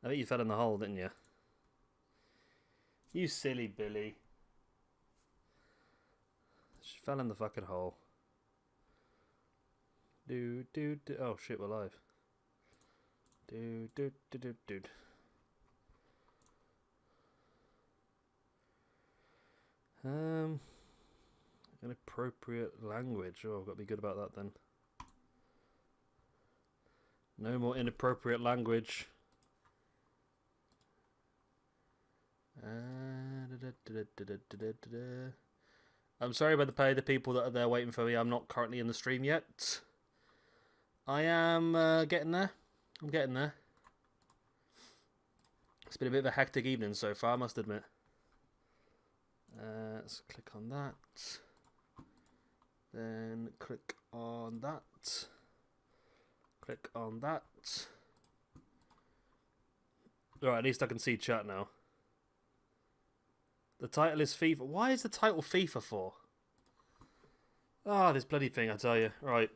I bet you fell in the hole, didn't you? You silly Billy. She fell in the fucking hole. Dude. Oh shit, we're live. Dude. Inappropriate language. Oh, I've got to be good about that then. No more inappropriate language. I'm sorry about the people that are there waiting for me. I'm not currently in the stream yet. I am getting there. I'm getting there. It's been a bit of a hectic evening so far, I must admit. Let's click on that. Then click on that. Click on that. Alright, at least I can see chat now. The title is FIFA. Why is the title FIFA for? Ah, this bloody thing, I tell you. Right.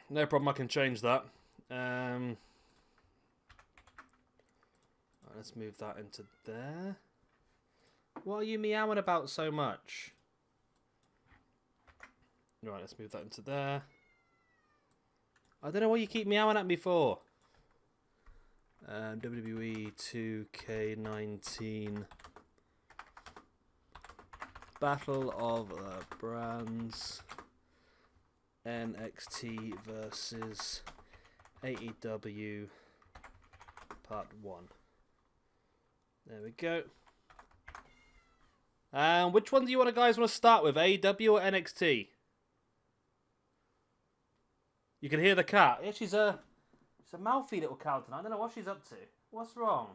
No problem, I can change that. Right, let's move that into there. What are you meowing about so much? Right, let's move that into there. I don't know what you keep meowing at me for. WWE 2K19 Battle of the Brands NXT versus AEW Part 1. There we go. Which one do you guys want to start with, AEW or NXT? You can hear the cat. Yeah, she's a mouthy little cow tonight. I don't know what she's up to. What's wrong?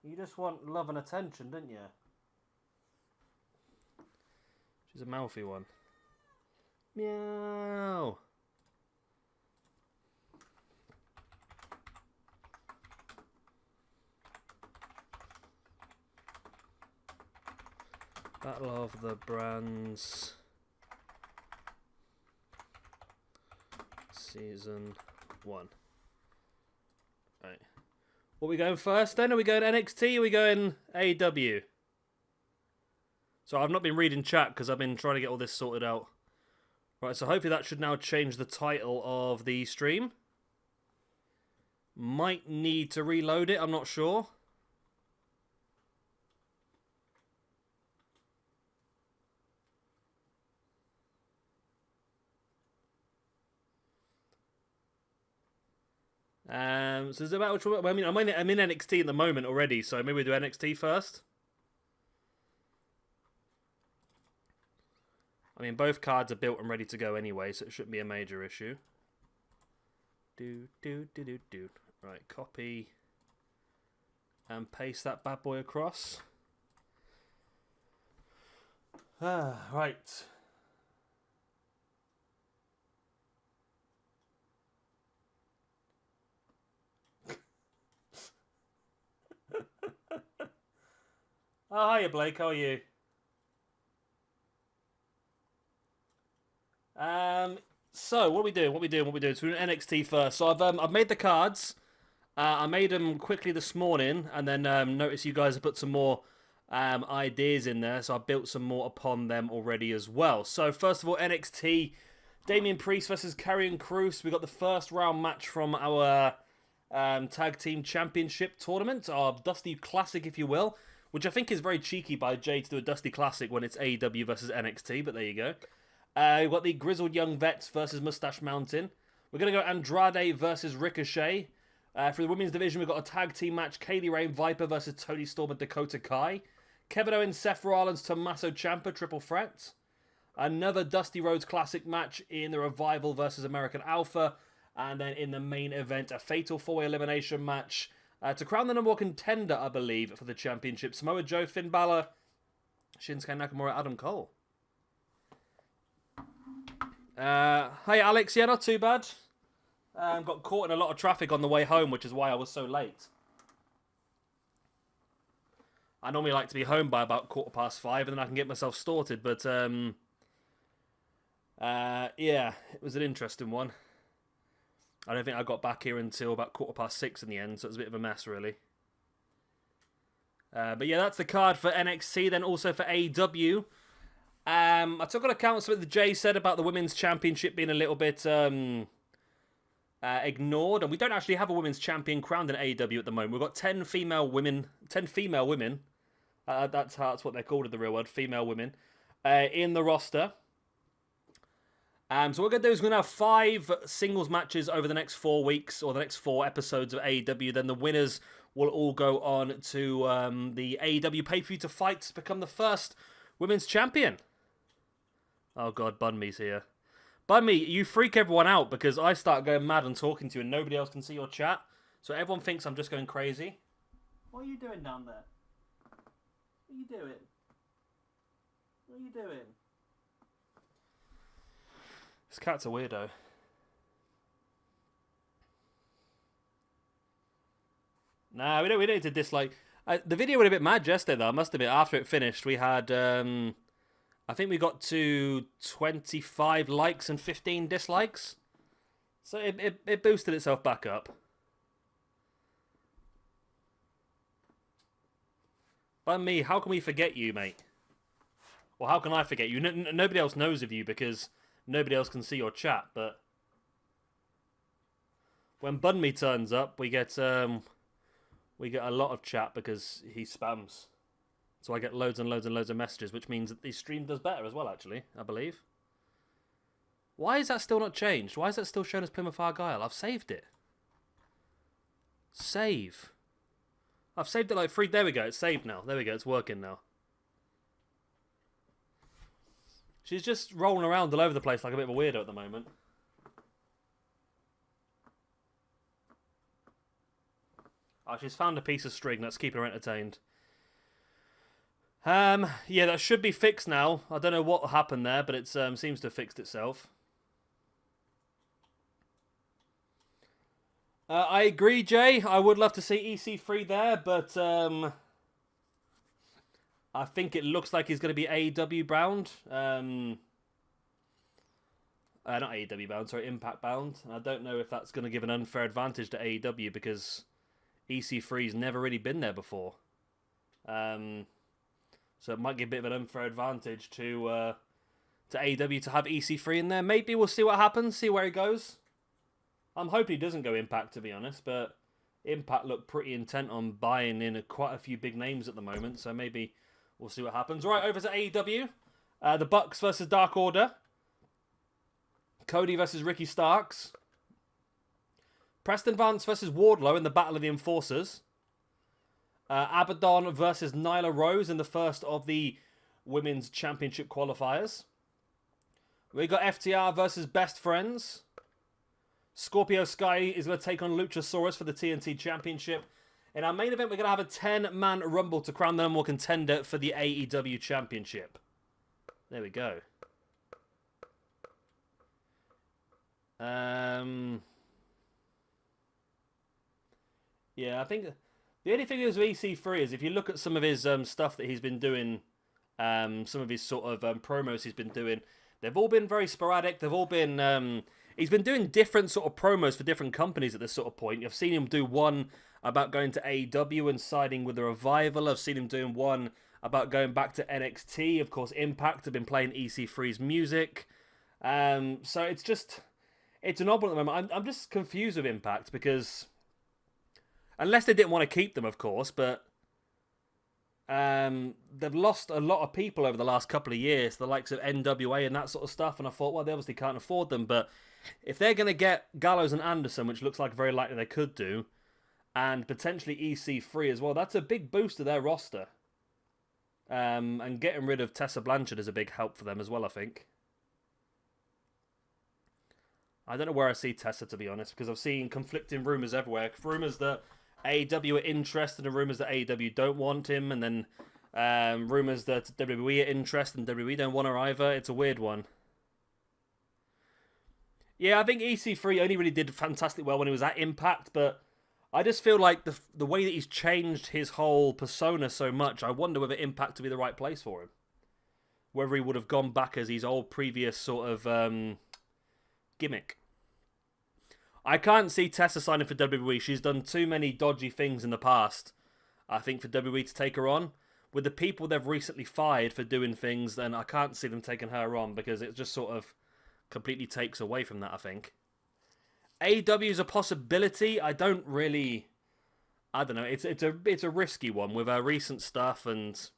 You just want love and attention, didn't you? She's a mouthy one. Meow. Battle of the Brands Season 1. Right. What are we going first then? Are we going NXT or are we going AEW? So I've not been reading chat because I've been trying to get all this sorted out. Right, so hopefully that should now change the title of the stream. Might need to reload it, I'm not sure. So is it about which one? I mean, I'm in NXT at the moment already, so maybe we do NXT first. I mean, both cards are built and ready to go anyway, so it shouldn't be a major issue. Right, copy and paste that bad boy across. Right. Oh, hiya, Blake. How are you? So what are we doing? So we're doing NXT first. So I've made the cards. I made them quickly this morning, and then notice you guys have put some more ideas in there. So I built some more upon them already as well. So first of all, NXT, Damian Priest versus Karrion Kroos. We got the first round match from our Tag Team Championship tournament, our Dusty Classic, if you will. Which I think is very cheeky by Jay to do a Dusty Classic when it's AEW versus NXT, but there you go. We've got the Grizzled Young Vets versus Mustache Mountain. We're going to go Andrade versus Ricochet. For the women's division, we've got a tag team match. Kaylee Ray Viper versus Toni Storm and Dakota Kai. Kevin Owens, Seth Rollins, Tommaso Ciampa, triple threat. Another Dusty Rhodes Classic match in the Revival versus American Alpha. And then in the main event, a fatal four-way elimination match. To crown the number one contender, I believe, for the championship. Samoa Joe, Finn Balor, Shinsuke Nakamura, Adam Cole. Hey, Alex. Yeah, not too bad. Got caught in a lot of traffic on the way home, which is why I was so late. I normally like to be home by about 5:15, and then I can get myself sorted. But, yeah, it was an interesting one. I don't think I got back here until about 6:15 in the end, so it was a bit of a mess, really. But yeah, that's the card for NXT. Then also for AEW. I took on account something that Jay said about the Women's Championship being a little bit ignored, and we don't actually have a Women's Champion crowned in AEW at the moment. We've got 10 female women. That's what they're called in the real world, female women, in the roster. So what we're going to do is we're going to have 5 singles matches over the next 4 weeks, or the next 4 episodes of AEW. Then the winners will all go on to the AEW pay-per-view to fight to become the first Women's Champion. Oh God, Bunme's here. Bunme, you freak everyone out because I start going mad and talking to you and nobody else can see your chat. So everyone thinks I'm just going crazy. What are you doing down there? What are you doing? What are you doing? This cat's a weirdo. Nah, we don't need to dislike. The video went a bit mad yesterday, though. I must admit, after it finished, we had, I think we got to 25 likes and 15 dislikes. So it boosted itself back up. But me, how can we forget you, mate? Well, how can I forget you? Nobody else knows of you because nobody else can see your chat, but when Bunme turns up, we get a lot of chat because he spams. So I get loads and loads and loads of messages, which means that the stream does better as well, actually, I believe. Why is that still not changed? Why is that still shown as Plymouth Argyle? I've saved it. Save. I've saved it like 3... There we go, it's saved now. There we go, it's working now. She's just rolling around all over the place like a bit of a weirdo at the moment. Oh, she's found a piece of string that's keeping her entertained. Yeah, that should be fixed now. I don't know what happened there, but it seems to have fixed itself. I agree, Jay. I would love to see EC3 there, but I think it looks like he's going to be AEW bound. Not AEW bound, sorry, Impact bound. I don't know if that's going to give an unfair advantage to AEW because EC3's never really been there before. So it might give a bit of an unfair advantage to AEW to have EC3 in there. Maybe we'll see what happens, see where he goes. I'm hoping he doesn't go Impact, to be honest, but Impact look pretty intent on buying in quite a few big names at the moment, so maybe we'll see what happens. Right, over to AEW. The Bucks versus Dark Order. Cody versus Ricky Starks. Preston Vance versus Wardlow in the Battle of the Enforcers. Abaddon versus Nyla Rose in the first of the Women's Championship qualifiers. We got FTR versus Best Friends. Scorpio Sky is going to take on Luchasaurus for the TNT Championship. In our main event, we're going to have a 10-man Rumble to crown the number one contender for the AEW Championship. There we go. Yeah, I think the only thing is with EC3 is if you look at some of his stuff that he's been doing, some of his sort of promos he's been doing, they've all been very sporadic. They've all been... he's been doing different sort of promos for different companies at this sort of point. I've seen him do one about going to AEW and siding with the Revival. I've seen him doing one about going back to NXT. Of course, Impact have been playing EC3's music. So it's just... It's an odd one at the moment. I'm just confused with Impact because... Unless they didn't want to keep them, of course, but... they've lost a lot of people over the last couple of years, the likes of NWA and that sort of stuff, and I thought, well, they obviously can't afford them, but if they're going to get Gallows and Anderson, which looks like very likely they could do, and potentially EC3 as well, that's a big boost to their roster. And getting rid of Tessa Blanchard is a big help for them as well, I think. I don't know where I see Tessa, to be honest, because I've seen conflicting rumours everywhere. Rumours that AEW are interested and rumours that AEW don't want him, and then rumours that WWE are interested and WWE don't want her either. It's a weird one. Yeah, I think EC3 only really did fantastically well when he was at Impact, but I just feel like the way that he's changed his whole persona so much, I wonder whether Impact would be the right place for him. Whether he would have gone back as his old previous sort of gimmick. I can't see Tessa signing for WWE. She's done too many dodgy things in the past, I think, for WWE to take her on. With the people they've recently fired for doing things, then I can't see them taking her on because it just sort of completely takes away from that, I think. AEW is a possibility. I don't know. It's a risky one with her recent stuff, and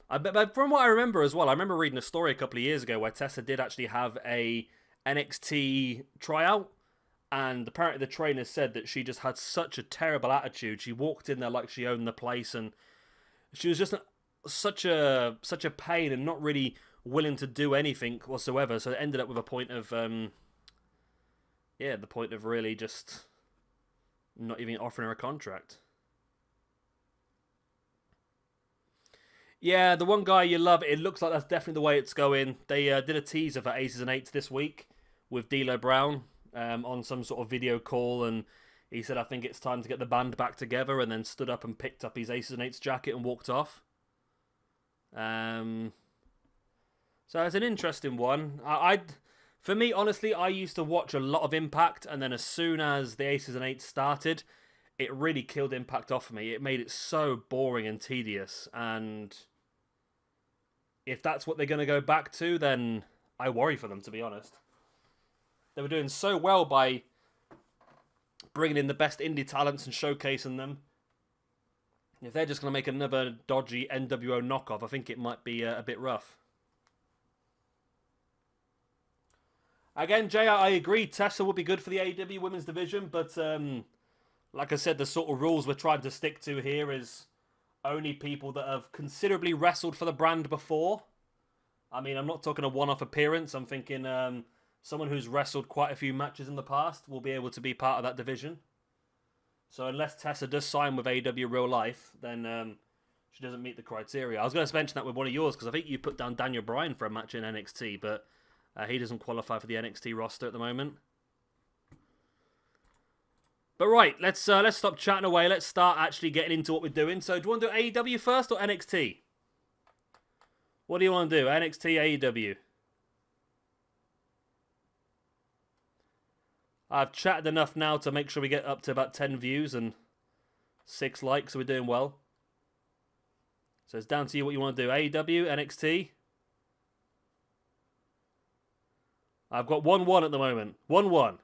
but from what I remember as well, I remember reading a story a couple of years ago where Tessa did actually have a NXT tryout, and apparently the trainer said that she just had such a terrible attitude. She walked in there like she owned the place, and she was just such a pain and not really willing to do anything whatsoever. So it ended up with a point of the point of really just not even offering her a contract. Yeah, the one guy you love, it looks like that's definitely the way it's going. They did a teaser for Aces and Eights this week with D'Lo Brown on some sort of video call, and he said, I think it's time to get the band back together, and then stood up and picked up his Aces and Eights jacket and walked off. So it's an interesting one. For me, honestly, I used to watch a lot of Impact, and then as soon as the Aces and Eights started, it really killed Impact off for me. It made it so boring and tedious, and if that's what they're going to go back to, then I worry for them, to be honest. They were doing so well by bringing in the best indie talents and showcasing them. If they're just going to make another dodgy NWO knockoff, I think it might be a bit rough. Again, Jay, I agree. Tessa would be good for the AEW Women's Division, but like I said, the sort of rules we're trying to stick to here is only people that have considerably wrestled for the brand before. I mean, I'm not talking a one-off appearance. I'm thinking someone who's wrestled quite a few matches in the past will be able to be part of that division. So unless Tessa does sign with AEW Real Life, then she doesn't meet the criteria. I was going to mention that with one of yours, because I think you put down Daniel Bryan for a match in NXT, but he doesn't qualify for the NXT roster at the moment. But right, let's stop chatting away. Let's start actually getting into what we're doing. So do you want to do AEW first or NXT? What do you want to do? NXT, AEW? I've chatted enough now to make sure we get up to about 10 views and 6 likes, so we're doing well. So it's down to you what you want to do. AEW, NXT? I've got 1-1 at the moment. 1-1.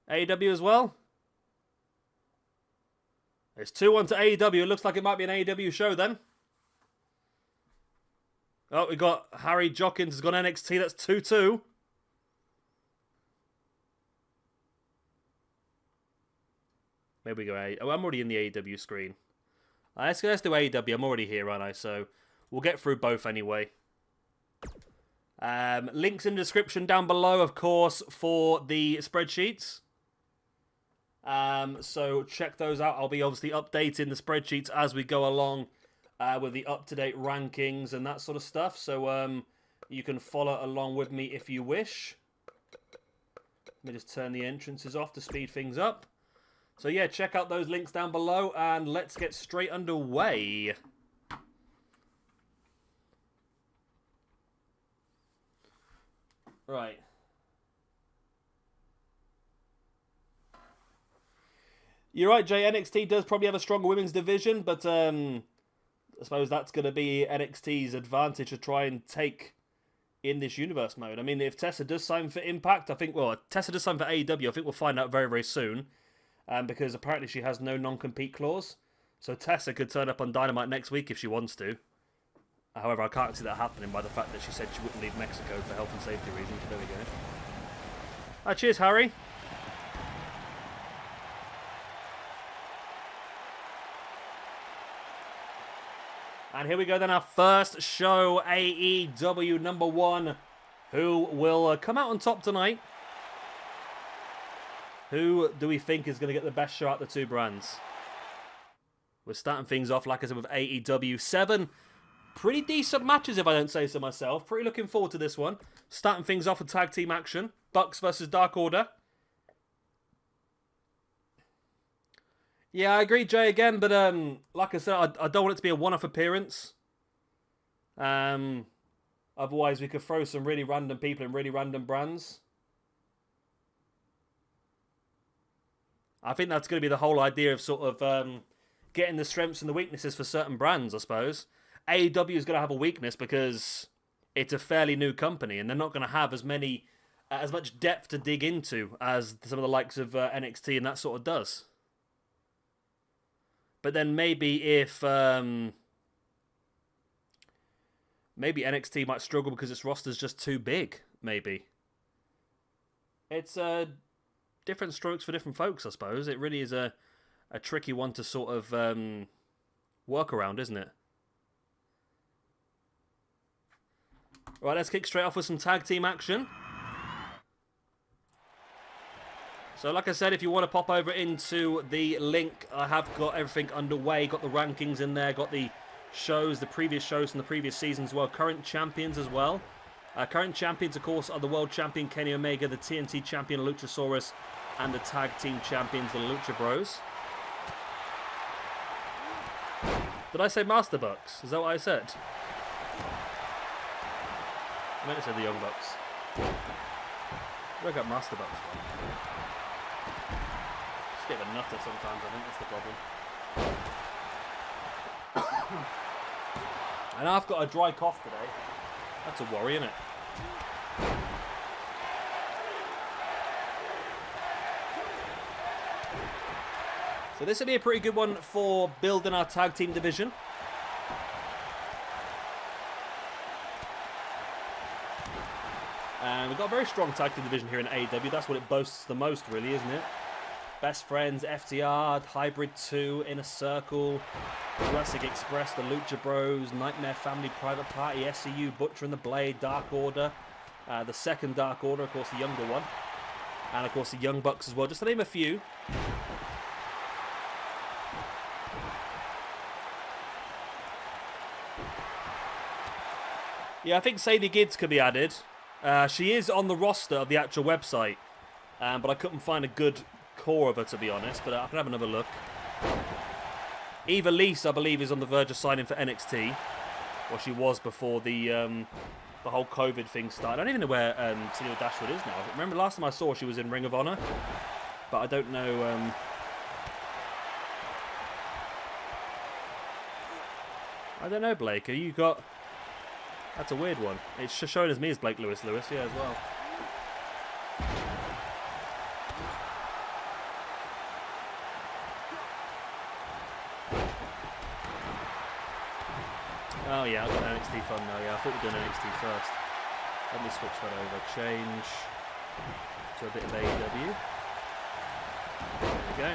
AEW as well? It's 2-1 to AEW. It looks like it might be an AEW show then. Oh, we got Harry Jockins has gone NXT. That's 2-2. Maybe we go Oh, I'm already in the AEW screen. Let's do AEW. I'm already here, aren't I? So we'll get through both anyway. Links in the description down below, of course, for the spreadsheets. So check those out. I'll be obviously updating the spreadsheets as we go along with the up-to-date rankings and that sort of stuff. So you can follow along with me if you wish. Let me just turn the entrances off to speed things up. So yeah, check out those links down below and let's get straight underway. Right. You're right, Jay. NXT does probably have a stronger women's division, but I suppose that's going to be NXT's advantage to try and take in this universe mode. I mean, if Tessa does sign for Impact, Tessa does sign for AEW, I think we'll find out very, very soon, because apparently she has no non-compete clause. So Tessa could turn up on Dynamite next week if she wants to. However, I can't see that happening by the fact that she said she wouldn't leave Mexico for health and safety reasons. There we go. Cheers, Harry. And here we go then, our first show, AEW number 1. Who will come out on top tonight? Who do we think is going to get the best show out of the two brands? We're starting things off, like I said, with AEW 7. Pretty decent matches, if I don't say so myself. Pretty looking forward to this one. Starting things off with tag team action. Bucks versus Dark Order. Yeah, I agree, Jay, again, but like I said, I don't want it to be a one-off appearance. Otherwise, we could throw some really random people in really random brands. I think that's going to be the whole idea of sort of getting the strengths and the weaknesses for certain brands, I suppose. AEW is going to have a weakness because it's a fairly new company, and they're not going to have as much depth to dig into as some of the likes of NXT and that sort of does. But then maybe if maybe NXT might struggle because its roster's just too big. Maybe it's different strokes for different folks, I suppose. It really is a tricky one to sort of work around, isn't it? Right, let's kick straight off with some tag team action. So like I said, if you want to pop over into the link, I have got everything underway. Got the rankings in there, got the shows, the previous shows from the previous seasons as well. Current champions as well. Current champions, of course, are the World Champion Kenny Omega, the TNT Champion Luchasaurus, and the Tag Team Champions, the Lucha Bros. Did I say Master Bucks? Is that what I said? I meant to say the Young Bucks. Where I got Master Bucks from? Just a bit of a nutter sometimes, I think that's the problem. And I've got a dry cough today. That's a worry, isn't it? So this will be a pretty good one for building our tag team division. And we've got a very strong tag team division here in AEW. That's what it boasts the most, really, isn't it? Best Friends, FTR, Hybrid 2, Inner Circle, Jurassic Express, the Lucha Bros, Nightmare Family, Private Party, SCU, Butcher and the Blade, Dark Order, the second Dark Order, of course, the younger one, and of course the Young Bucks as well, just to name a few. Yeah, I think Sadie Gibbs could be added. She is on the roster of the actual website, but I couldn't find a good core of her, to be honest, but I can have another look. Eva Lise, I believe, is on the verge of signing for NXT. Well, she was before the whole COVID thing started. I don't even know where Tennille Dashwood is now. I remember last time I saw her, she was in Ring of Honor, but I don't know. I don't know, Blake. You got? That's a weird one. It's showing as me as Blake Lewis, yeah, as well. Oh yeah, I've got an NXT fun now. Yeah, I thought we were doing NXT first. Let me switch that over. Change to a bit of AEW. There we go.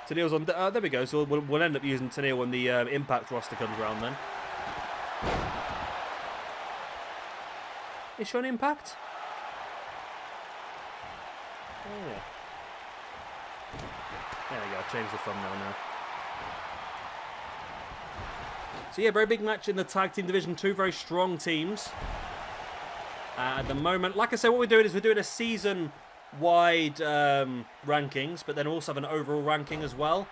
Tennille's on. There we go. So we'll end up using Tennille when the Impact roster comes around then. Is she on Impact? Oh yeah. There we go. I've changed the thumbnail now. So yeah, very big match in the tag team division. Two very strong teams at the moment. Like I said, what we're doing is we're doing a season-wide rankings, but then also have an overall ranking as well.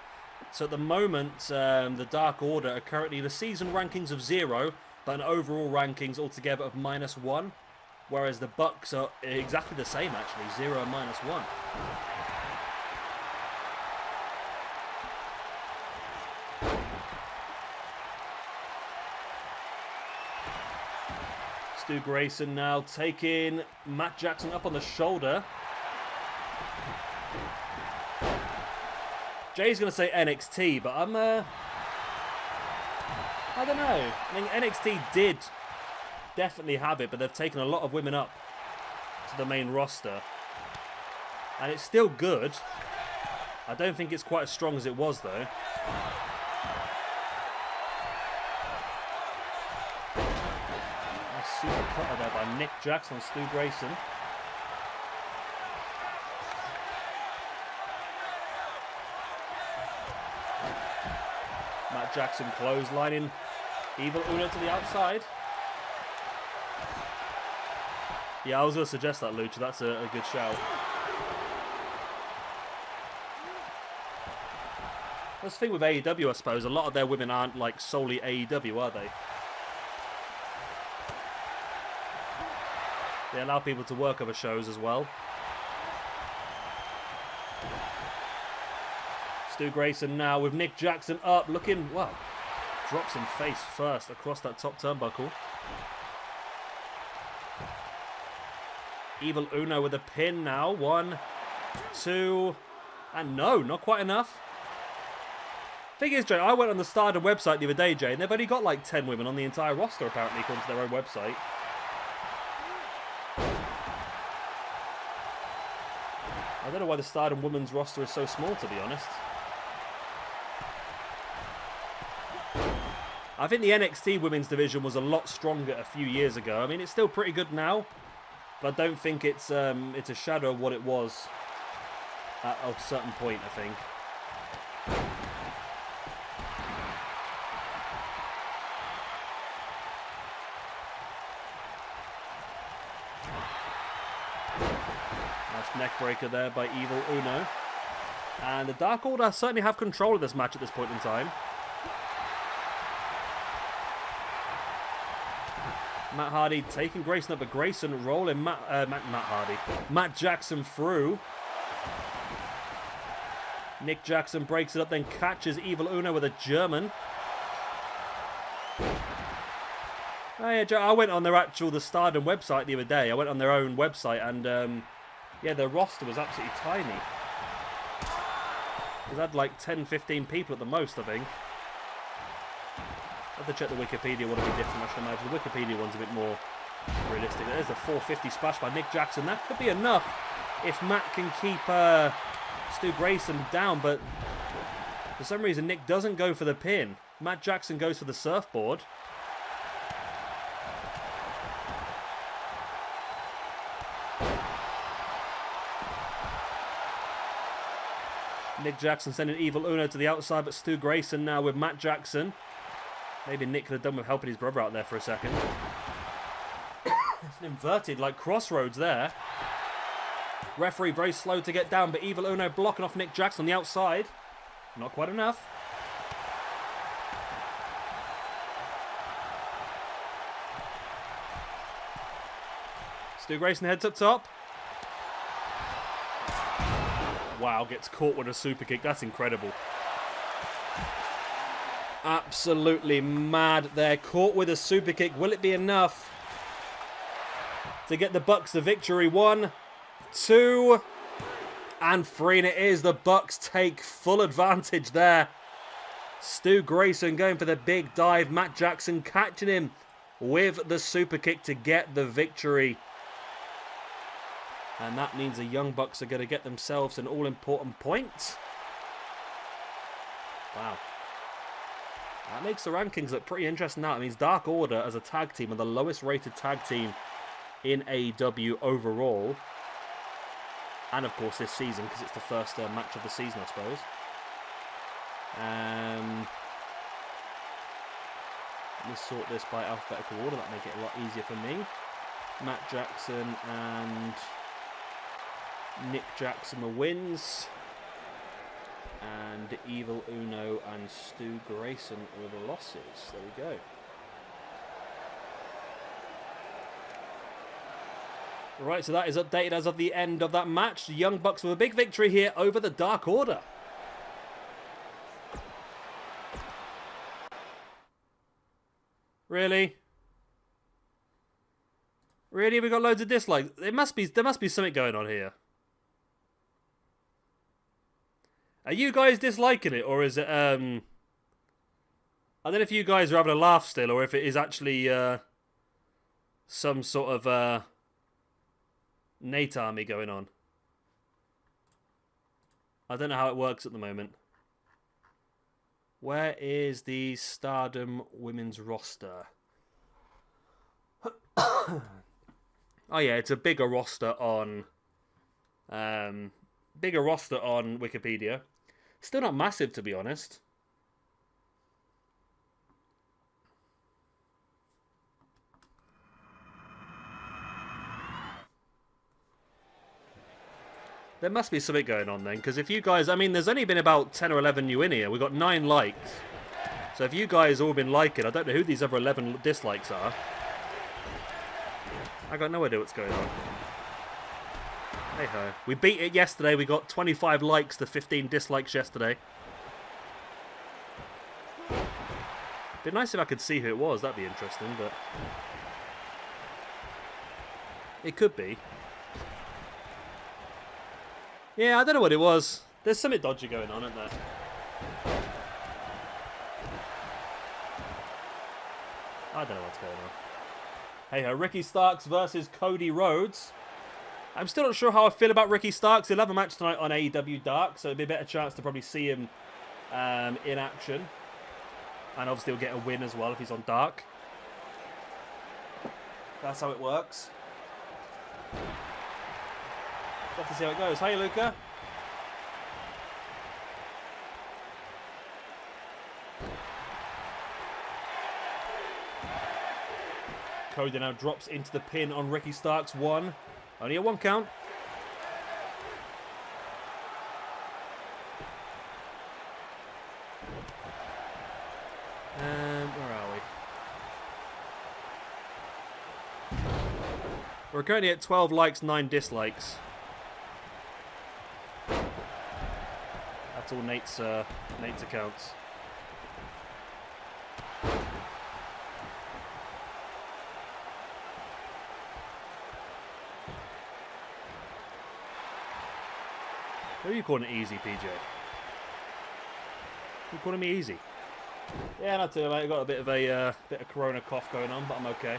So at the moment, the Dark Order are currently the season rankings of 0, but an overall rankings altogether of -1. Whereas the Bucks are exactly the same, actually, 0 and -1. Stu Grayson now taking Matt Jackson up on the shoulder. Jay's going to say NXT, but I don't know. I mean, NXT did definitely have it, but they've taken a lot of women up to the main roster. And it's still good. I don't think it's quite as strong as it was, though. Super cutter there by Nick Jackson on Stu Grayson. Matt Jackson clotheslining Evil Uno to the outside. Yeah, I was going to suggest that, Lucha. That's a good shout. That's the thing with AEW, I suppose. A lot of their women aren't like solely AEW, are they? They allow people to work other shows as well. Stu Grayson now with Nick Jackson up, looking, well, drops him face first across that top turnbuckle. Evil Uno with a pin now. 1, 2, and no, not quite enough. Thing is, Jay, I went on the Stardom website the other day, Jay, and they've only got like 10 women on the entire roster, apparently, according to their own website. I don't know why the Stardom women's roster is so small, to be honest. I think the NXT women's division was a lot stronger a few years ago. I mean, it's still pretty good now, but I don't think it's a shadow of what it was at a certain point, I think. Nice neckbreaker there by Evil Uno. And the Dark Order certainly have control of this match at this point in time. Matt Hardy taking Grayson up, but Grayson rolling Matt Jackson through. Nick Jackson breaks it up, then catches Evil Uno with a German. Oh yeah, Joe, I went on the Stardom website the other day. I went on their own website, and yeah, their roster was absolutely tiny. They had like 10, 15 people at the most, I think. I have to check the Wikipedia one a bit different, I should imagine. The Wikipedia one's a bit more realistic. There's a 450 splash by Nick Jackson. That could be enough if Matt can keep Stu Grayson down, but for some reason Nick doesn't go for the pin. Matt Jackson goes for the surfboard. Nick Jackson sending Evil Uno to the outside, but Stu Grayson now with Matt Jackson. Maybe Nick could have done with helping his brother out there for a second. It's an inverted, like, crossroads there. Referee very slow to get down, but Evil Uno blocking off Nick Jackson on the outside. Not quite enough. Stu Grayson heads up top. Wow, gets caught with a super kick. That's incredible. Absolutely mad there. Caught with a super kick. Will it be enough to get the Bucks the victory? 1, 2, and 3. And it is. The Bucks take full advantage there. Stu Grayson going for the big dive. Matt Jackson catching him with the super kick to get the victory. And that means the Young Bucks are going to get themselves an all-important point. Wow. That makes the rankings look pretty interesting now. It means Dark Order as a tag team are the lowest rated tag team in AEW overall. And of course this season, because it's the first match of the season, I suppose. Let me sort this by alphabetical order. That'll make it a lot easier for me. Matt Jackson and Nick Jackson the wins. And Evil Uno and Stu Grayson with the losses. There we go. Right, so that is updated as of the end of that match. The Young Bucks with a big victory here over the Dark Order. Really? Really? We got loads of dislikes. There must be something going on here. Are you guys disliking it, or is it, I don't know if you guys are having a laugh still, or if it is actually, some sort of, Nate army going on. I don't know how it works at the moment. Where is the Stardom women's roster? Oh yeah, it's a bigger roster on, Wikipedia. Still not massive, to be honest. There must be something going on then, because if you guys... I mean, there's only been about 10 or 11 new in here. We've got 9 likes. So if you guys all been liking, I don't know who these other 11 dislikes are. I got no idea what's going on. Hey ho. We beat it yesterday. We got 25 likes to 15 dislikes yesterday. Be nice if I could see who it was. That'd be interesting, but... It could be. Yeah, I don't know what it was. There's something dodgy going on, isn't there? I don't know what's going on. Hey ho, Ricky Starks versus Cody Rhodes. I'm still not sure how I feel about Ricky Starks. He'll have a match tonight on AEW Dark, so it'll be a better chance to probably see him in action. And obviously he'll get a win as well if he's on Dark. That's how it works. We'll have to see how it goes. Hey, Luca. Cody now drops into the pin on Ricky Starks. 1. Only a 1 count. Where are we? We're currently at 12 likes, 9 dislikes. That's all Nate's accounts. What are you calling it easy, PJ? You calling me easy? Yeah, not too, mate. I've got a bit of corona cough going on, but I'm okay.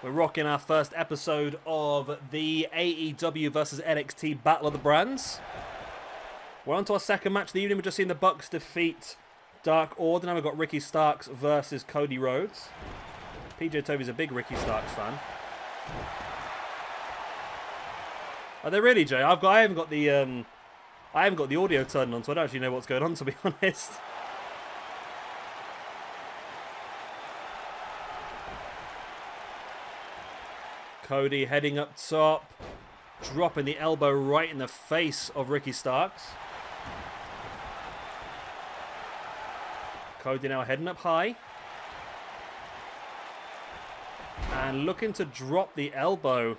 We're rocking our first episode of the AEW versus NXT Battle of the Brands. We're on to our second match of the evening. We've just seen the Bucks defeat Dark Order. Now we've got Ricky Starks versus Cody Rhodes. PJ Toby's a big Ricky Starks fan. Are they really, Jay? I haven't got the audio turned on, so I don't actually know what's going on, to be honest. Cody heading up top, dropping the elbow right in the face of Ricky Starks. Cody now heading up high. And looking to drop the elbow.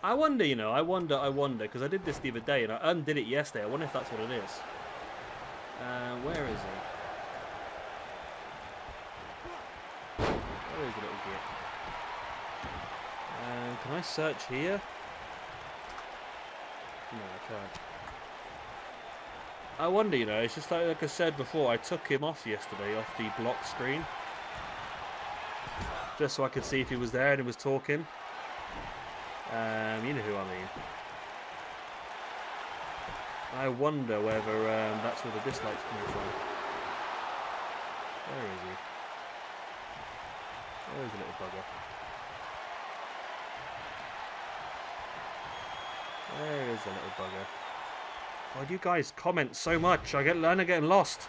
I wonder, you know, I wonder, because I did this the other day and I undid it yesterday. I wonder if that's what it is. Where is he? Where is the little git? Can I search here? No, I can't. I wonder, you know, it's just like I said before, I took him off yesterday, off the block screen. Just so I could see if he was there and he was talking. You know who I mean. I wonder whether that's where the dislike's coming from. Where is he? Where is the little bugger? Where is the little bugger? Why do you guys comment so much? I get getting lost.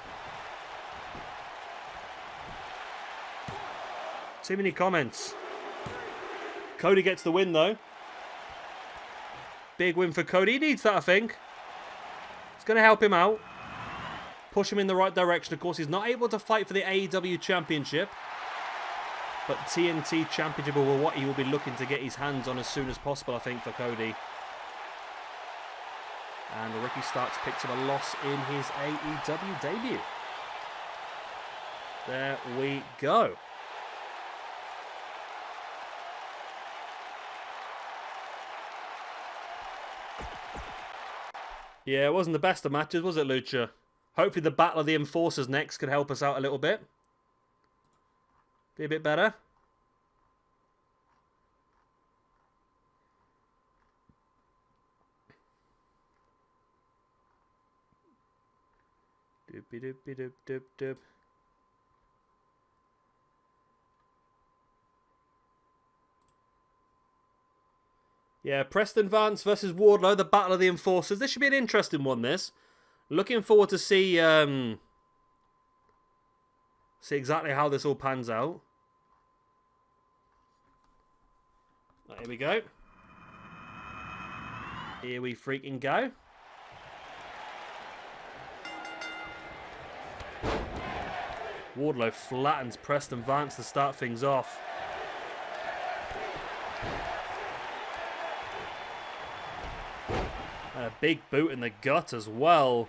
Too many comments. Cody gets the win though. Big win for Cody. He needs that, I think. It's going to help him out. Push him in the right direction. Of course, he's not able to fight for the AEW Championship. But TNT Championship will what he will be looking to get his hands on as soon as possible, I think, for Cody. And Ricky Starks picks up a loss in his AEW debut. There we go. Yeah, it wasn't the best of matches, was it, Lucha? Hopefully the Battle of the Enforcers next could help us out a little bit. Be a bit better. Doopy doopy doop doop doop. Yeah, Preston Vance versus Wardlow, the Battle of the Enforcers. This should be an interesting one, this. Looking forward to see exactly how this all pans out. Here we go. Here we freaking go. Wardlow flattens Preston Vance to start things off. And a big boot in the gut as well.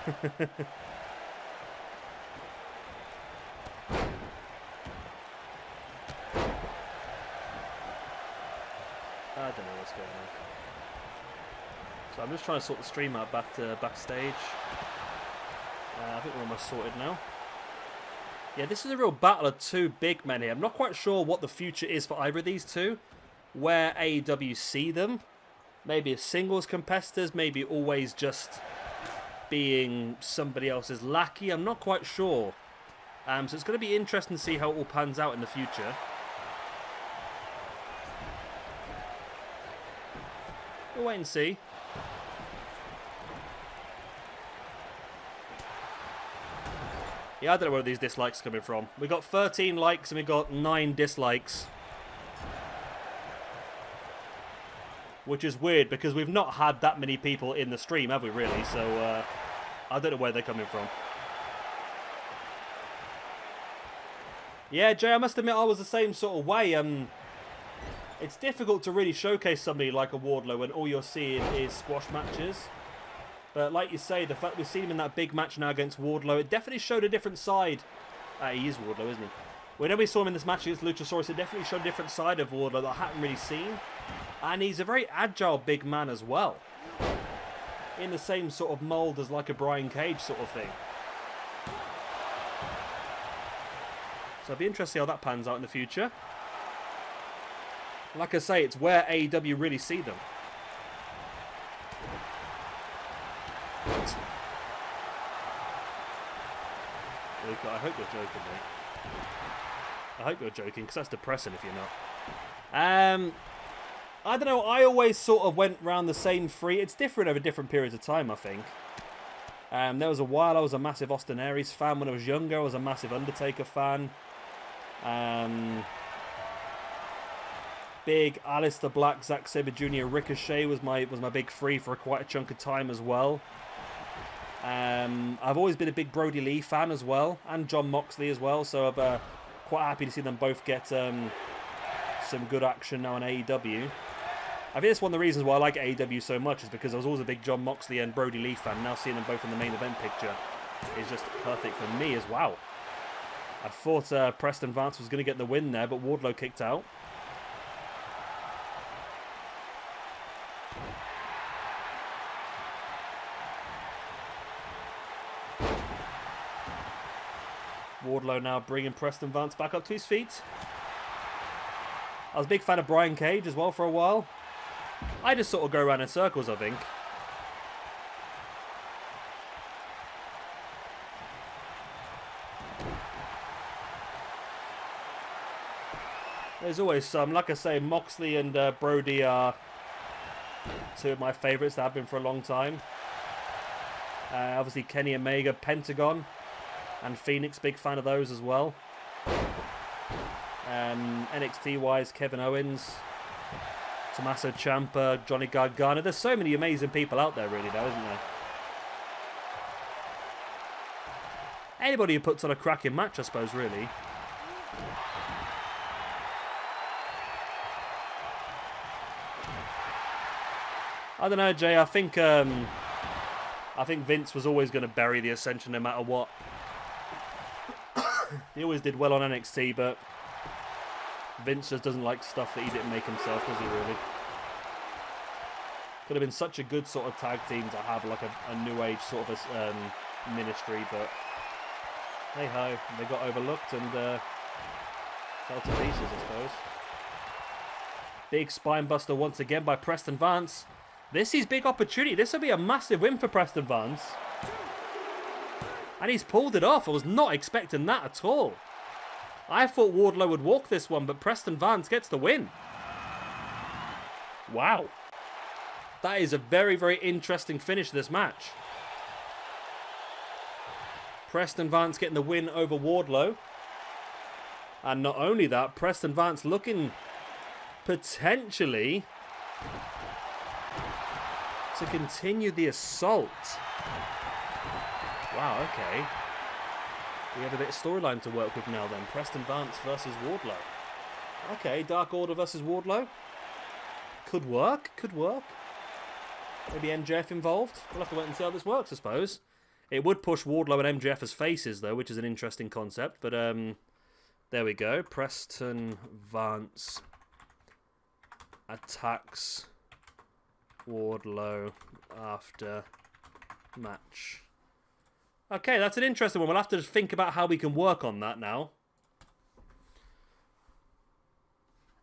I don't know what's going on. So I'm just trying to sort the stream out back to backstage. I think we're almost sorted now. Yeah, this is a real battle of two big men here. I'm not quite sure what the future is for either of these two. Where AEW see them. Maybe as singles competitors. Maybe always just being somebody else's lackey. I'm not quite sure. So it's going to be interesting to see how it all pans out in the future. We'll wait and see. Yeah, I don't know where these dislikes are coming from. We got 13 likes and we got 9 dislikes. Which is weird because we've not had that many people in the stream, have we really? So, I don't know where they're coming from. Yeah, Jay, I must admit I was the same sort of way. It's difficult to really showcase somebody like a Wardlow when all you're seeing is squash matches. But like you say, the fact we've seen him in that big match now against Wardlow, it definitely showed a different side. He is Wardlow, isn't he? When we saw him in this match against Luchasaurus, it definitely showed a different side of Wardlow that I hadn't really seen. And he's a very agile big man as well. In the same sort of mould as like a Brian Cage sort of thing. So it'll be interesting to see how that pans out in the future. Like I say, it's where AEW really see them. I hope you're joking, mate. I hope you're joking, because that's depressing if you're not. I don't know, I always sort of went round the same three. It's different over different periods of time, I think. There was a while I was a massive Austin Aries fan. When I was younger, I was a massive Undertaker fan. Big Aleister Black, Zack Sabre Jr., Ricochet was my big three for quite a chunk of time as well. I've always been a big Brody Lee fan as well, and John Moxley as well, so I'm quite happy to see them both get some good action now on AEW. I think that's one of the reasons why I like AEW so much, is because I was always a big John Moxley and Brody Lee fan. Now seeing them both in the main event picture is just perfect for me as well. I thought Preston Vance was going to get the win there, but Wardlow kicked out. Wardlow now bringing Preston Vance back up to his feet. I was a big fan of Brian Cage as well for a while. I just sort of go around in circles, I think. There's always some. Like I say, Moxley and Brody are two of my favourites that have been for a long time. Obviously Kenny Omega, Pentagon, and Phoenix, big fan of those as well. NXT-wise, Kevin Owens, Tommaso Ciampa, Johnny Gargano. There's so many amazing people out there, really, though, isn't there? Anybody who puts on a cracking match, I suppose, really. I don't know, Jay. I think Vince was always going to bury the Ascension no matter what. He always did well on NXT, but Vince just doesn't like stuff that he didn't make himself, does he, really? Could have been such a good sort of tag team to have, like a new age sort of a ministry, but hey-ho, they got overlooked and fell to pieces, I suppose. Big spine buster once again by Preston Vance. This is big opportunity. This will be a massive win for Preston Vance. And he's pulled it off. I was not expecting that at all. I thought Wardlow would walk this one, but Preston Vance gets the win. Wow. That is a very, very interesting finish to this match. Preston Vance getting the win over Wardlow. And not only that, Preston Vance looking potentially to continue the assault. Wow, okay. We have a bit of storyline to work with now then. Preston Vance versus Wardlow. Okay, Dark Order versus Wardlow. Could work, could work. Maybe MJF involved. We'll have to wait and see how this works, I suppose. It would push Wardlow and MJF as faces, though, which is an interesting concept. But, there we go. Preston Vance attacks Wardlow after match. Okay, that's an interesting one. We'll have to think about how we can work on that now.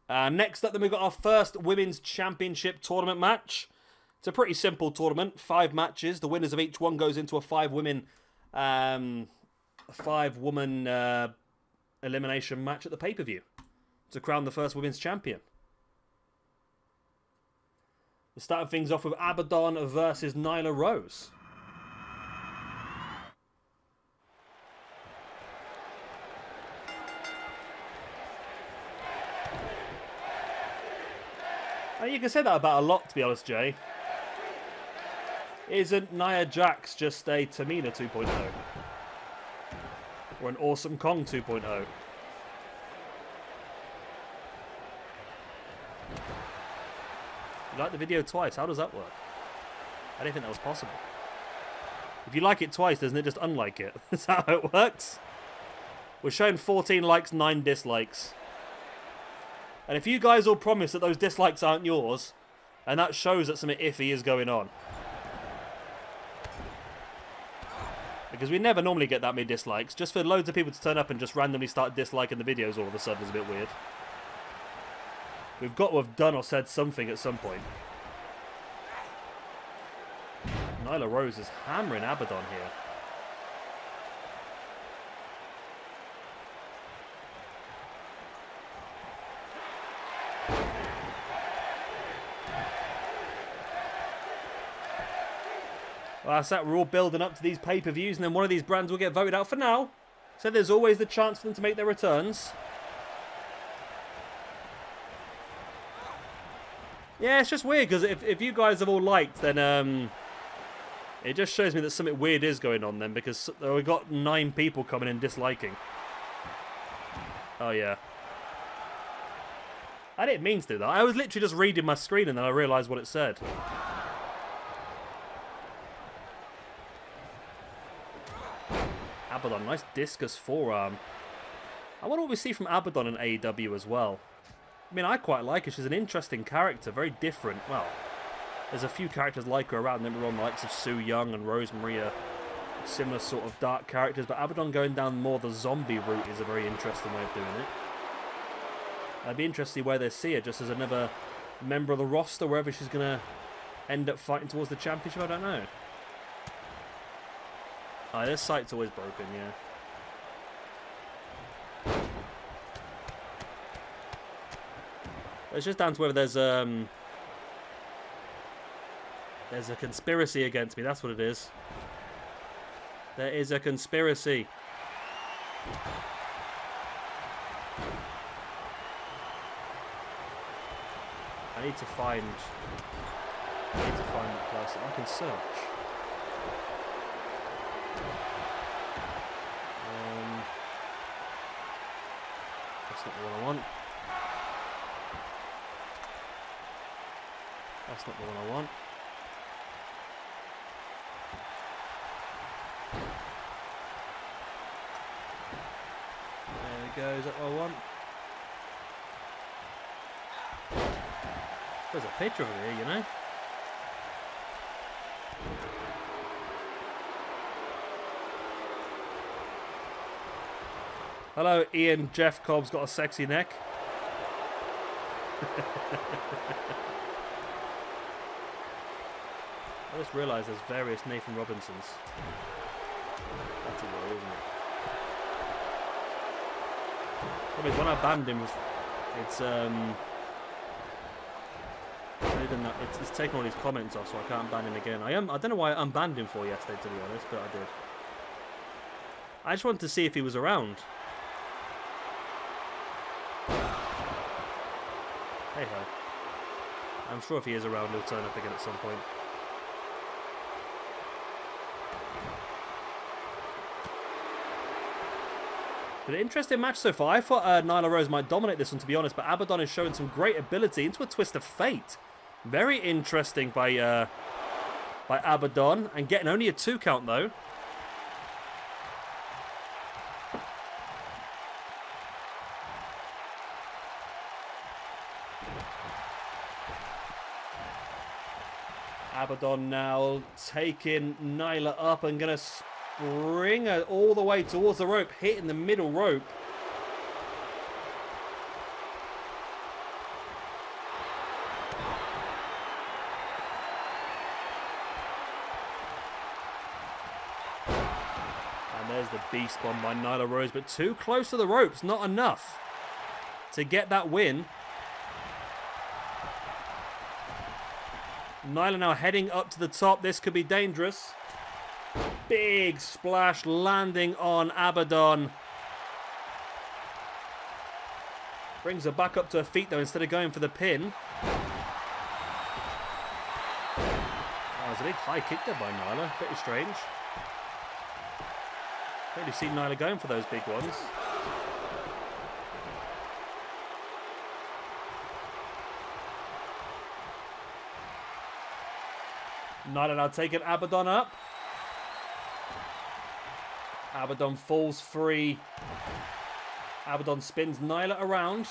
Next up, then we've got our first Women's Championship tournament match. It's a pretty simple tournament. 5 matches. The winners of each one goes into a 5-woman elimination match at the pay-per-view to crown the first women's champion. We're starting things off with Abaddon versus Nyla Rose. You can say that about a lot, to be honest, Jay. Isn't Nia Jax just a Tamina 2.0? Or an Awesome Kong 2.0? You like the video twice? How does that work? I didn't think that was possible. If you like it twice, doesn't it just unlike it? That's how it works. We're showing 14 likes, 9 dislikes. And if you guys all promise that those dislikes aren't yours, and that shows that something iffy is going on. Because we never normally get that many dislikes. Just for loads of people to turn up and just randomly start disliking the videos all of a sudden is a bit weird. We've got to have done or said something at some point. Nyla Rose is hammering Abaddon here. Well, that's that. We're all building up to these pay-per-views, and then one of these brands will get voted out. For now, so there's always the chance for them to make their returns. Yeah, it's just weird, because if you guys have all liked, then it just shows me that something weird is going on then, because we've got 9 people coming in disliking. Oh, yeah. I didn't mean to do that. I was literally just reading my screen, and then I realised what it said. Abaddon, nice discus forearm. I wonder what we see from Abaddon in AEW as well. I mean, I quite like her. She's an interesting character, very different. Well, there's a few characters like her around. Remember on the likes of Sue Young and Rose Maria, similar sort of dark characters. But Abaddon going down more the zombie route is a very interesting way of doing it. I'd be interested to see where they see her, just as another member of the roster, wherever she's going to end up fighting towards the championship. I don't know. Oh, this site's always broken, yeah. It's just down to whether there's a conspiracy against me. That's what it is. There is a conspiracy. I need to find that person. I can search. That's not the one I want. That's not the one I want. There we go. Is that what I want? There's a picture of here, you know. Hello, Ian. Jeff Cobb's got a sexy neck. I just realised there's various Nathan Robinsons. That's a worry, isn't it? I mean, when I banned him, it's taken all his comments off, so I can't ban him again. I don't know why I unbanned him for yesterday, to be honest, but I did. I just wanted to see if he was around. Hey ho. I'm sure if he is around, he'll turn up again at some point. But an interesting match so far. I thought Nyla Rose might dominate this one, to be honest, but Abaddon is showing some great ability into a twist of fate. Very interesting by Abaddon, and getting only a 2 count though. Abaddon now taking Nyla up and going to spring her all the way towards the rope, hitting the middle rope. And there's the beast bomb by Nyla Rose, but too close to the ropes, not enough to get that win. Nyla now heading up to the top. This could be dangerous. Big splash landing on Abaddon. Brings her back up to her feet though instead of going for the pin. That was a big high kick there by Nyla. Pretty strange. Really seen Nyla going for those big ones. Nyla now taking Abaddon up. Abaddon falls free. Abaddon spins Nyla around.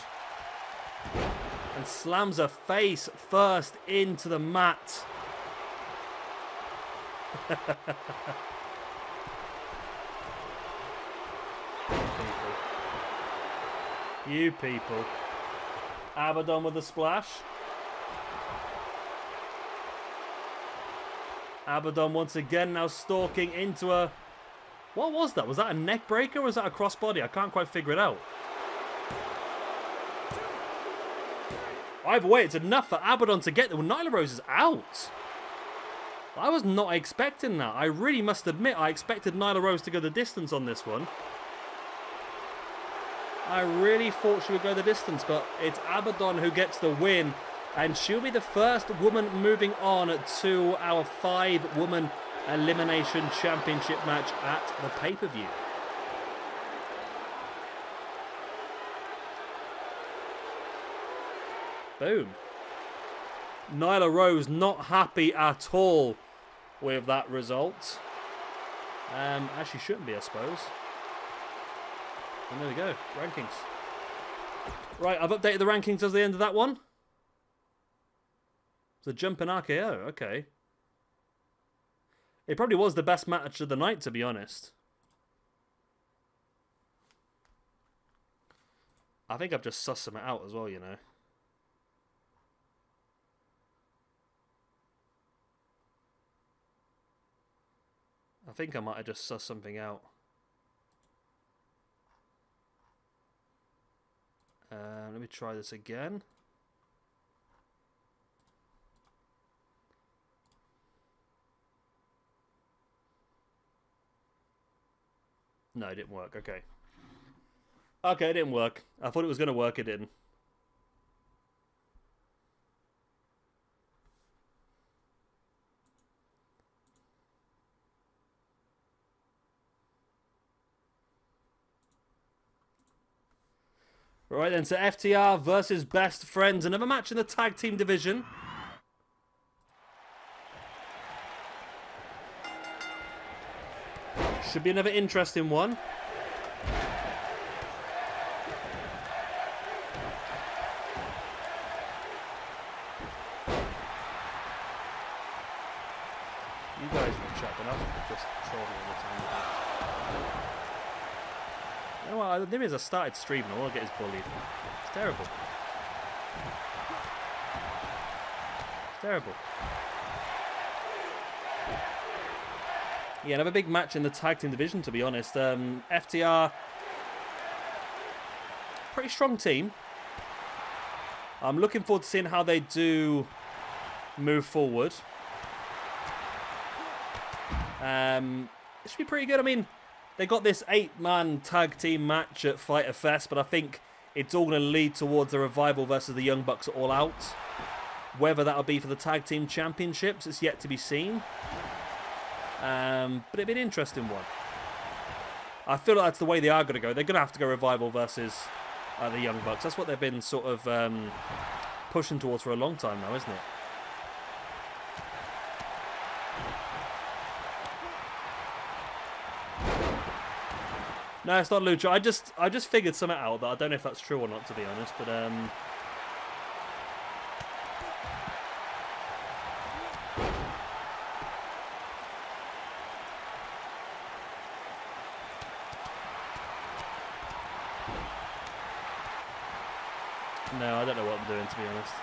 And slams her face first into the mat. You people. Abaddon with a splash. Abaddon once again now stalking into a... What was that? Was that a neck breaker or was that a crossbody? I can't quite figure it out. Either way, it's enough for Abaddon to get there. Well, Nyla Rose is out. I was not expecting that. I really must admit, I expected Nyla Rose to go the distance on this one. I really thought she would go the distance, but it's Abaddon who gets the win. And she'll be the first woman moving on to our 5-woman Elimination Championship match at the pay-per-view. Boom. Nyla Rose not happy at all with that result. As she shouldn't be, I suppose. And there we go. Rankings. Right, I've updated the rankings as the end of that one. It's a jumping RKO, okay. It probably was the best match of the night, to be honest. I think I've just sussed something out as well, you know. I think I might have just sussed something out. Let me try this again. No, it didn't work. Okay. Okay, it didn't work. I thought it was going to work. It didn't. Right then, so FTR versus Best Friends. Another match in the tag team division. Should be another interesting one. You guys will chat enough. Just troll me all the time. You know what? There is I started streaming. I want to get his bullied. It's terrible. It's terrible. Yeah, another big match in the tag team division, to be honest. FTR, pretty strong team. I'm looking forward to seeing how they do move forward. It should be pretty good. I mean, they got this 8-man tag team match at Fyter Fest, but I think it's all going to lead towards the Revival versus the Young Bucks at All Out. Whether that'll be for the tag team championships, it's yet to be seen. But it'd be an interesting one. I feel like that's the way they are going to go. They're going to have to go Revival versus the Young Bucks. That's what they've been sort of pushing towards for a long time now, isn't it? No, it's not Lucha. I just figured something out that I don't know if that's true or not, to be honest. But no, I don't know what I'm doing, to be honest.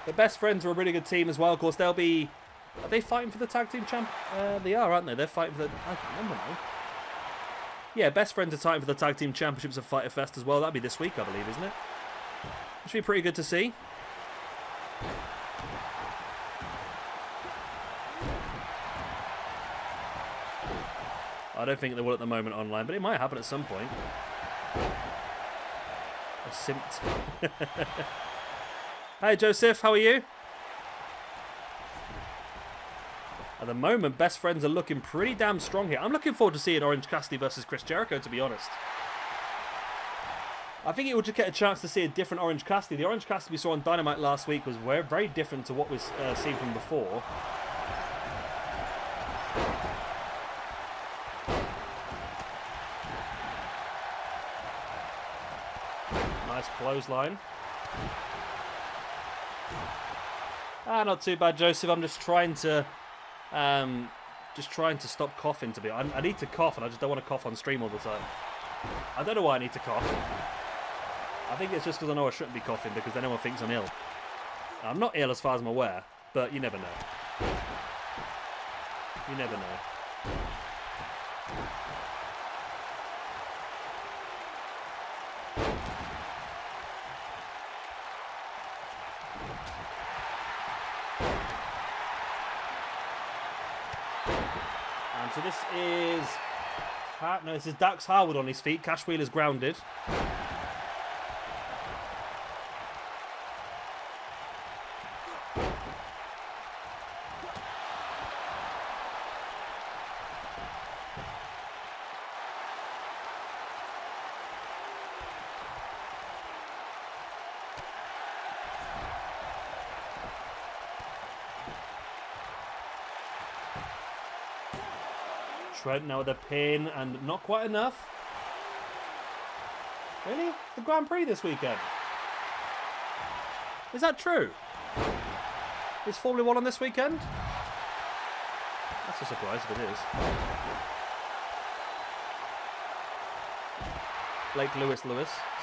The Best Friends are a really good team as well. Of course, they'll be. Are they fighting for the tag team champ? They are, aren't they? They're fighting for the. I can't remember now. Yeah, Best Friends are fighting for the tag team championships at Fyter Fest as well. That'll be this week, I believe, isn't it? Should be pretty good to see. I don't think they will at the moment online, but it might happen at some point. I simped. Hey, Joseph, how are you? At the moment, Best Friends are looking pretty damn strong here. I'm looking forward to seeing Orange Cassidy versus Chris Jericho, to be honest. I think it will just get a chance to see a different Orange Cassidy. The Orange Cassidy we saw on Dynamite last week was very different to what we've seen from before. Nice clothesline. Not too bad, Joseph. I'm just trying to stop coughing. I need to cough, and I just don't want to cough on stream all the time. I don't know why I need to cough. I think it's just because I know I shouldn't be coughing, because then everyone thinks I'm ill. I'm not ill as far as I'm aware, but you never know. You never know. So this is... No, this is Dax Harwood on his feet. Cash Wheeler's grounded. Trent now with a pin, and not quite enough. Really? The Grand Prix this weekend? Is that true? Is Formula 1 on this weekend? That's a surprise if it is. Blake Lewis.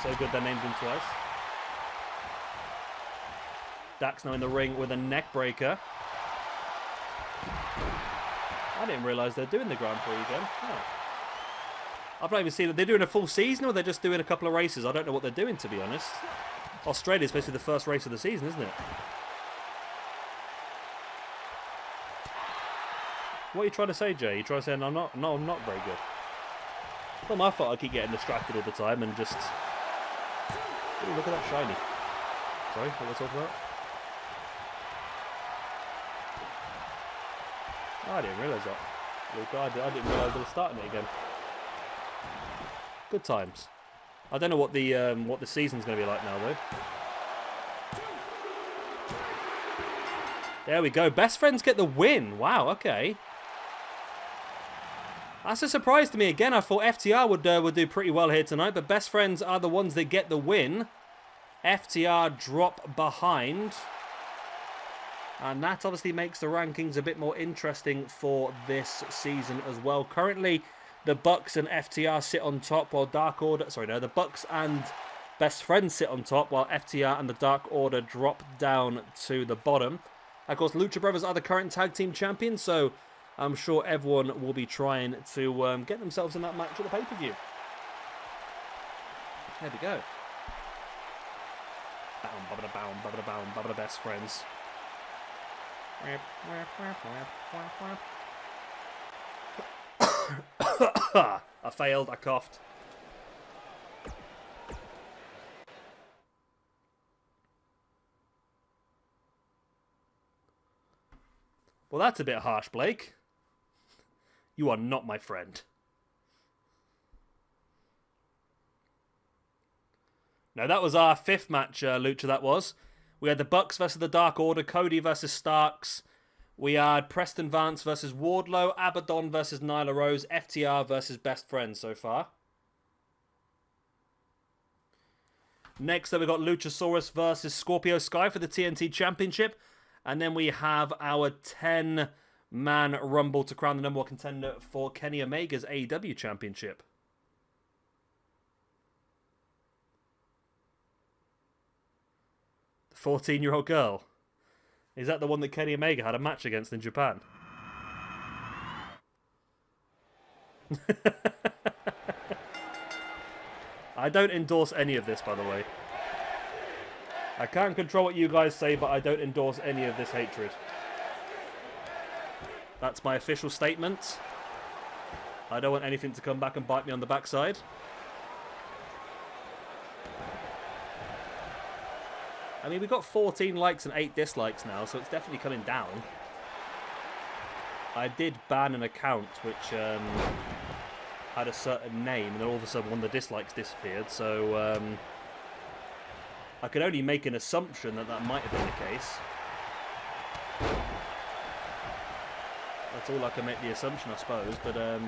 So good they named him twice. Dax now in the ring with a neck breaker. I didn't realise they're doing the Grand Prix again. Oh. I've not even seen it. They're doing a full season, or they're just doing a couple of races. I don't know what they're doing, to be honest. Australia's supposed to be the first race of the season, isn't it? What are you trying to say, Jay? You trying to say I'm not very good? It's not my fault I keep getting distracted all the time and just... Ooh, look at that shiny. Sorry, what was I talking about? Oh, I didn't realise that. I didn't realise they were starting it again. Good times. I don't know what the season's going to be like now, though. There we go. Best Friends get the win. Wow, okay. That's a surprise to me. Again, I thought FTR would do pretty well here tonight, but Best Friends are the ones that get the win. FTR drop behind. And that obviously makes the rankings a bit more interesting for this season as well. Currently, the Bucks and FTR sit on top, while the Bucks and Best Friends sit on top, while FTR and the Dark Order drop down to the bottom. Of course, Lucha Brothers are the current tag team champions, so I'm sure everyone will be trying to get themselves in that match at the pay-per-view. There we go. Bow, babada, bow, babada, bow, babada, Best Friends. I failed. I coughed. Well, that's a bit harsh, Blake. You are not my friend. Now, that was our fifth match, Lucha, that was. We had the Bucks versus the Dark Order, Cody versus Starks. We had Preston Vance versus Wardlow, Abaddon versus Nyla Rose, FTR versus Best Friends so far. Next up, we got Luchasaurus versus Scorpio Sky for the TNT Championship. And then we have our 10-man Rumble to crown the number one contender for Kenny Omega's AEW Championship. The 14-year-old girl. Is that the one that Kenny Omega had a match against in Japan? I don't endorse any of this, by the way. I can't control what you guys say, but I don't endorse any of this hatred. That's my official statement. I don't want anything to come back and bite me on the backside. I mean, we've got 14 likes and 8 dislikes now, so it's definitely coming down. I did ban an account which had a certain name, and then all of a sudden one of the dislikes disappeared, so I could only make an assumption that that might have been the case. That's all I can make the assumption, I suppose, but I'll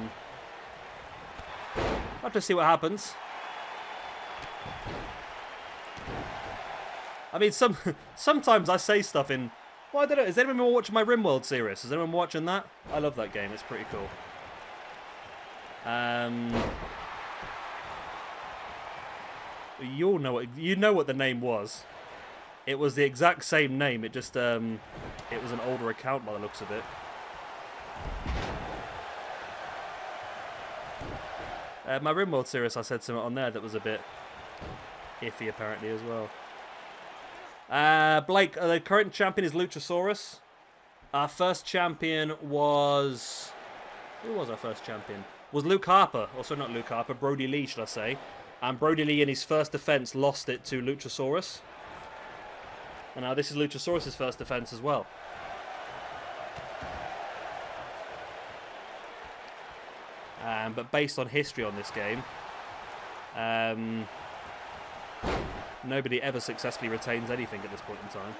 have to see what happens. I mean, sometimes I say stuff in... Well, I don't know. Is anyone more watching my RimWorld series? Is anyone watching that? I love that game. It's pretty cool. You know what the name was. It was the exact same name. It just it was an older account by the looks of it. My RimWorld series, I said something on there that was a bit iffy apparently as well. Blake, the current champion is Luchasaurus. Our first champion was... Who was our first champion? Was Luke Harper. Also not Luke Harper, Brody Lee, should I say. And Brody Lee in his first defense lost it to Luchasaurus. And now this is Luchasaurus' first defense as well. But based on history on this game, nobody ever successfully retains anything at this point in time.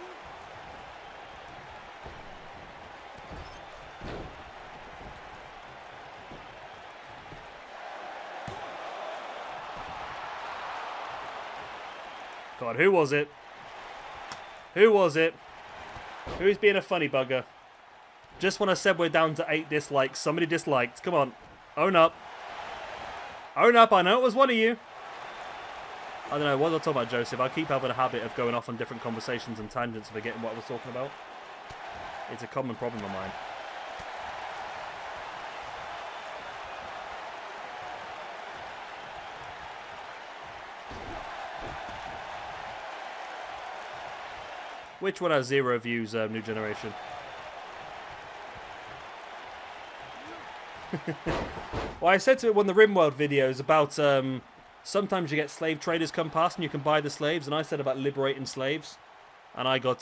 God, who was it? Who was it? Who's being a funny bugger? Just when I said we're down to 8 dislikes, somebody disliked. Come on. Own up. Own up, I know it was one of you. I don't know, what was I talking about, Joseph? I keep having a habit of going off on different conversations and tangents and forgetting what I was talking about. It's a common problem of mine. Which one has 0 views, New Generation? Well, I said to it one of the RimWorld videos about sometimes you get slave traders come past and you can buy the slaves, and I said about liberating slaves, and I got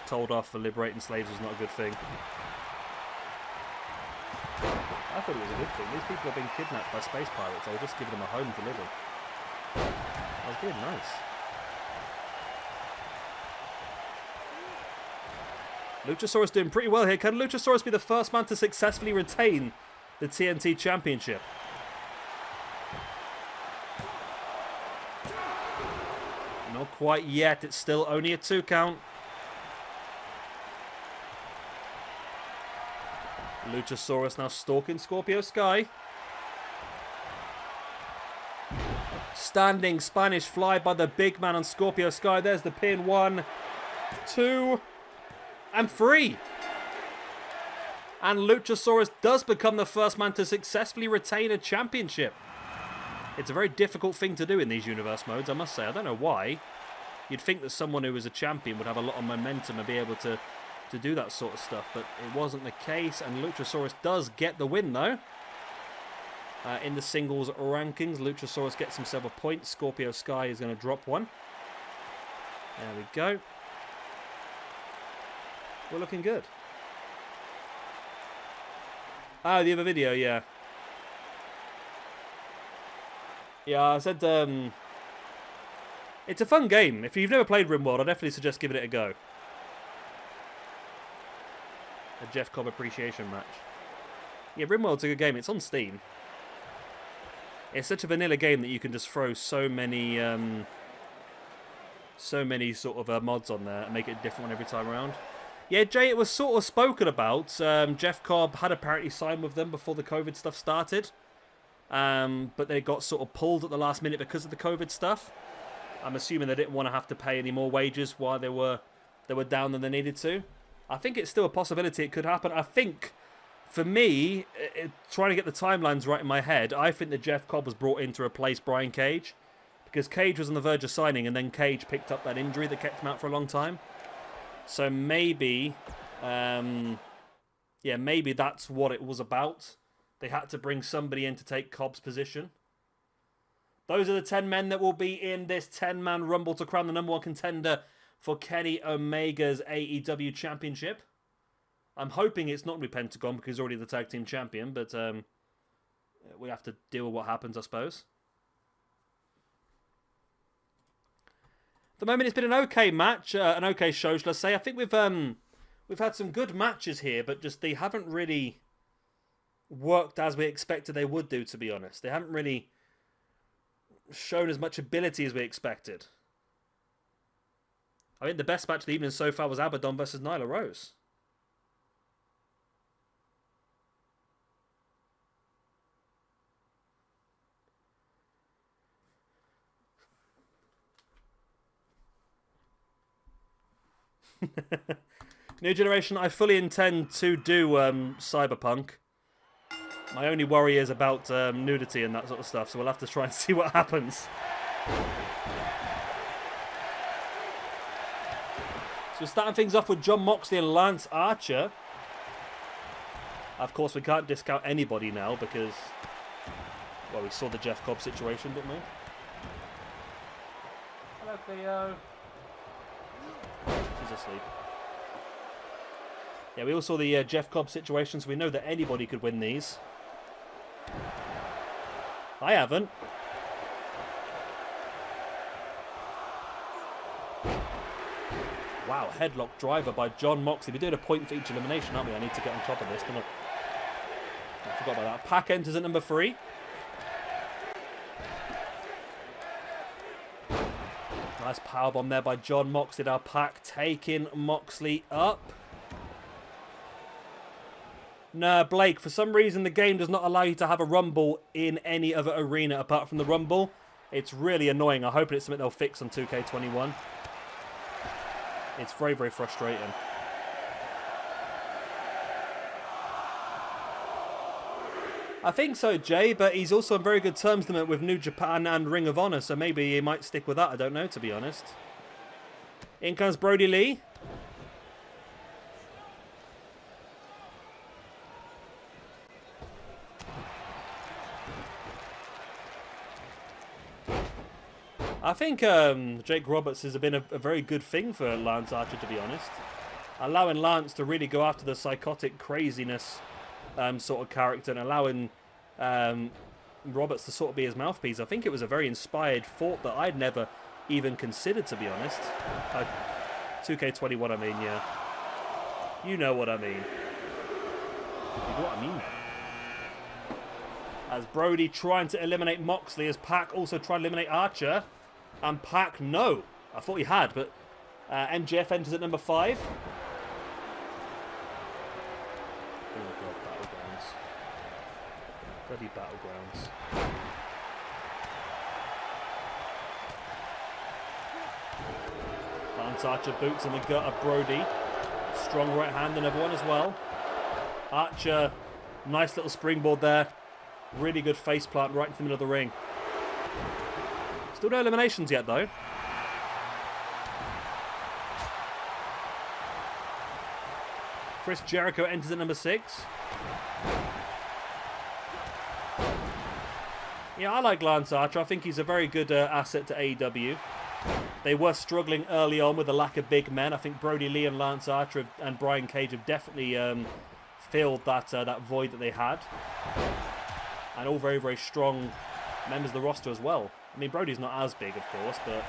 told off for liberating slaves was not a good thing. I thought it was a good thing. These people have been kidnapped by space pirates. I'll just give them a home to live in. That was being nice. Luchasaurus doing pretty well here. Can Luchasaurus be the first man to successfully retain the TNT Championship? Not quite yet. It's still only a 2 count. Luchasaurus now stalking Scorpio Sky. Standing Spanish fly by the big man on Scorpio Sky. There's the pin. 1, 2... and 3. And Luchasaurus does become the first man to successfully retain a championship. It's a very difficult thing to do in these universe modes, I must say. I don't know why. You'd think that someone who is a champion would have a lot of momentum and be able to to do that sort of stuff, but it wasn't the case, and Luchasaurus does get the win, though. In the singles rankings, Luchasaurus gets himself a point. Scorpio Sky is going to drop one. There we go. We're looking good. Oh, the other video, yeah. Yeah, I said it's a fun game. If you've never played RimWorld, I definitely suggest giving it a go. A Jeff Cobb appreciation match. Yeah, RimWorld's a good game. It's on Steam. It's such a vanilla game that you can just throw so many sort of mods on there and make it a different one every time around. Yeah, Jay, it was sort of spoken about. Jeff Cobb had apparently signed with them before the COVID stuff started. But they got sort of pulled at the last minute because of the COVID stuff. I'm assuming they didn't want to have to pay any more wages while they were down than they needed to. I think it's still a possibility it could happen. I think, for me, trying to get the timelines right in my head, I think that Jeff Cobb was brought in to replace Brian Cage. Because Cage was on the verge of signing, and then Cage picked up that injury that kept him out for a long time. So maybe, maybe that's what it was about. They had to bring somebody in to take Cobb's position. Those are the 10 men that will be in this 10-man Rumble to crown the number one contender for Kenny Omega's AEW Championship. I'm hoping it's not going to be Pentagon because he's already the tag team champion, but we have to deal with what happens, I suppose. At the moment, it's been an okay match, an okay show, shall I say. I think we've had some good matches here, but just they haven't really worked as we expected they would do, to be honest. They haven't really shown as much ability as we expected. I think the best match of the evening so far was Abaddon versus Nyla Rose. New Generation, I fully intend to do Cyberpunk. My only worry is about nudity and that sort of stuff, so we'll have to try and see what happens. So we're starting things off with Jon Moxley and Lance Archer. Of course, we can't discount anybody now because, well, we saw the Jeff Cobb situation, didn't we? Hello, Theo. She's asleep. Yeah, we all saw the Jeff Cobb situation, so we know that anybody could win these. I haven't. Wow, headlock driver by Jon Moxley. We're doing a point for each elimination, aren't we? I need to get on top of this, don't I? I forgot about that. Pac enters at number 3. Nice powerbomb there by Jon Moxley. Now Pac taking Moxley up. No, Blake, for some reason the game does not allow you to have a Rumble in any other arena apart from the Rumble. It's really annoying. I hope it's something they'll fix on 2K21. It's very, very frustrating. I think so, Jay, but he's also on very good terms with New Japan and Ring of Honor, so maybe he might stick with that. I don't know, to be honest. In comes Brody Lee. I think Jake Roberts has been a very good thing for Lance Archer, to be honest. Allowing Lance to really go after the psychotic craziness sort of character and allowing Roberts to sort of be his mouthpiece. I think it was a very inspired thought that I'd never even considered, to be honest. 2K21, I mean, yeah. You know what I mean. You know what I mean? As Brody trying to eliminate Moxley, as Pac also trying to eliminate Archer. And Pac, no. I thought he had, but MJF enters at number 5. Oh god, Battlegrounds. Bloody Battlegrounds. Lance Archer boots in the gut of Brody. Strong right hand, another one as well. Archer, nice little springboard there. Really good face plant right into the middle of the ring. Still no eliminations yet, though. Chris Jericho enters at number 6. Yeah, I like Lance Archer. I think he's a very good asset to AEW. They were struggling early on with the lack of big men. I think Brody Lee and Lance Archer and Brian Cage have definitely filled that void that they had. And all very, very strong members of the roster as well. I mean, Brody's not as big, of course, but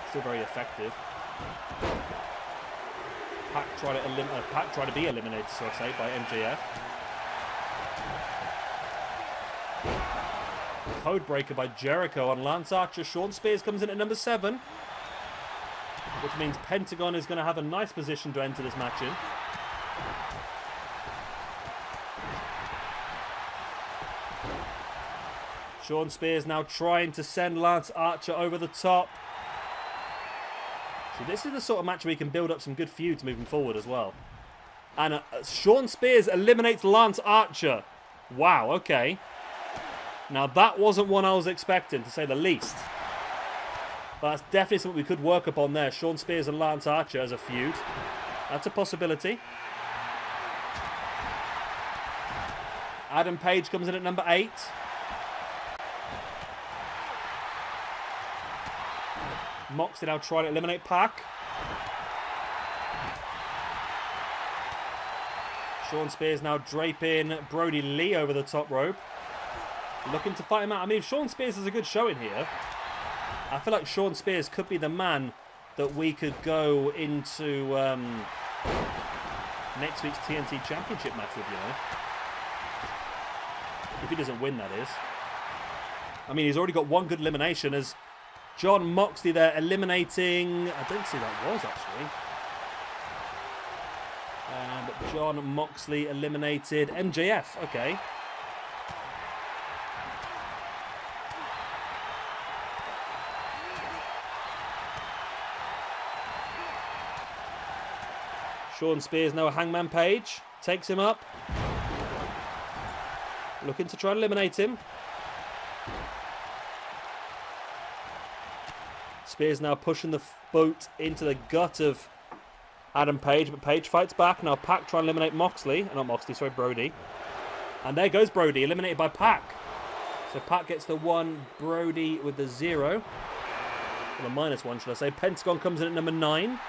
still very effective. Pac tried to be eliminated, so I say, by MJF. Codebreaker by Jericho on Lance Archer. Shawn Spears comes in at number 7, which means Pentagon is going to have a nice position to enter this match in. Shawn Spears now trying to send Lance Archer over the top. So this is the sort of match where you can build up some good feuds moving forward as well. And Shawn Spears eliminates Lance Archer. Wow, okay. Now that wasn't one I was expecting, to say the least. But that's definitely something we could work upon there. Shawn Spears and Lance Archer as a feud. That's a possibility. Adam Page comes in at number 8. Moxley now trying to eliminate Pac. Shawn Spears now draping Brody Lee over the top rope. Looking to fight him out. I mean, if Shawn Spears has a good showing here, I feel like Shawn Spears could be the man that we could go into next week's TNT Championship match with, you know. If he doesn't win, that is. I mean, he's already got one good elimination as Jon Moxley there eliminating... I don't see that was, actually. But Jon Moxley eliminated MJF. Okay. Shawn Spears now Hangman Page. Takes him up. Looking to try and eliminate him. Spears now pushing the boot into the gut of Adam Page, but Page fights back. Now Pac trying to eliminate Moxley. Not Moxley, sorry, Brody. And there goes Brody, eliminated by Pac. So Pac gets the 1, Brody with the 0. Or the -1, should I say. Pentagon comes in at number 9.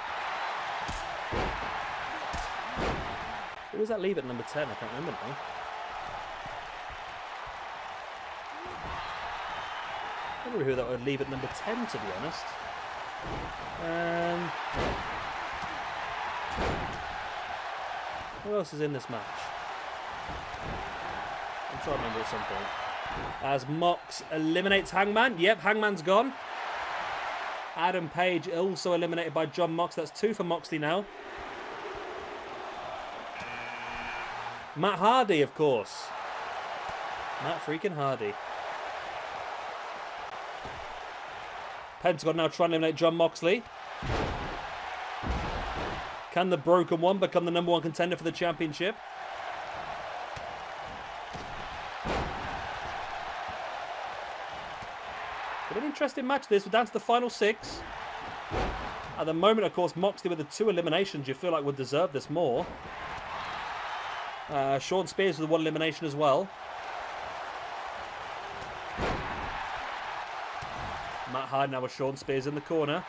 Who does that leave at number 10? I can't remember now. I wonder who that would leave at number 10, to be honest. Who else is in this match? I'm trying to remember at some point. As Mox eliminates Hangman. Yep, Hangman's gone. Adam Page also eliminated by Jon Mox. That's 2 for Moxley now. Matt Hardy, of course. Matt freaking Hardy. Pentagon now trying to eliminate Jon Moxley. Can the Broken One become the #1 contender for the championship? But an interesting match this. We're down to the final 6. At the moment, of course, Moxley with the 2 eliminations you feel like would deserve this more. Shawn Spears with the 1 elimination as well. Matt Hardy now with Shawn Spears in the corner.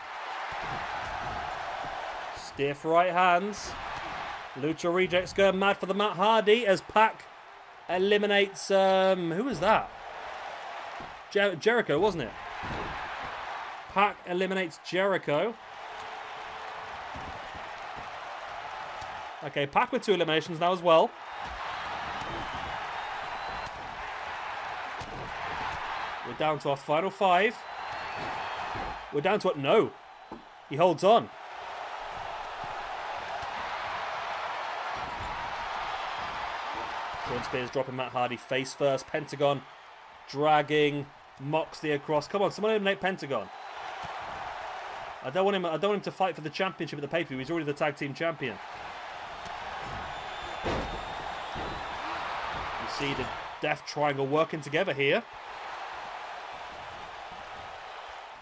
Stiff right hands. Lucha Rejects going mad for the Matt Hardy as Pac eliminates... who was that? Jericho, wasn't it? Pac eliminates Jericho. Okay, Pac with 2 eliminations now as well. We're down to our final 5. We're down to it. No. He holds on. Shawn Spears dropping Matt Hardy face first. Pentagon dragging Moxley across. Come on, someone eliminate Pentagon. I don't want him to fight for the championship at the pay-per-view. He's already the tag team champion. You see the Death Triangle working together here.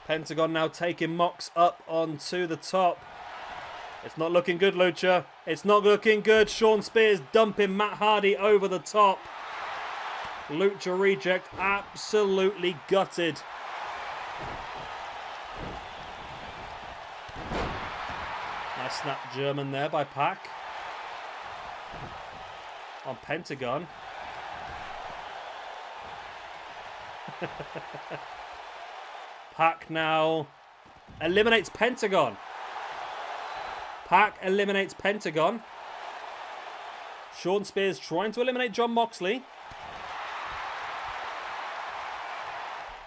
Pentagon now taking Mox up onto the top. It's not looking good, Lucha. It's not looking good. Shawn Spears dumping Matt Hardy over the top. Lucha Reject absolutely gutted. Nice snap German there by Pac. On Pentagon. Pac now eliminates Pentagon. Pac eliminates Pentagon. Shawn Spears trying to eliminate Jon Moxley.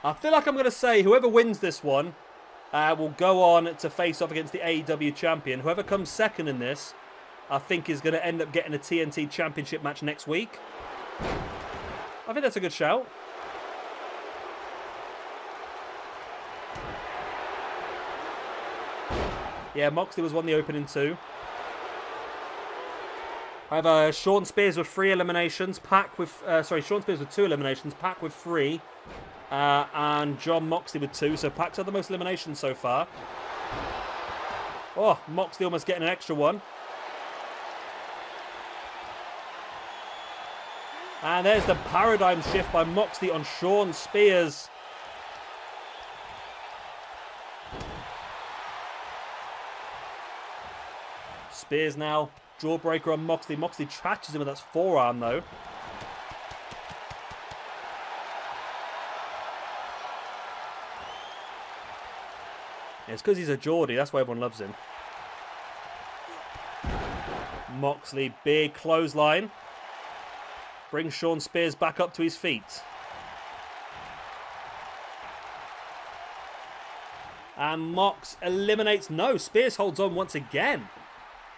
I feel like I'm going to say whoever wins this one will go on to face off against the AEW champion. Whoever comes second in this, I think is going to end up getting a TNT championship match next week. I think that's a good shout. Yeah, Moxley was won the opening too. I have Shawn Spears with 3 eliminations. Shawn Spears with 2 eliminations. Pac with 3. And Jon Moxley with 2. So Pac's had the most eliminations so far. Oh, Moxley almost getting an extra one. And there's the paradigm shift by Moxley on Shawn Spears. Spears now, jawbreaker on Moxley. Moxley trashes him with that forearm though. Yeah, it's because he's a Geordie, that's why everyone loves him. Moxley, big clothesline. Brings Shawn Spears back up to his feet. And Mox eliminates... No, Spears holds on once again.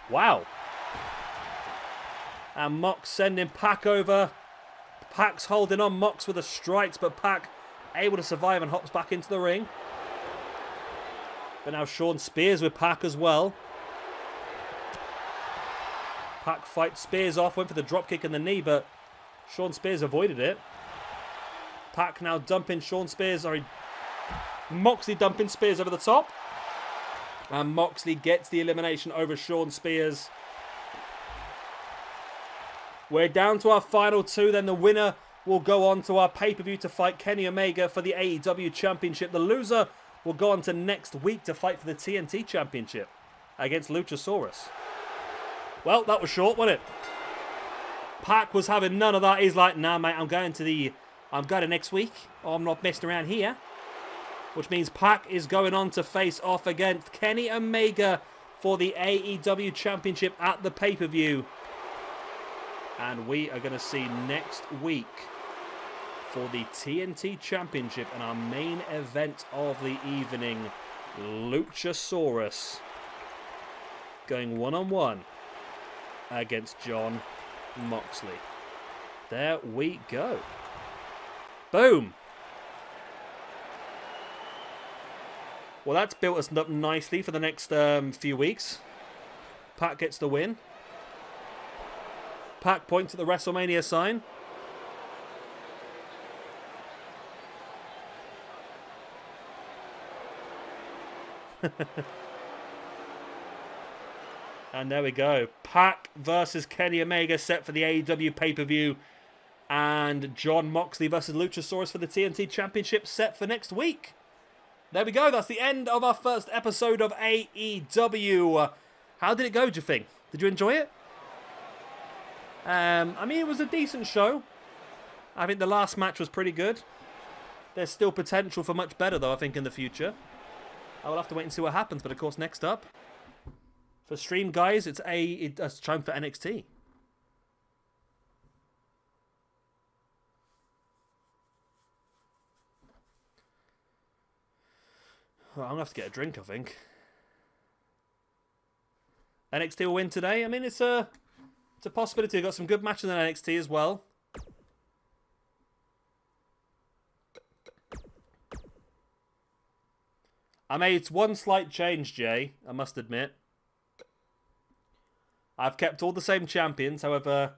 Wow. And Mox sending Pac over. Pac's holding on Mox with the strikes, but Pac able to survive and hops back into the ring. But now Shawn Spears with Pac as well. Pac fights Spears off, went for the dropkick and the knee, but Shawn Spears avoided it. Pac now dumping Moxley dumping Spears over the top. And Moxley gets the elimination over Shawn Spears. We're down to our final 2. Then the winner will go on to our pay-per-view to fight Kenny Omega for the AEW Championship. The loser will go on to next week to fight for the TNT Championship against Luchasaurus. Well, that was short, wasn't it? Pac was having none of that. He's like, nah, mate, I'm going to next week. I'm not messing around here. Which means Pac is going on to face off against Kenny Omega for the AEW Championship at the pay-per-view. And we are going to see next week for the TNT Championship and our main event of the evening, Luchasaurus going one-on-one against Jon Moxley. There we go. Boom. Well, that's built us up nicely for the next few weeks. Pac gets the win. Pac points at the WrestleMania sign. And there we go. Pac versus Kenny Omega set for the AEW pay-per-view. And Jon Moxley versus Luchasaurus for the TNT Championship set for next week. There we go. That's the end of our first episode of AEW. How did it go, do you think? Did you enjoy it? I mean, it was a decent show. I think the last match was pretty good. There's still potential for much better, though, I think, in the future. I will have to wait and see what happens. But, of course, next up, for stream, guys, it's time for NXT. Well, I'm going to have to get a drink, I think. NXT will win today. I mean, it's a possibility. We've got some good matches in NXT as well. I made one slight change, Jay, I must admit. I've kept all the same champions. However,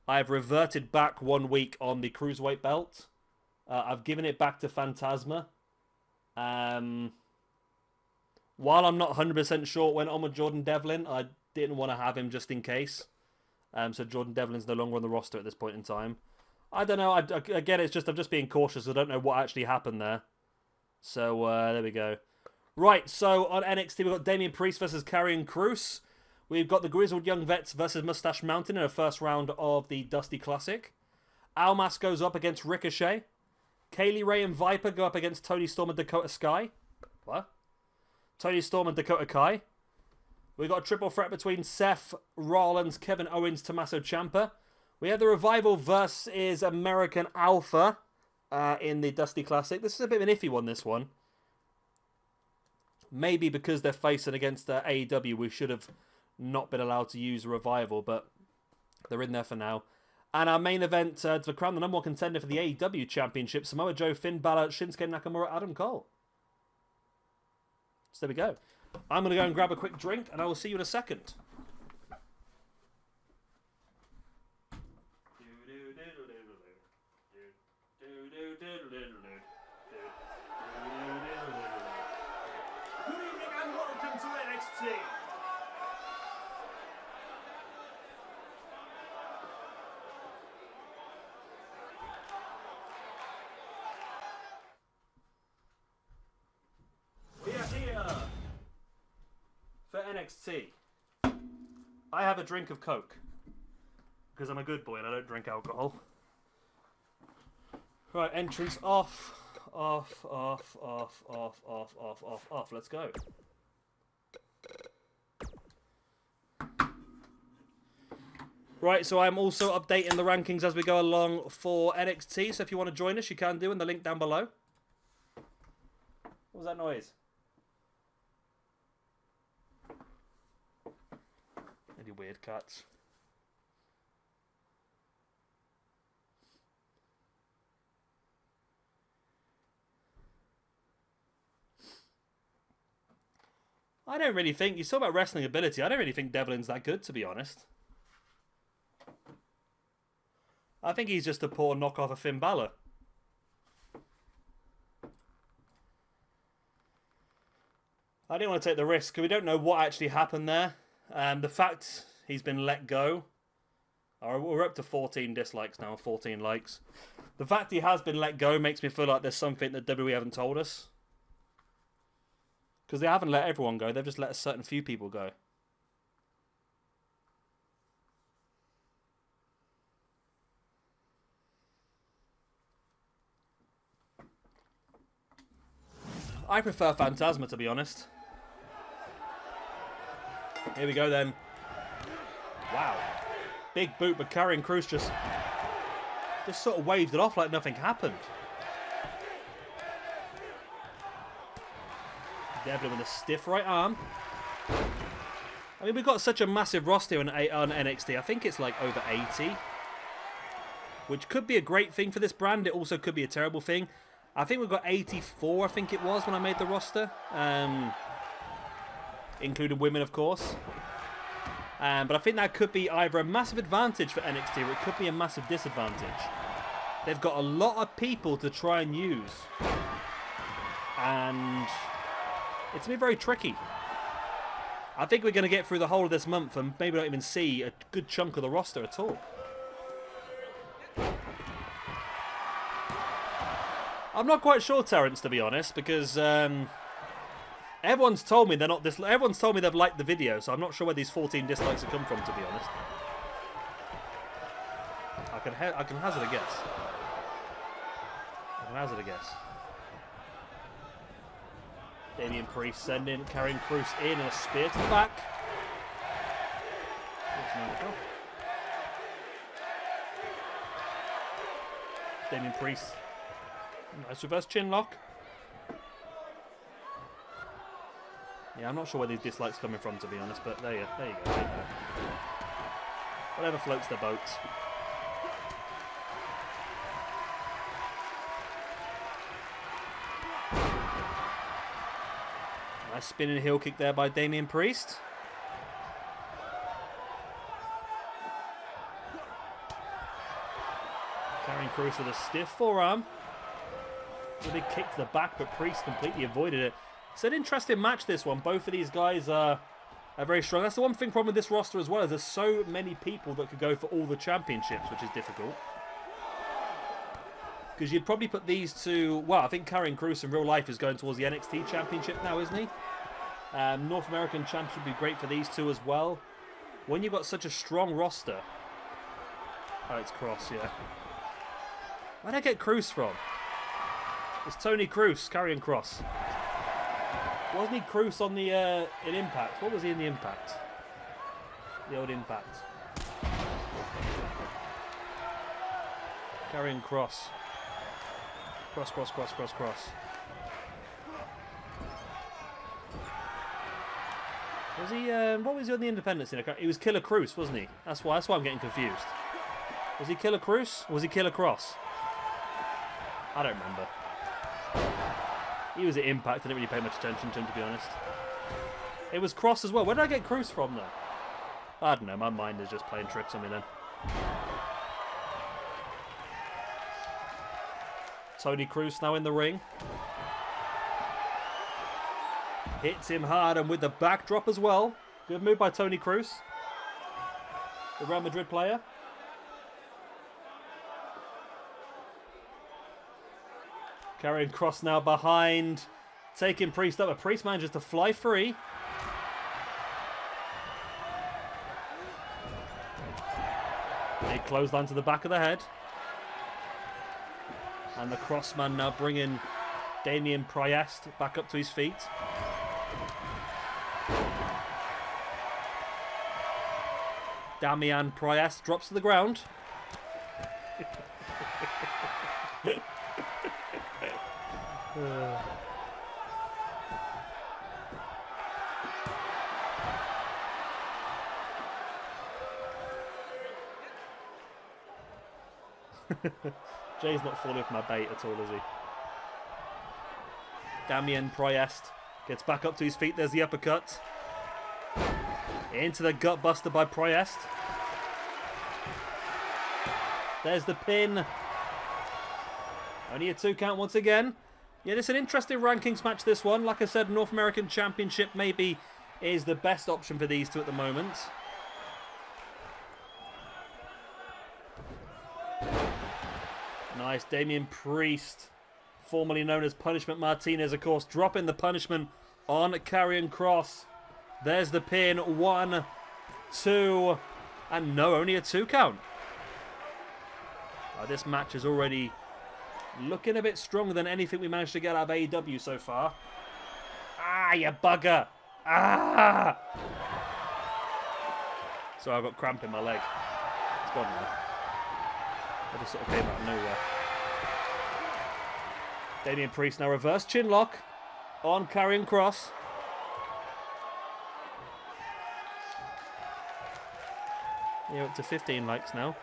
I've reverted back 1 week on the Cruiserweight belt. I've given it back to Phantasma. While I'm not 100% sure what went on with Jordan Devlin, I didn't want to have him just in case. So Jordan Devlin's no longer on the roster at this point in time. I don't know. Again, I'm just being cautious. I don't know what actually happened there. So there we go. Right, so on NXT, we've got Damian Priest versus Karrion Kroos. We've got the Grizzled Young Vets versus Mustache Mountain in a first round of the Dusty Classic. Almas goes up against Ricochet. Kaylee Ray and Viper go up against Toni Storm and Dakota Sky. What? Toni Storm and Dakota Kai. We've got a triple threat between Seth Rollins, Kevin Owens, Tommaso Ciampa. We have the Revival versus American Alpha in the Dusty Classic. This is a bit of an iffy one, this one. Maybe because they're facing against AEW, we should have not been allowed to use Revival, but they're in there for now. And our main event to crown the number one contender for the AEW Championship, Samoa Joe, Finn Balor, Shinsuke Nakamura, Adam Cole. So there we go. I'm going to go and grab a quick drink, and I will see you in a second. Good evening and welcome to NXT. We are here for NXT. I have a drink of Coke because I'm a good boy and I don't drink alcohol. Right, entrance off. Off. Let's go. Right, so I'm also updating the rankings as we go along for NXT. So if you want to join us, you can do in the link down below. What was that noise? Any weird cats? I don't really think... You talk about wrestling ability. I don't really think Devlin's that good, to be honest. I think he's just a poor knockoff of Finn Balor. I didn't want to take the risk, because we don't know what actually happened there. The fact he's been let go... We're up to 14 dislikes now, 14 likes. The fact he has been let go makes me feel like there's something that WWE haven't told us. Because they haven't let everyone go, they've just let a certain few people go. I prefer Phantasma, to be honest. Here we go then. Wow. Big boot, but Karrion Kroos just sort of waved it off like nothing happened. Devlin with a stiff right arm. I mean, we've got such a massive roster on NXT. I think it's like over 80. Which could be a great thing for this brand. It also could be a terrible thing. I think we've got 84, I think it was, when I made the roster. Including women, of course. But I think that could be either a massive advantage for NXT or it could be a massive disadvantage. They've got a lot of people to try and use. And it's going to be very tricky. I think we're going to get through the whole of this month and maybe not even see a good chunk of the roster at all. I'm not quite sure, Terrence, to be honest, because everyone's told me they're not everyone's told me they've liked the video, so I'm not sure where these 14 dislikes have come from, to be honest. I can hazard a guess. Damian Priest sending Karrion Kroos in and a spear to the back. Damian Priest. Nice reverse chin lock. Yeah, I'm not sure where these dislikes are coming from, to be honest, but there you go. Whatever floats their boat. Nice spinning heel kick there by Damian Priest. Karrion Kroos with a stiff forearm. A big kick to the back, but Priest completely avoided it. It's an interesting match, this one. Both of these guys are very strong. That's the one thing problem with this roster as well, is there's so many people that could go for all the championships, which is difficult. Because you'd probably put these two... Well, I think Karrion Kross in real life is going towards the NXT championship now, isn't he? North American championship would be great for these two as well. When you've got such a strong roster... Oh, it's Kross, yeah. Where'd I get Kross from? It's Tony Kross, Karrion Kross. Wasn't he Kross on the in Impact? What was he in the Impact? The old Impact. Karrion Kross. Cross. Was he? What was he on the Independence in? He was Killer Kross, wasn't he? That's why I'm getting confused. Was he Killer Kross? Or was he Killer Kross? I don't remember. He was at Impact. I didn't really pay much attention to him, to be honest. It was Kross as well. Where did I get Kross from, though? I don't know. My mind is just playing tricks on me then. Tony Kross now in the ring. Hits him hard and with the backdrop as well. Good move by Tony Kross, the Real Madrid player. Karrion Kross now behind, taking Priest up. But Priest manages to fly free. A clothesline to the back of the head. And the Crossman now bringing Damien Priest back up to his feet. Damian Priest drops to the ground. Jay's not falling for my bait at all, is he? Damien Priest gets back up to his feet. There's the uppercut. Into the gut buster by Priest. There's the pin. Only a 2 count once again. Yeah, it's an interesting rankings match, this one. Like I said, North American Championship maybe is the best option for these two at the moment. Nice. Damien Priest, formerly known as Punishment Martinez, of course, dropping the punishment on Karrion Kross. There's the pin. 1, 2, and no, only a 2 count. This match is already looking a bit stronger than anything we managed to get out of AEW so far. Ah, you bugger. Ah! So I've got cramp in my leg. It's gone now. I just sort of came out of nowhere. Damien Priest now reverse chin lock on Karrion Kross. Yeah, up to 15 likes now.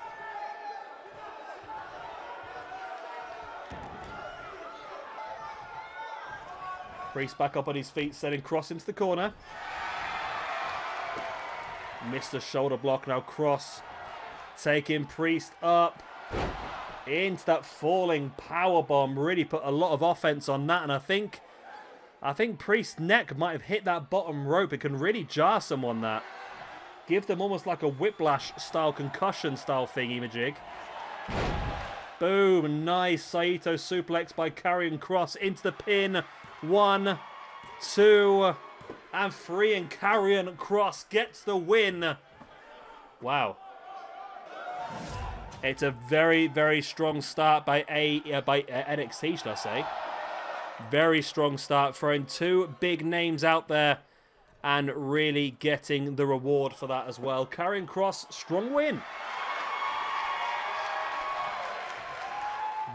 Priest back up on his feet, sending Kross into the corner. Missed the shoulder block. Now Kross taking Priest up into that falling powerbomb. Really put a lot of offense on that, and I think Priest's neck might have hit that bottom rope. It can really jar someone, that. Give them almost like a whiplash style, concussion style thingy-majig. Boom, nice Saito suplex by Karrion Kross into the pin. 1, 2, and 3, and Karrion Kross gets the win. Wow. It's a very, very strong start by NXT, should I say. Very strong start, throwing 2 big names out there and really getting the reward for that as well. Karrion Kross, strong win.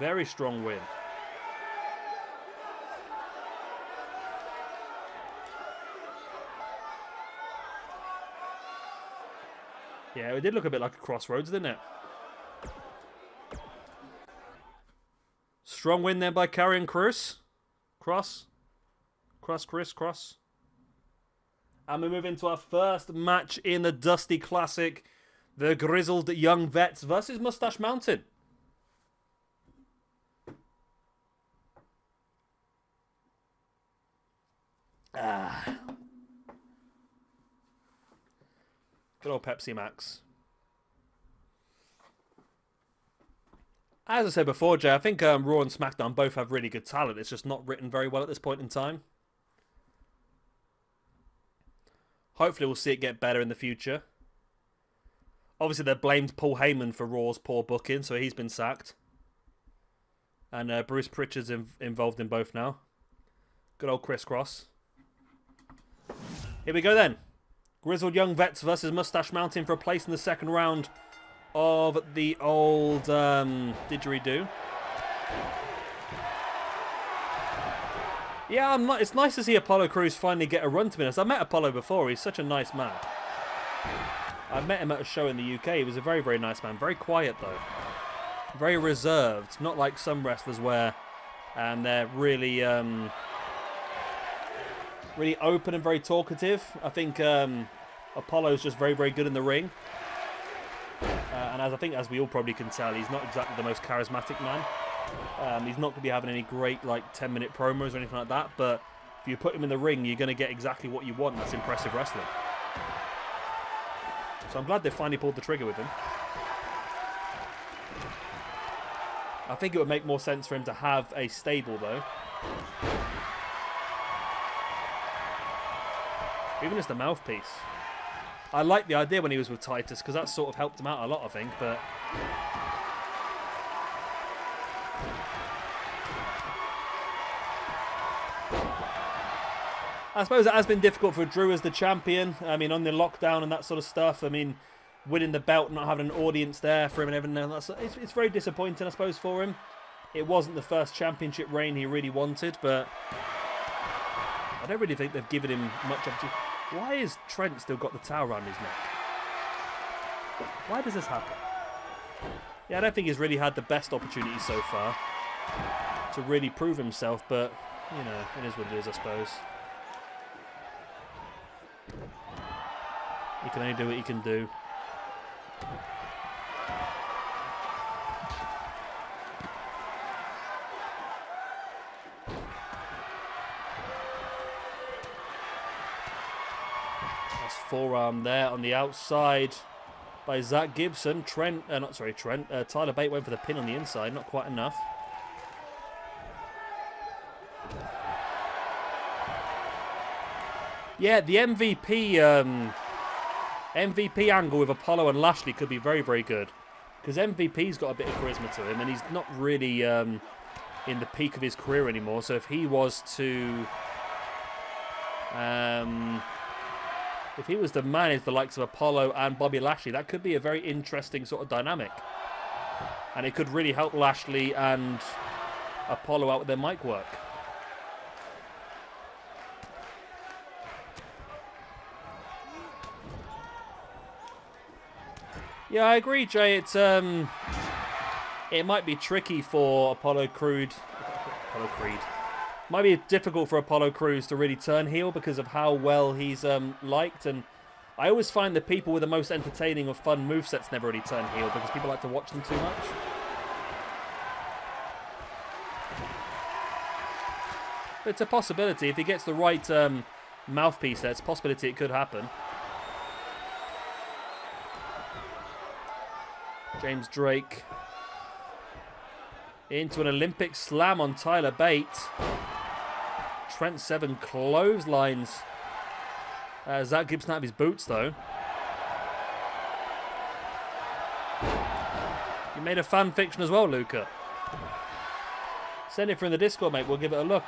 Very strong win. Yeah, it did look a bit like a crossroads, didn't it? Strong win there by Karrion Kross. Kross. And we move into our first match in the Dusty Classic. The Grizzled Young Vets versus Mustache Mountain. Good old Pepsi Max. As I said before, Jay, I think Raw and SmackDown both have really good talent. It's just not written very well at this point in time. Hopefully we'll see it get better in the future. Obviously, they blamed Paul Heyman for Raw's poor booking, so he's been sacked. And Bruce Pritchard's involved in both now. Good old crisscross. Here we go then. Grizzled Young Vets versus Mustache Mountain for a place in the second round of the old didgeridoo. Yeah, it's nice to see Apollo Crews finally get a run to me. I met Apollo before. He's such a nice man. I met him at a show in the UK. He was a very, very nice man. Very quiet, though. Very reserved. Not like some wrestlers where they're really, really open and very talkative. I think Apollo's just very, very good in the ring. And as we all probably can tell, he's not exactly the most charismatic man. He's not going to be having any great 10-minute promos or anything like that. But if you put him in the ring, you're going to get exactly what you want. And that's impressive wrestling. So I'm glad they finally pulled the trigger with him. I think it would make more sense for him to have a stable, though. Even as the mouthpiece. I like the idea when he was with Titus, because that sort of helped him out a lot, I think, but... I suppose it has been difficult for Drew as the champion. I mean, on the lockdown and that sort of stuff. I mean, winning the belt, not having an audience there for him and everything. It's very disappointing, I suppose, for him. It wasn't the first championship reign he really wanted, but I don't really think they've given him much opportunity. Why has Trent still got the towel around his neck? Why does this happen? Yeah, I don't think he's really had the best opportunity so far to really prove himself, but, you know, it is what it is, I suppose. He can only do what he can do. That's forearm there on the outside by Zach Gibson. Tyler Bate went for the pin on the inside, not quite enough. Yeah, the MVP angle with Apollo and Lashley could be very, very good. Because MVP's got a bit of charisma to him, and he's not really in the peak of his career anymore. So if he was to... if he was to manage the likes of Apollo and Bobby Lashley, that could be a very interesting sort of dynamic. And it could really help Lashley and Apollo out with their mic work. Yeah, I agree, Jay. It's it might be tricky for Apollo Creed. Might be difficult for Apollo Crews to really turn heel because of how well he's liked. And I always find the people with the most entertaining or fun movesets never really turn heel because people like to watch them too much. But it's a possibility. If he gets the right mouthpiece there, it's a possibility it could happen. James Drake into an Olympic slam on Tyler Bate. Trent Seven clotheslines Zach Gibson out of his boots, though. You made a fan fiction as well, Luca. Send it through in the Discord, mate. We'll give it a look.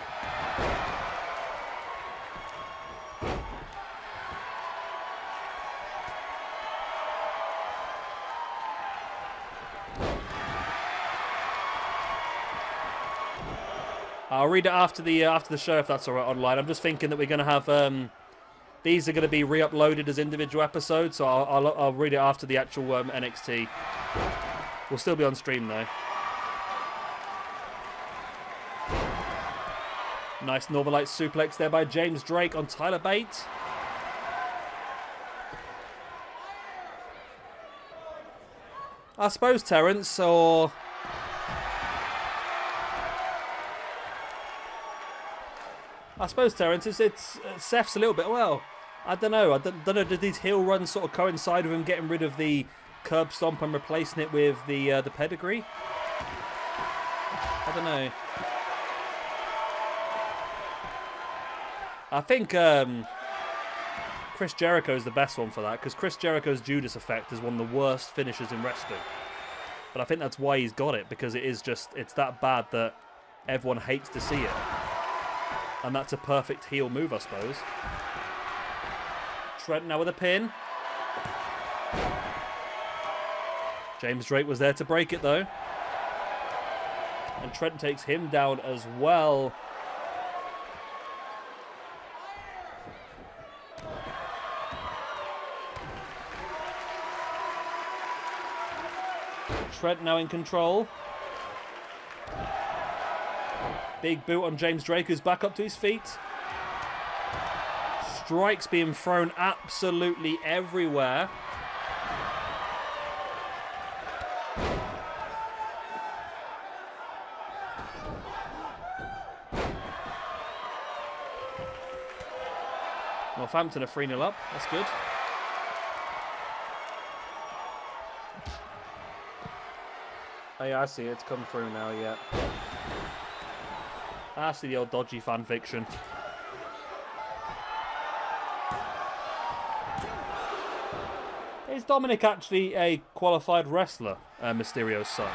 I'll read it after the show if that's all right online. I'm just thinking that we're going to have these are going to be re-uploaded as individual episodes, so I'll read it after the actual NXT. We'll still be on stream though. Nice Northern Lights suplex there by James Drake on Tyler Bate. I suppose Terrence or... I suppose, Terence, it's Seth's a little bit, well, I don't know. I don't know, did these heel runs sort of coincide with him getting rid of the curb stomp and replacing it with the pedigree? I don't know. I think Chris Jericho is the best one for that, because Chris Jericho's Judas effect is one of the worst finishers in wrestling. But I think that's why he's got it, because it's that bad that everyone hates to see it. And that's a perfect heel move, I suppose. Trent now with a pin. James Drake was there to break it, though. And Trent takes him down as well. Trent now in control. Big boot on James Drake, who's back up to his feet. Strikes being thrown absolutely everywhere. Northampton are 3-0 up. That's good. Oh yeah, I see it. It's come through now, yeah. I see the old dodgy fan fiction. Is Dominic actually a qualified wrestler, Mysterio's son?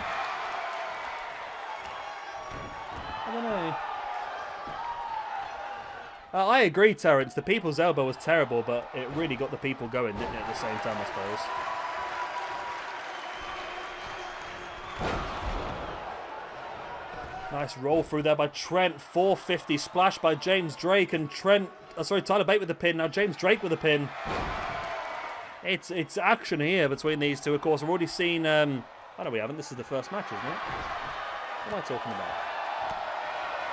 I don't know. I agree, Terence. The people's elbow was terrible, but it really got the people going, didn't it, at the same time, I suppose. Nice roll through there by Trent. 450 splash by James Drake, and Tyler Bate with the pin. Now James Drake with the pin. It's action here between these two. Of course, we've already seen. Oh no, we haven't. This is the first match, isn't it? What am I talking about?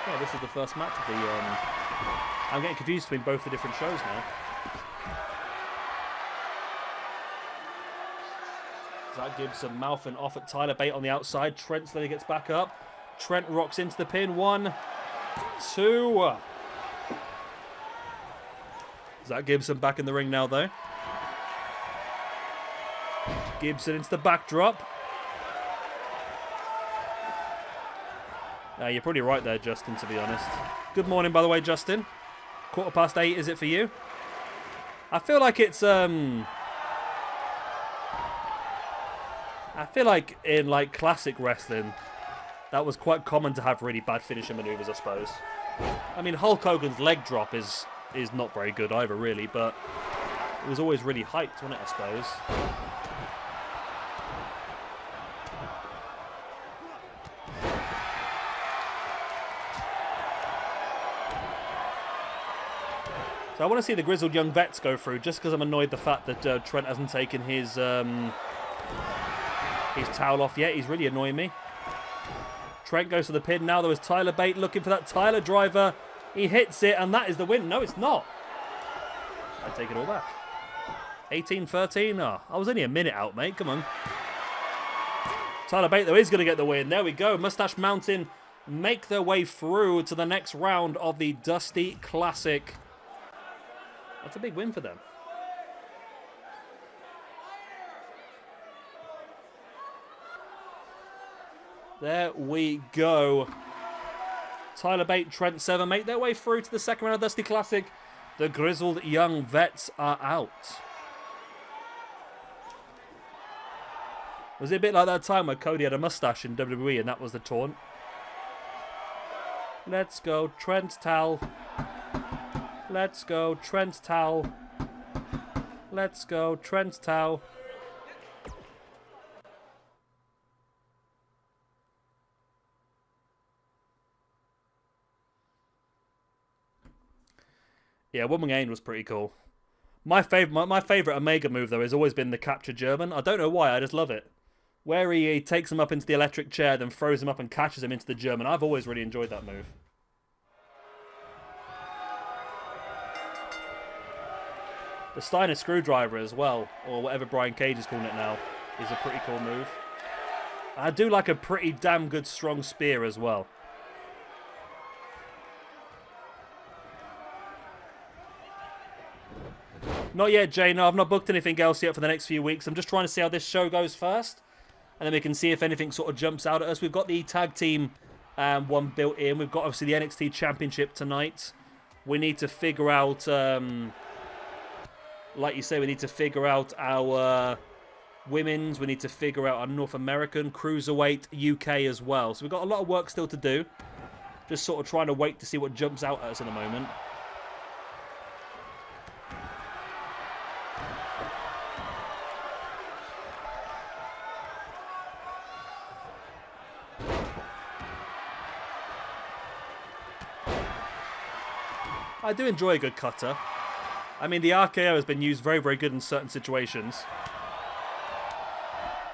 Yeah, this is the first match of the. I'm getting confused between both the different shows now. Zach Gibson mouthing off at Tyler Bate on the outside. Trent slowly gets back up. Trent rocks into the pin. 1, 2. Zach Gibson back in the ring now, though. Gibson into the backdrop. You're pretty right there, Justin, to be honest. Good morning, by the way, Justin. 8:15, is it for you? I feel like it's, I feel like in, like, classic wrestling, that was quite common to have really bad finishing maneuvers, I suppose. I mean, Hulk Hogan's leg drop is not very good either, really, but it was always really hyped, wasn't it, I suppose? So I want to see the grizzled young vets go through, just because I'm annoyed the fact that Trent hasn't taken his towel off yet. He's really annoying me. Trent goes to the pin. Now there was Tyler Bate looking for that Tyler driver. He hits it, and that is the win. No, it's not. I take it all back. 18-13. Oh, I was only a minute out, mate. Come on. Tyler Bate, though, is going to get the win. There we go. Mustache Mountain make their way through to the next round of the Dusty Classic. That's a big win for them. There we go. Tyler Bate, Trent Sever make their way through to the second round of Dusty Classic. The grizzled young vets are out. Was it a bit like that time where Cody had a mustache in WWE and that was the taunt? Let's go, Trent towel. Let's go, Trent towel. Let's go, Trent towel. Yeah, Woman Gain was pretty cool. My favorite Omega move, though, has always been the capture German. I don't know why, I just love it. Where he takes him up into the electric chair, then throws him up and catches him into the German. I've always really enjoyed that move. The Steiner screwdriver as well, or whatever Brian Cage is calling it now, is a pretty cool move. I do like a pretty damn good strong spear as well. Not yet, Jay. No, I've not booked anything else yet for the next few weeks. I'm just trying to see how this show goes first. And then we can see if anything sort of jumps out at us. We've got the tag team one built in. We've got, obviously, the NXT Championship tonight. We need to figure out, like you say, we need to figure out our women's. We need to figure out our North American, Cruiserweight, UK as well. So we've got a lot of work still to do. Just sort of trying to wait to see what jumps out at us in a moment. I do enjoy a good cutter. I mean, the RKO has been used very, very good in certain situations.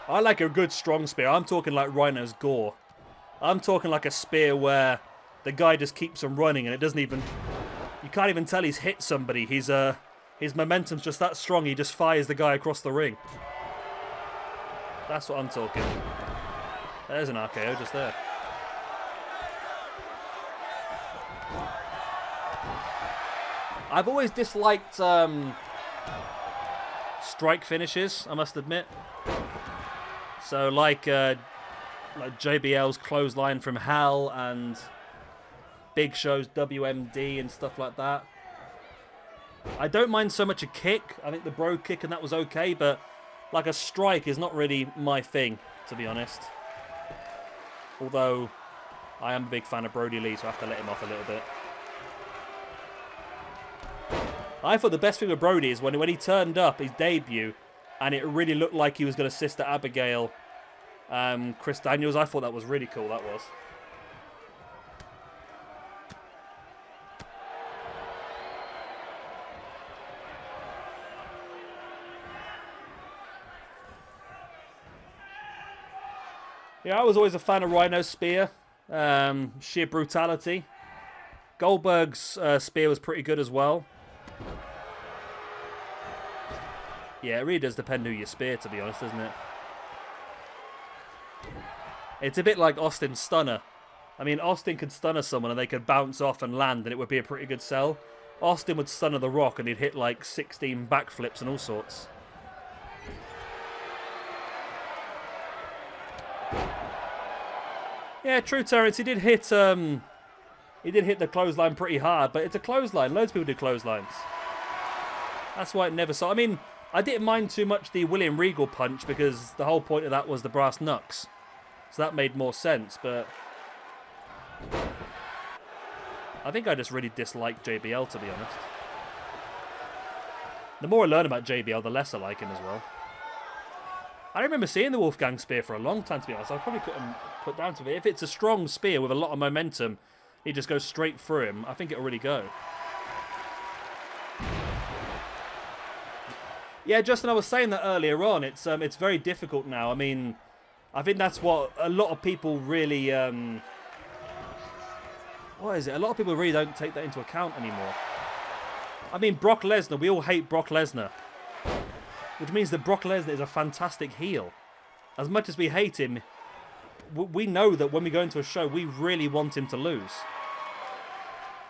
I like a good strong spear. I'm talking like Rhino's gore. I'm talking like a spear where the guy just keeps on running and it doesn't even... You can't even tell he's hit somebody. His momentum's just that strong, he just fires the guy across the ring. That's what I'm talking. There's an RKO just there. I've always disliked strike finishes, I must admit. So like JBL's clothesline from hell and Big Show's WMD and stuff like that. I don't mind so much a kick. I think the bro kick and that was okay, but like a strike is not really my thing, to be honest. Although I am a big fan of Brody Lee, so I have to let him off a little bit. I thought the best thing with Brody is when he turned up his debut and it really looked like he was going to Sister Abigail Chris Daniels. I thought that was really cool, that was. Yeah, I was always a fan of Rhino's spear. Sheer brutality. Goldberg's spear was pretty good as well. Yeah, it really does depend who you spear, to be honest, doesn't it? It's a bit like Austin's stunner. I mean, Austin could stunner someone and they could bounce off and land and it would be a pretty good sell. Austin would stunner The Rock and he'd hit like 16 backflips and all sorts. Yeah, true, Terrence. He did hit the clothesline pretty hard, but it's a clothesline. Loads of people do clotheslines. That's why it never saw. I mean, I didn't mind too much the William Regal punch because the whole point of that was the brass knucks. So that made more sense, but I think I just really dislike JBL, to be honest. The more I learn about JBL, the less I like him as well. I remember seeing the Wolfgang spear for a long time, to be honest. I probably couldn't put down to it. If it's a strong spear with a lot of momentum, he just goes straight through him. I think it'll really go. Yeah, Justin, I was saying that earlier on. It's very difficult now. I mean, I think that's what a lot of people really... what is it? A lot of people really don't take that into account anymore. I mean, Brock Lesnar, we all hate Brock Lesnar. Which means that Brock Lesnar is a fantastic heel. As much as we hate him, we know that when we go into a show, we really want him to lose.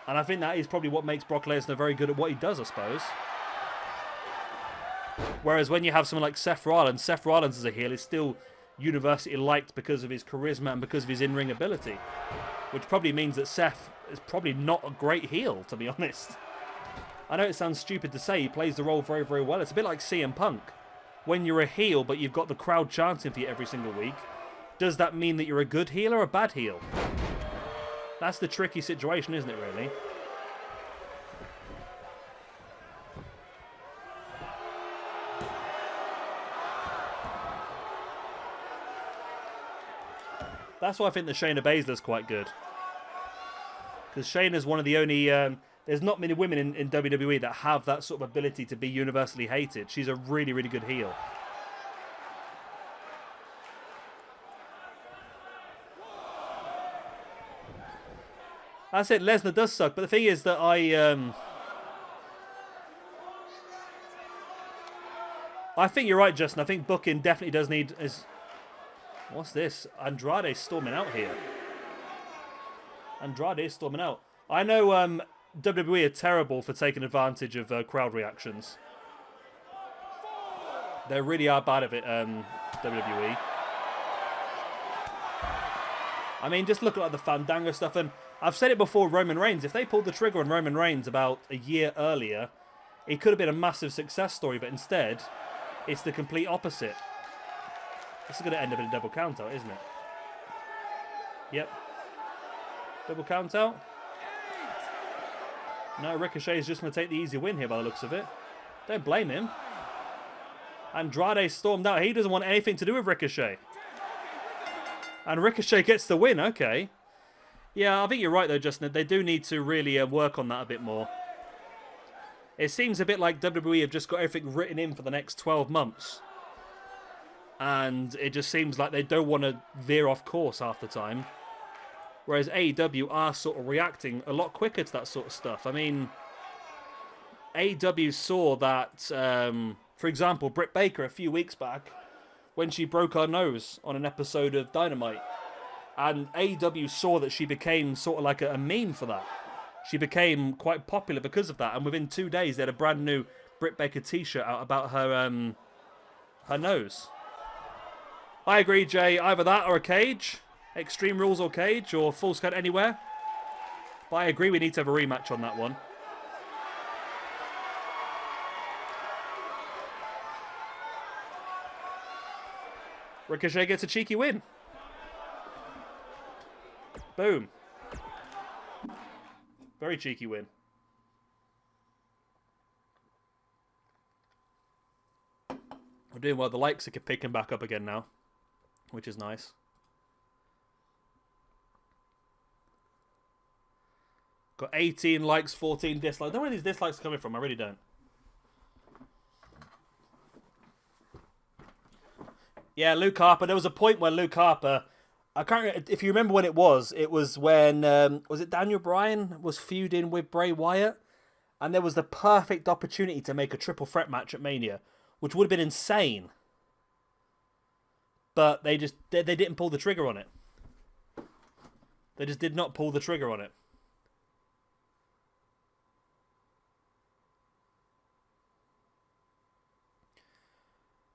And I think that is probably what makes Brock Lesnar very good at what he does, I suppose. Whereas when you have someone like Seth Rollins as a heel is still universally liked because of his charisma and because of his in-ring ability. Which probably means that Seth is probably not a great heel, to be honest. I know it sounds stupid to say, he plays the role very, very well. It's a bit like CM Punk. When you're a heel, but you've got the crowd chanting for you every single week, does that mean that you're a good heel or a bad heel? That's the tricky situation, isn't it, really? That's why I think that Shayna Baszler's quite good. Because Shayna's one of the only... there's not many women in WWE that have that sort of ability to be universally hated. She's a really, really good heel. That's it, Lesnar does suck. But the thing is that I think you're right, Justin. I think booking definitely does need... What's this? Andrade's storming out here. Andrade is storming out. I know WWE are terrible for taking advantage of crowd reactions. They really are bad at it, WWE. I mean, just look at like, the Fandango stuff, and I've said it before, Roman Reigns, if they pulled the trigger on Roman Reigns about a year earlier, it could have been a massive success story, but instead, it's the complete opposite. This is going to end up in a double count out, isn't it? Yep. Double count out. No, Ricochet is just going to take the easy win here by the looks of it. Don't blame him. Andrade stormed out. He doesn't want anything to do with Ricochet. And Ricochet gets the win. Okay. Yeah, I think you're right though, Justin. They do need to really work on that a bit more. It seems a bit like WWE have just got everything written in for the next 12 months. And it just seems like they don't want to veer off course half the time. Whereas AEW are sort of reacting a lot quicker to that sort of stuff. I mean, AEW saw that, for example, Britt Baker a few weeks back, when she broke her nose on an episode of Dynamite. And AEW saw that she became sort of like a meme for that. She became quite popular because of that. And within 2 days, they had a brand new Britt Baker t-shirt out about her her nose. I agree, Jay. Either that or a cage. Extreme Rules or cage or Full Count Anywhere. But I agree we need to have a rematch on that one. Ricochet gets a cheeky win. Boom. Very cheeky win. We're doing well. The likes are picking back up again now, which is nice. Got 18 likes, 14 dislikes. I don't know where these dislikes are coming from. I really don't. Yeah, Luke Harper. There was a point where Luke Harper... I can't remember, if you remember when it was when... was it Daniel Bryan was feuding with Bray Wyatt? And there was the perfect opportunity to make a triple threat match at Mania, which would have been insane. But they didn't pull the trigger on it. They just did not pull the trigger on it.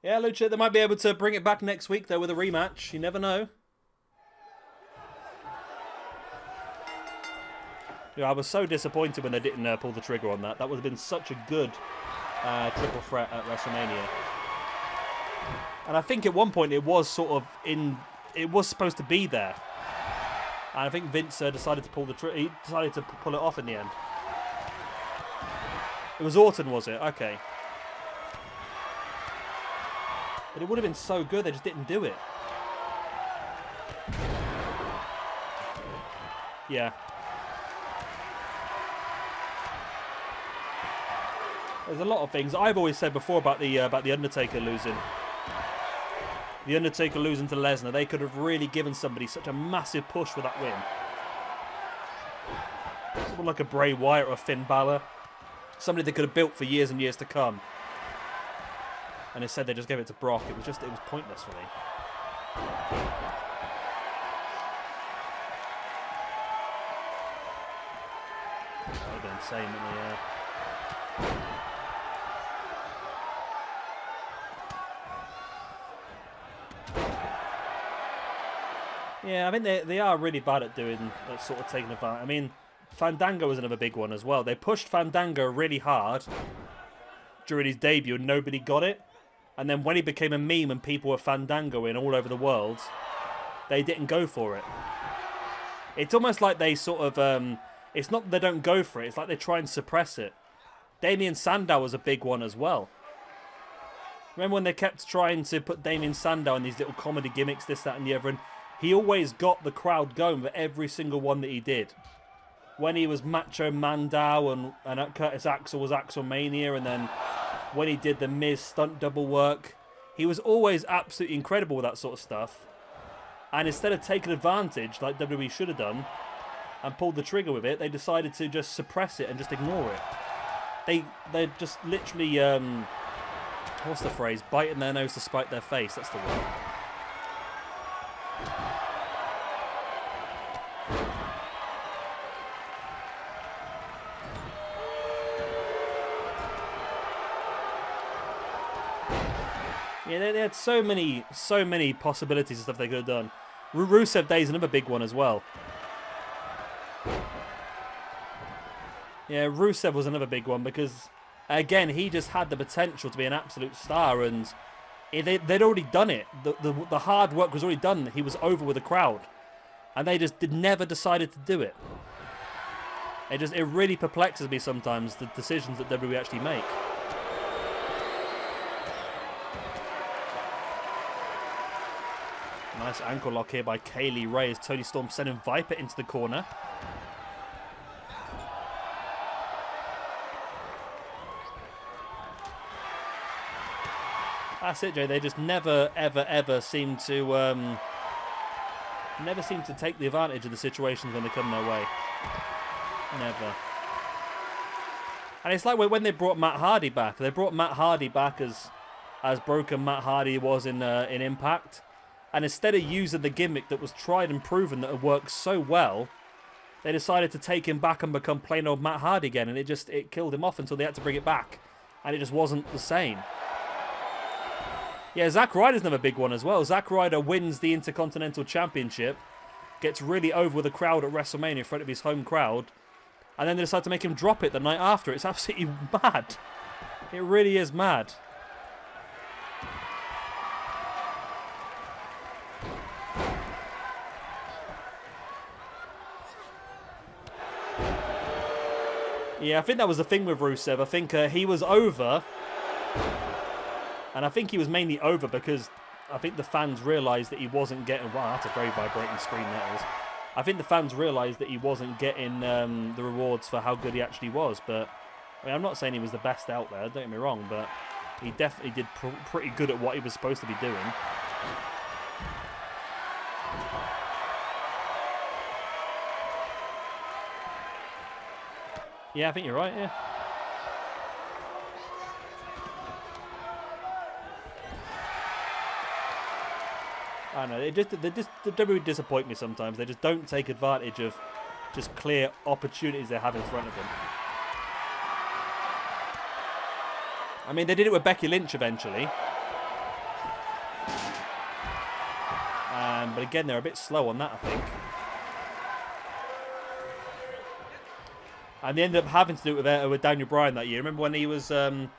Yeah, Lucha, they might be able to bring it back next week, though, with a rematch. You never know. Yeah, I was so disappointed when they didn't pull the trigger on that. That would have been such a good triple threat at WrestleMania. And I think at one point it was sort of it was supposed to be there. And I think Vince decided to pull he decided to pull it off in the end. It was Orton, was it? Okay. But it would have been so good, they just didn't do it. Yeah. There's a lot of things I've always said before about the Undertaker losing. The Undertaker losing to Lesnar. They could have really given somebody such a massive push with that win. Someone like a Bray Wyatt or a Finn Balor. Somebody they could have built for years and years to come. And instead they just gave it to Brock. It was pointless for me. That would have been insane, wouldn't it? Yeah, I mean, they are really bad at doing, sort of taking advantage. I mean, Fandango was another big one as well. They pushed Fandango really hard during his debut and nobody got it. And then when he became a meme and people were Fandangoing all over the world, they didn't go for it. It's almost like they sort of... it's not that they don't go for it, it's like they try and suppress it. Damien Sandow was a big one as well. Remember when they kept trying to put Damien Sandow in these little comedy gimmicks, this, that and the other, and he always got the crowd going with every single one that he did. When he was Macho Mandow and Curtis Axel was Axelmania, and then when he did the Miz stunt double work, he was always absolutely incredible with that sort of stuff. And instead of taking advantage, like WWE should have done, and pulled the trigger with it, they decided to just suppress it and just ignore it. They're just literally, what's the phrase? Biting their nose to spite their face. That's the word. Yeah, they had so many possibilities of stuff they could have done. Rusev Day is another big one as well. Yeah, Rusev was another big one because, again, he just had the potential to be an absolute star, and they'd already done it. The hard work was already done. He was over with the crowd, and they just never decided to do it. It really perplexes me sometimes, the decisions that WWE actually make. Nice ankle lock here by Kaylee Ray as Toni Storm sending Viper into the corner. That's it, Jay. They just never, ever seem to take the advantage of the situations when they come their way. Never. And it's like when they brought Matt Hardy back. They brought Matt Hardy back as broken Matt Hardy was in Impact. And instead of using the gimmick that was tried and proven that had worked so well, they decided to take him back and become plain old Matt Hardy again. And it killed him off until they had to bring it back. And it just wasn't the same. Yeah, Zack Ryder's another big one as well. Zack Ryder wins the Intercontinental Championship, gets really over with the crowd at WrestleMania in front of his home crowd, and then they decide to make him drop it the night after. It's absolutely mad. It really is mad. Yeah, I think that was the thing with Rusev. I think he was over. And I think he was mainly over because I think the fans realised that he wasn't getting... Wow, that's a very vibrating screen, that is. I think the fans realised that he wasn't getting the rewards for how good he actually was. But I mean, I'm not saying he was the best out there, don't get me wrong, but he definitely did pretty good at what he was supposed to be doing. Yeah, I think you're right, yeah. I don't know, the WWE disappoint me sometimes. They just don't take advantage of just clear opportunities they have in front of them. I mean, they did it with Becky Lynch eventually. But again, they're a bit slow on that, I think. And they ended up having to do it with Daniel Bryan that year. Remember when he was... when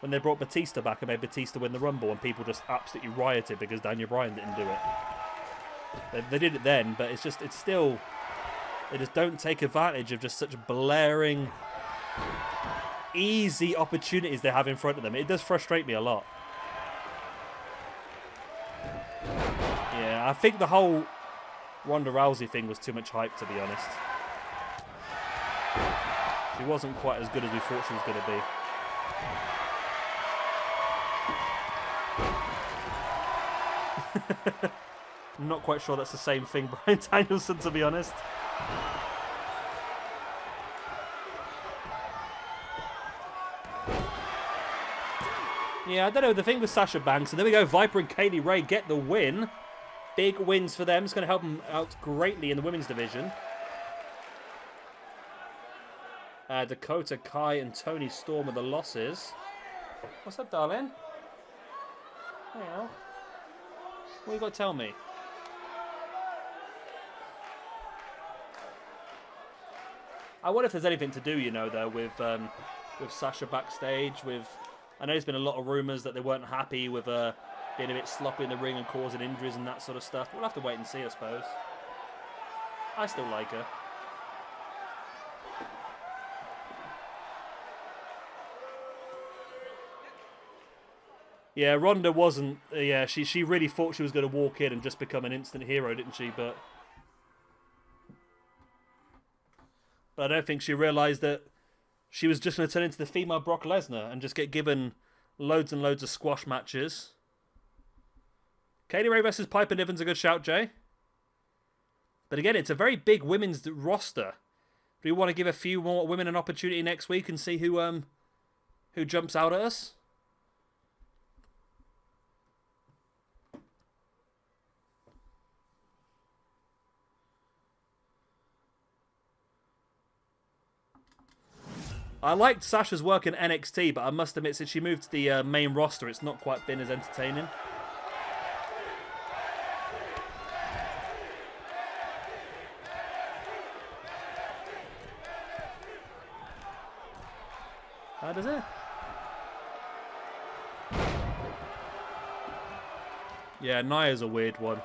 they brought Batista back and made Batista win the Rumble and people just absolutely rioted because Daniel Bryan didn't do it. They did it then, but it's still... They just don't take advantage of just such blaring, easy opportunities they have in front of them. It does frustrate me a lot. Yeah, I think the whole Ronda Rousey thing was too much hype, to be honest. She wasn't quite as good as we thought she was going to be. I'm not quite sure that's the same thing, Bryan Danielson, to be honest. Yeah, I don't know. The thing with Sasha Banks, and there we go. Viper and Kaylee Ray get the win. Big wins for them. It's going to help them out greatly in the women's division. Dakota Kai and Toni Storm are the losses. What's up, darling? Hey, Al. What you got to tell me? I wonder if there's anything to do, you know, though, with Sasha backstage. I know there's been a lot of rumours that they weren't happy with being a bit sloppy in the ring and causing injuries and that sort of stuff. We'll have to wait and see, I suppose. I still like her. Yeah, Ronda wasn't... Yeah, she really thought she was going to walk in and just become an instant hero, didn't she? But I don't think she realised that she was just going to turn into the female Brock Lesnar and just get given loads and loads of squash matches. Kaylee Ray versus Piper Niven's a good shout, Jay. But again, it's a very big women's roster. Do we want to give a few more women an opportunity next week and see who jumps out at us? I liked Sasha's work in NXT, but I must admit, since she moved to the main roster, it's not quite been as entertaining. How does it? Yeah, Nia's a weird one.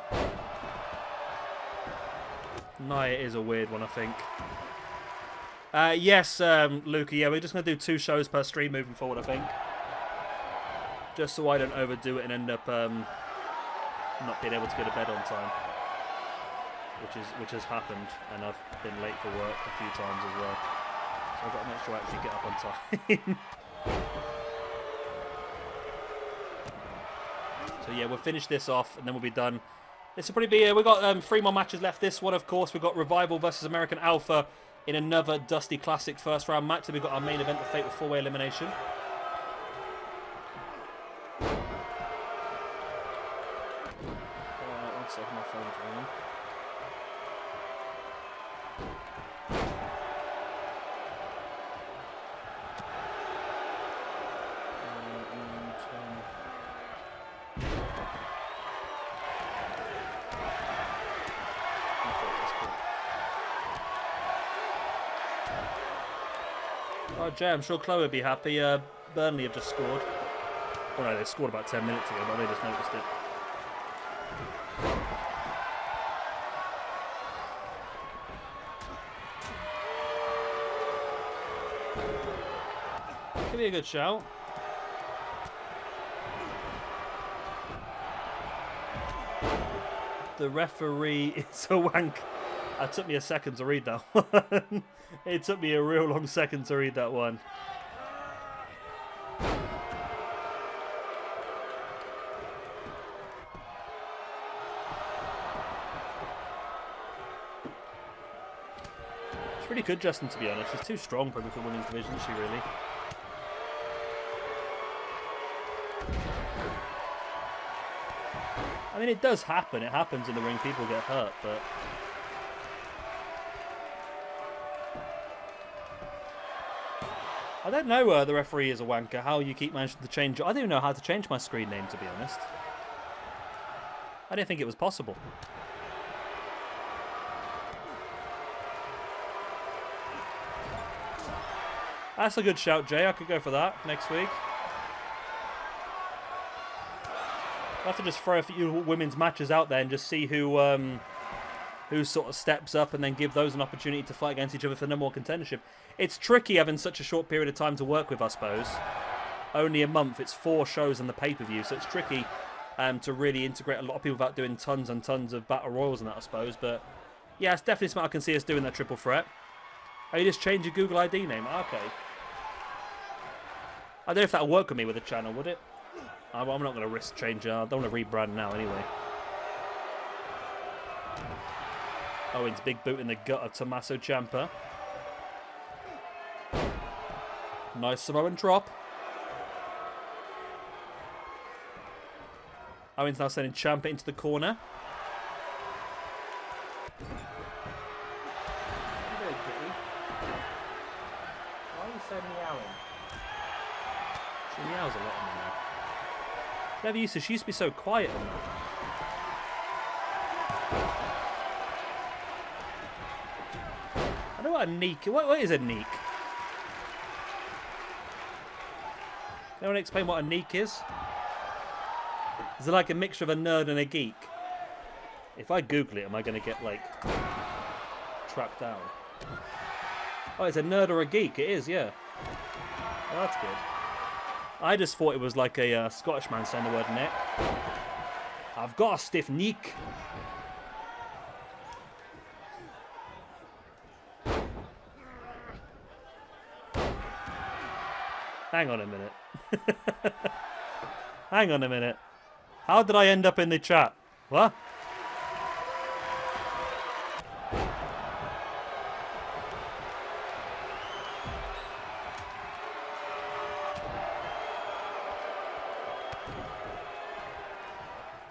Nia is a weird one, I think. Yes, Luca, yeah, we're just going to do 2 shows per stream moving forward, I think. Just so I don't overdo it and end up not being able to go to bed on time. Which has happened, and I've been late for work a few times as well. So I've got to make sure I actually get up on time. So yeah, we'll finish this off and then we'll be done. This will probably be... we've got 3 more matches left. This one, of course, we've got Revival versus American Alpha in another Dusty Classic first round match. Then we've got our main event, the Fatal 4-Way Elimination. One second, my phone's ringing. Oh, Jay, I'm sure Chloe would be happy. Burnley have just scored. Well, no, they scored about 10 minutes ago, but they just noticed it. Could be a good shout. The referee is a wank. It took me a second to read that one. It took me a real long second to read that one. It's really good, Justin, to be honest. She's too strong for the women's division, is she really? I mean, it does happen. It happens in the ring. People get hurt, but... I don't know the referee is a wanker, how you keep managing to change... I don't even know how to change my screen name, to be honest. I didn't think it was possible. That's a good shout, Jay. I could go for that next week. I'll have to just throw a few women's matches out there and just see who sort of steps up and then give those an opportunity to fight against each other for no more contendership. It's tricky having such a short period of time to work with, I suppose. Only a month. It's 4 shows on the pay-per-view, so it's tricky to really integrate a lot of people without doing tons and tons of battle royals and that, I suppose. But yeah, it's definitely something I can see us doing, that triple threat. Oh, you just change your Google ID name? Okay. I don't know if that'll work with me with the channel, would it? I'm not going to risk changing. I don't want to rebrand now anyway. Owens, big boot in the gut of Tommaso Ciampa. Nice Samoan drop. Owens now sending Ciampa into the corner. Why are you so meowing? She meows a lot on me now. Never used to. She used to be so quiet on that. I know what a neek... What is a neek? Can anyone explain what a neek is? Is it like a mixture of a nerd and a geek? If I Google it, am I going to get, like, tracked down? Oh, it's a nerd or a geek. It is, yeah. Well, that's good. I just thought it was like a Scottish man saying the word neck. I've got a stiff neck. Hang on a minute. Hang on a minute. How did I end up in the chat? What?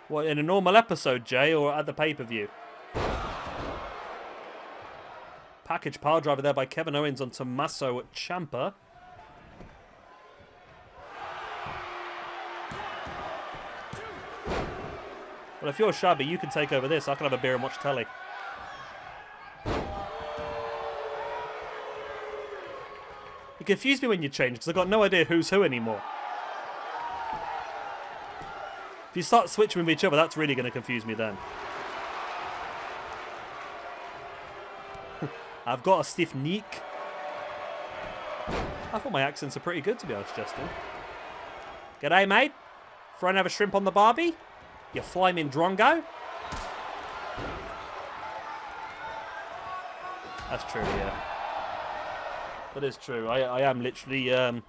What, in a normal episode, Jay, or at the pay-per-view? Package pile driver there by Kevin Owens on Tommaso Ciampa. Well, if you're Shabby, you can take over this. I can have a beer and watch telly. You confuse me when you change, because I've got no idea who's who anymore. If you start switching with each other, that's really going to confuse me then. I've got a stiff neck. I thought my accents are pretty good, to be honest, Justin. G'day, mate. Throw another shrimp on the barbie? You flaming drongo? That's true, yeah. That is true. I am literally,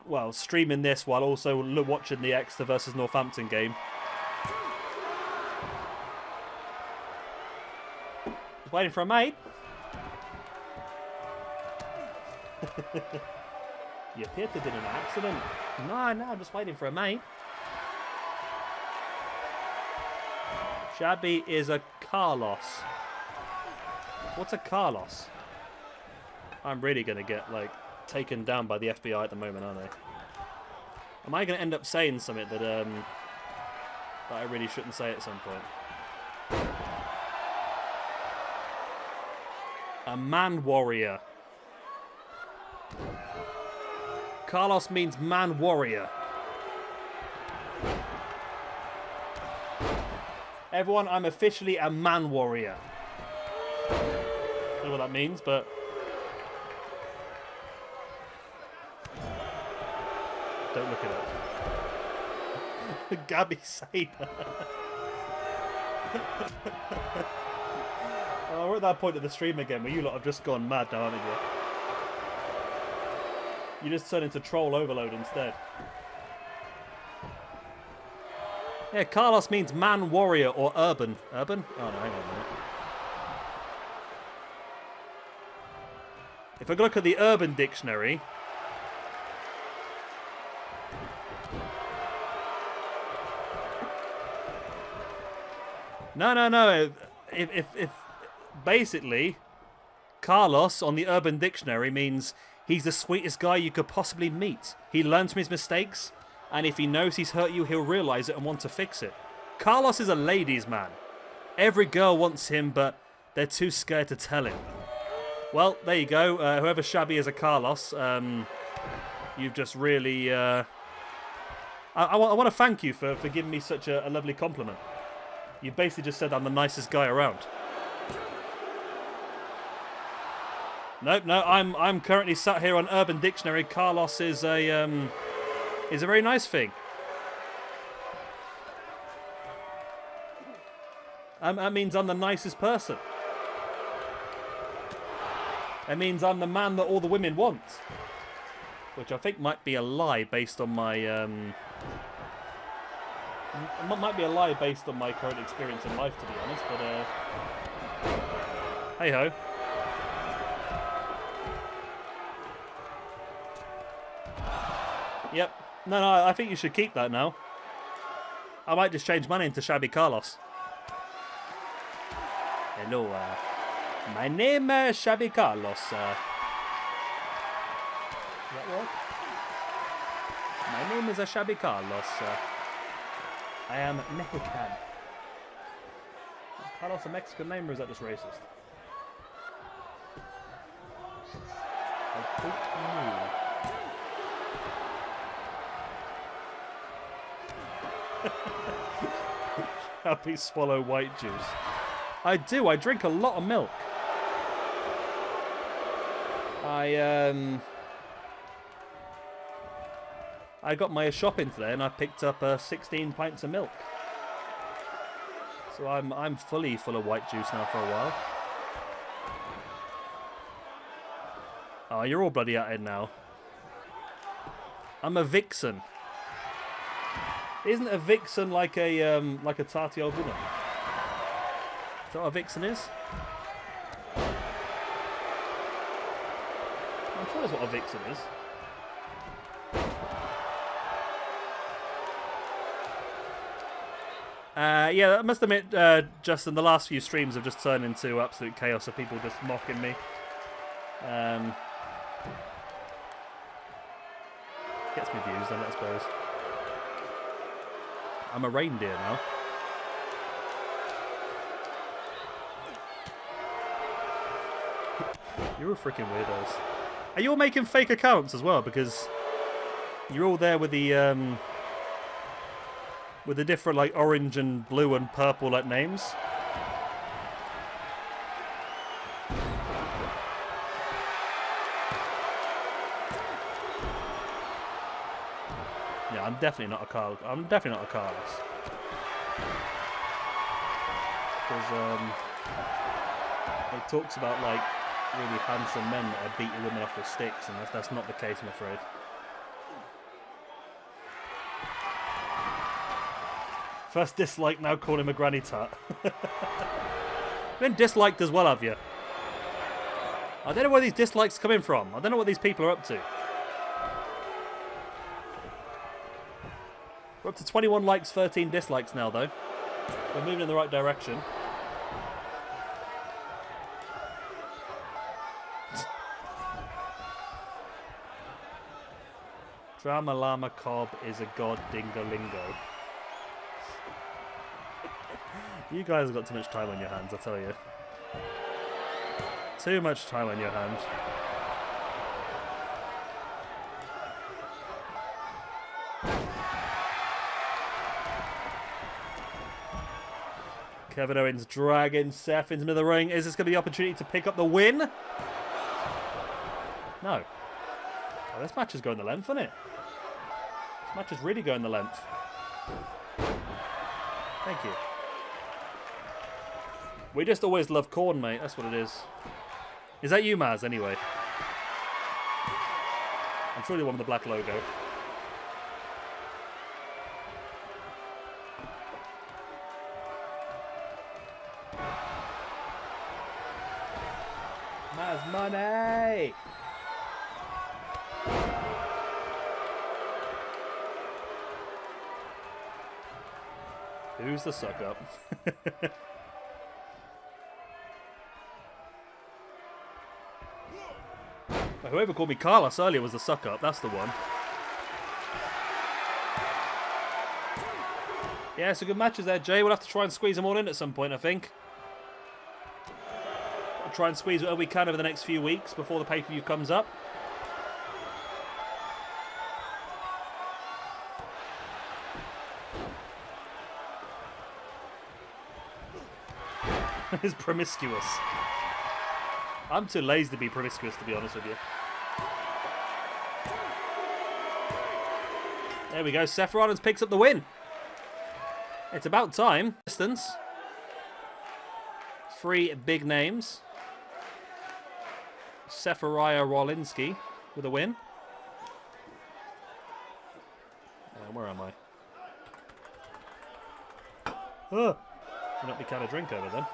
well, streaming this while also watching the Exeter versus Northampton game. Just waiting for a mate. You appear to have been in an accident. No, I'm just waiting for a mate. Shabby is a Carlos. What's a Carlos? I'm really going to get, like, taken down by the FBI at the moment, aren't I? Am I going to end up saying something that I really shouldn't say at some point? A man warrior. Carlos means man warrior. Everyone, I'm officially a man warrior. I don't know what that means, but... Don't look it up. Gabby Saber. Oh, we're at that point of the stream again where you lot have just gone mad now, haven't you? You just turn into troll overload instead. Yeah, Carlos means man warrior or urban. Urban? Oh no, hang on a minute. If I look at the Urban Dictionary... No. If basically, Carlos on the Urban Dictionary means he's the sweetest guy you could possibly meet. He learns from his mistakes, and if he knows he's hurt you, he'll realise it and want to fix it. Carlos is a ladies' man. Every girl wants him, but they're too scared to tell him. Well, there you go. Whoever Shabby is a Carlos, you've just really... I want to thank you for giving me such a lovely compliment. You basically just said I'm the nicest guy around. No, I'm currently sat here on Urban Dictionary. Carlos is a very nice thing. That means I'm the nicest person. That means I'm the man that all the women want. Which I think might be a lie based on my... might be a lie based on my current experience in life, to be honest, but... hey-ho. Yep. No, I think you should keep that now. I might just change my name to Shabby Carlos. Hello, my name is Shabby Carlos. Does that work? My name is Shabby Carlos. I am Mexican. Is Carlos a Mexican name, or is that just racist? I don't know. Happy swallow white juice. I do. I drink a lot of milk. I got my shopping today and I picked up 16 pints of milk. So I'm fully full of white juice now for a while. Oh, you're all bloody at it now. I'm a vixen. Isn't a vixen like a tarty old woman? Is that what a vixen is? I'm sure that's what a vixen is. Yeah, I must admit, Justin, the last few streams have just turned into absolute chaos of people just mocking me. Gets me views then, I suppose. I'm a reindeer now. You're all freaking weirdos. Are you all making fake accounts as well? Because you're all there with the different like orange and blue and purple like names. Yeah, I'm definitely not a Carl. I'm definitely not a Carlos. Because it talks about like really handsome men that are beating women off with sticks, and that's not the case, I'm afraid. First dislike, now call him a granny tart. You've been disliked as well, have you? I don't know where these dislikes are coming from. I don't know what these people are up to. We're up to 21 likes, 13 dislikes now, though. We're moving in the right direction. Drama Llama Cobb is a god dingolingo. You guys have got too much time on your hands, I tell you. Too much time on your hands. Kevin Owens dragging Seth into the ring. Is this going to be the opportunity to pick up the win? No. Oh, this match is going the length, isn't it? This match is really going the length. Thank you. We just always love corn, mate. That's what it is. Is that you, Maz, anyway? I'm sure you're one with the black logo. Maz money! Who's the suck up? Whoever called me Carlos earlier was the suck up. That's the one. Yeah, some good matches there, Jay. We'll have to try and squeeze them all in at some point, I think. We'll try and squeeze whatever we can over the next few weeks before the pay-per-view comes up. It's promiscuous. I'm too lazy to be promiscuous, to be honest with you. There we go. Seth Rollins picks up the win. It's about time. Distance. 3 big names. Sephariah Rollinski with a win. Where am I? Oh, not be kind of drink over then.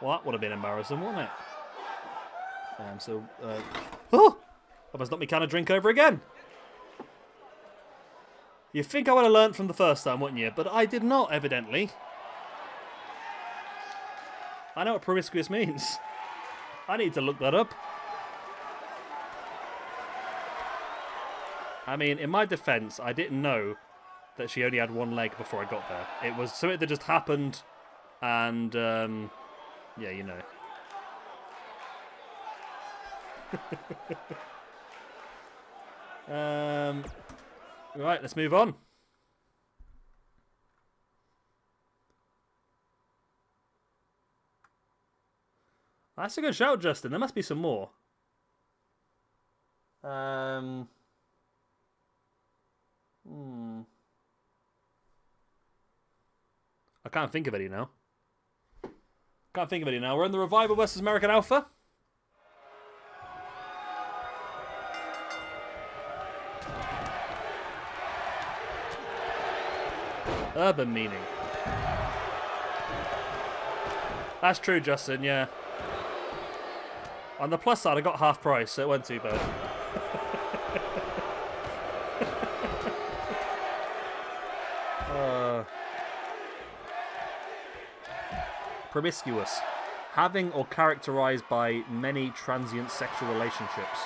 Well, that would have been embarrassing, wouldn't it? Oh! I must not be can of drink over again. You'd think I would have learnt from the first time, wouldn't you? But I did not, evidently. I know what promiscuous means. I need to look that up. I mean, in my defence, I didn't know that she only had one leg before I got there. It was something that just happened, and, yeah, you know. Right, let's move on. That's a good shout, Justin. There must be some more. I can't think of any now. We're in the Revival versus American Alpha. Urban meaning. That's true, Justin, yeah. On the plus side, I got half price, so it wasn't too bad. Promiscuous. Having or characterized by many transient sexual relationships.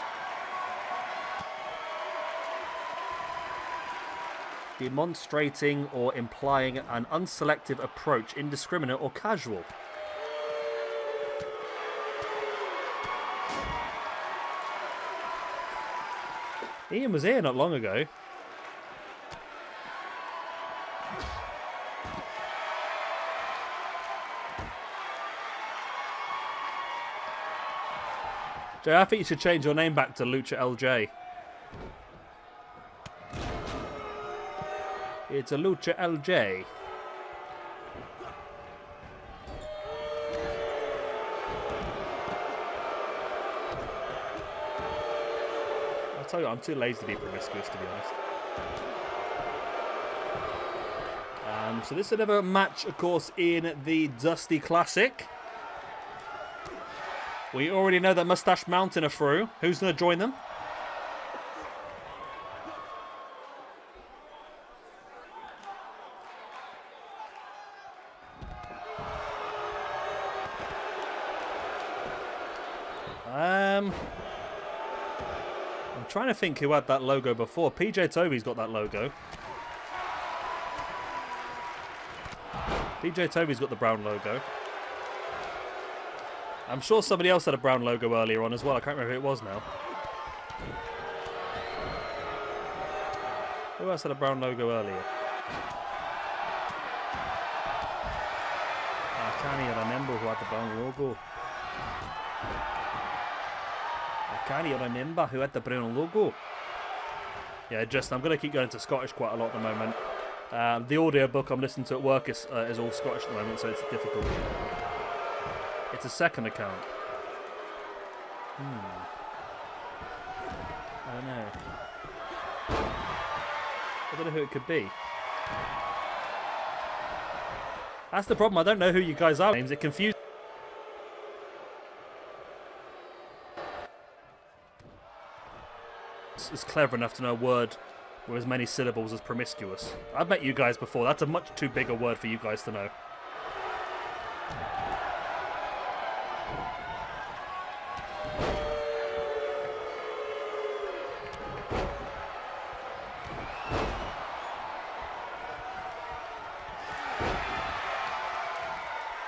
Demonstrating or implying an unselective approach, indiscriminate or casual. Ian was here not long ago. Jay, I think you should change your name back to Lucha LJ. It's a Lucha LJ. I'll tell you, I'm too lazy to be promiscuous, to be honest. So this is another match, of course, in the Dusty Classic. We already know that Mustache Mountain are through. Who's going to join them? I'm trying to think who had that logo before. PJ Toby's got that logo. PJ Toby's got the brown logo. I'm sure somebody else had a brown logo earlier on as well. I can't remember who it was now. Who else had a brown logo earlier? I can't even remember who had the brown logo. I can't even remember who had the brown logo. Yeah, I'm going to keep going to Scottish quite a lot at the moment. The audiobook I'm listening to at work is all Scottish at the moment, so it's difficult. It's a second account. I don't know. I don't know who it could be. That's the problem. I don't know who you guys are. Names it confused. It's clever enough to know a word with as many syllables as promiscuous. I've met you guys before. That's a much too big a word for you guys to know.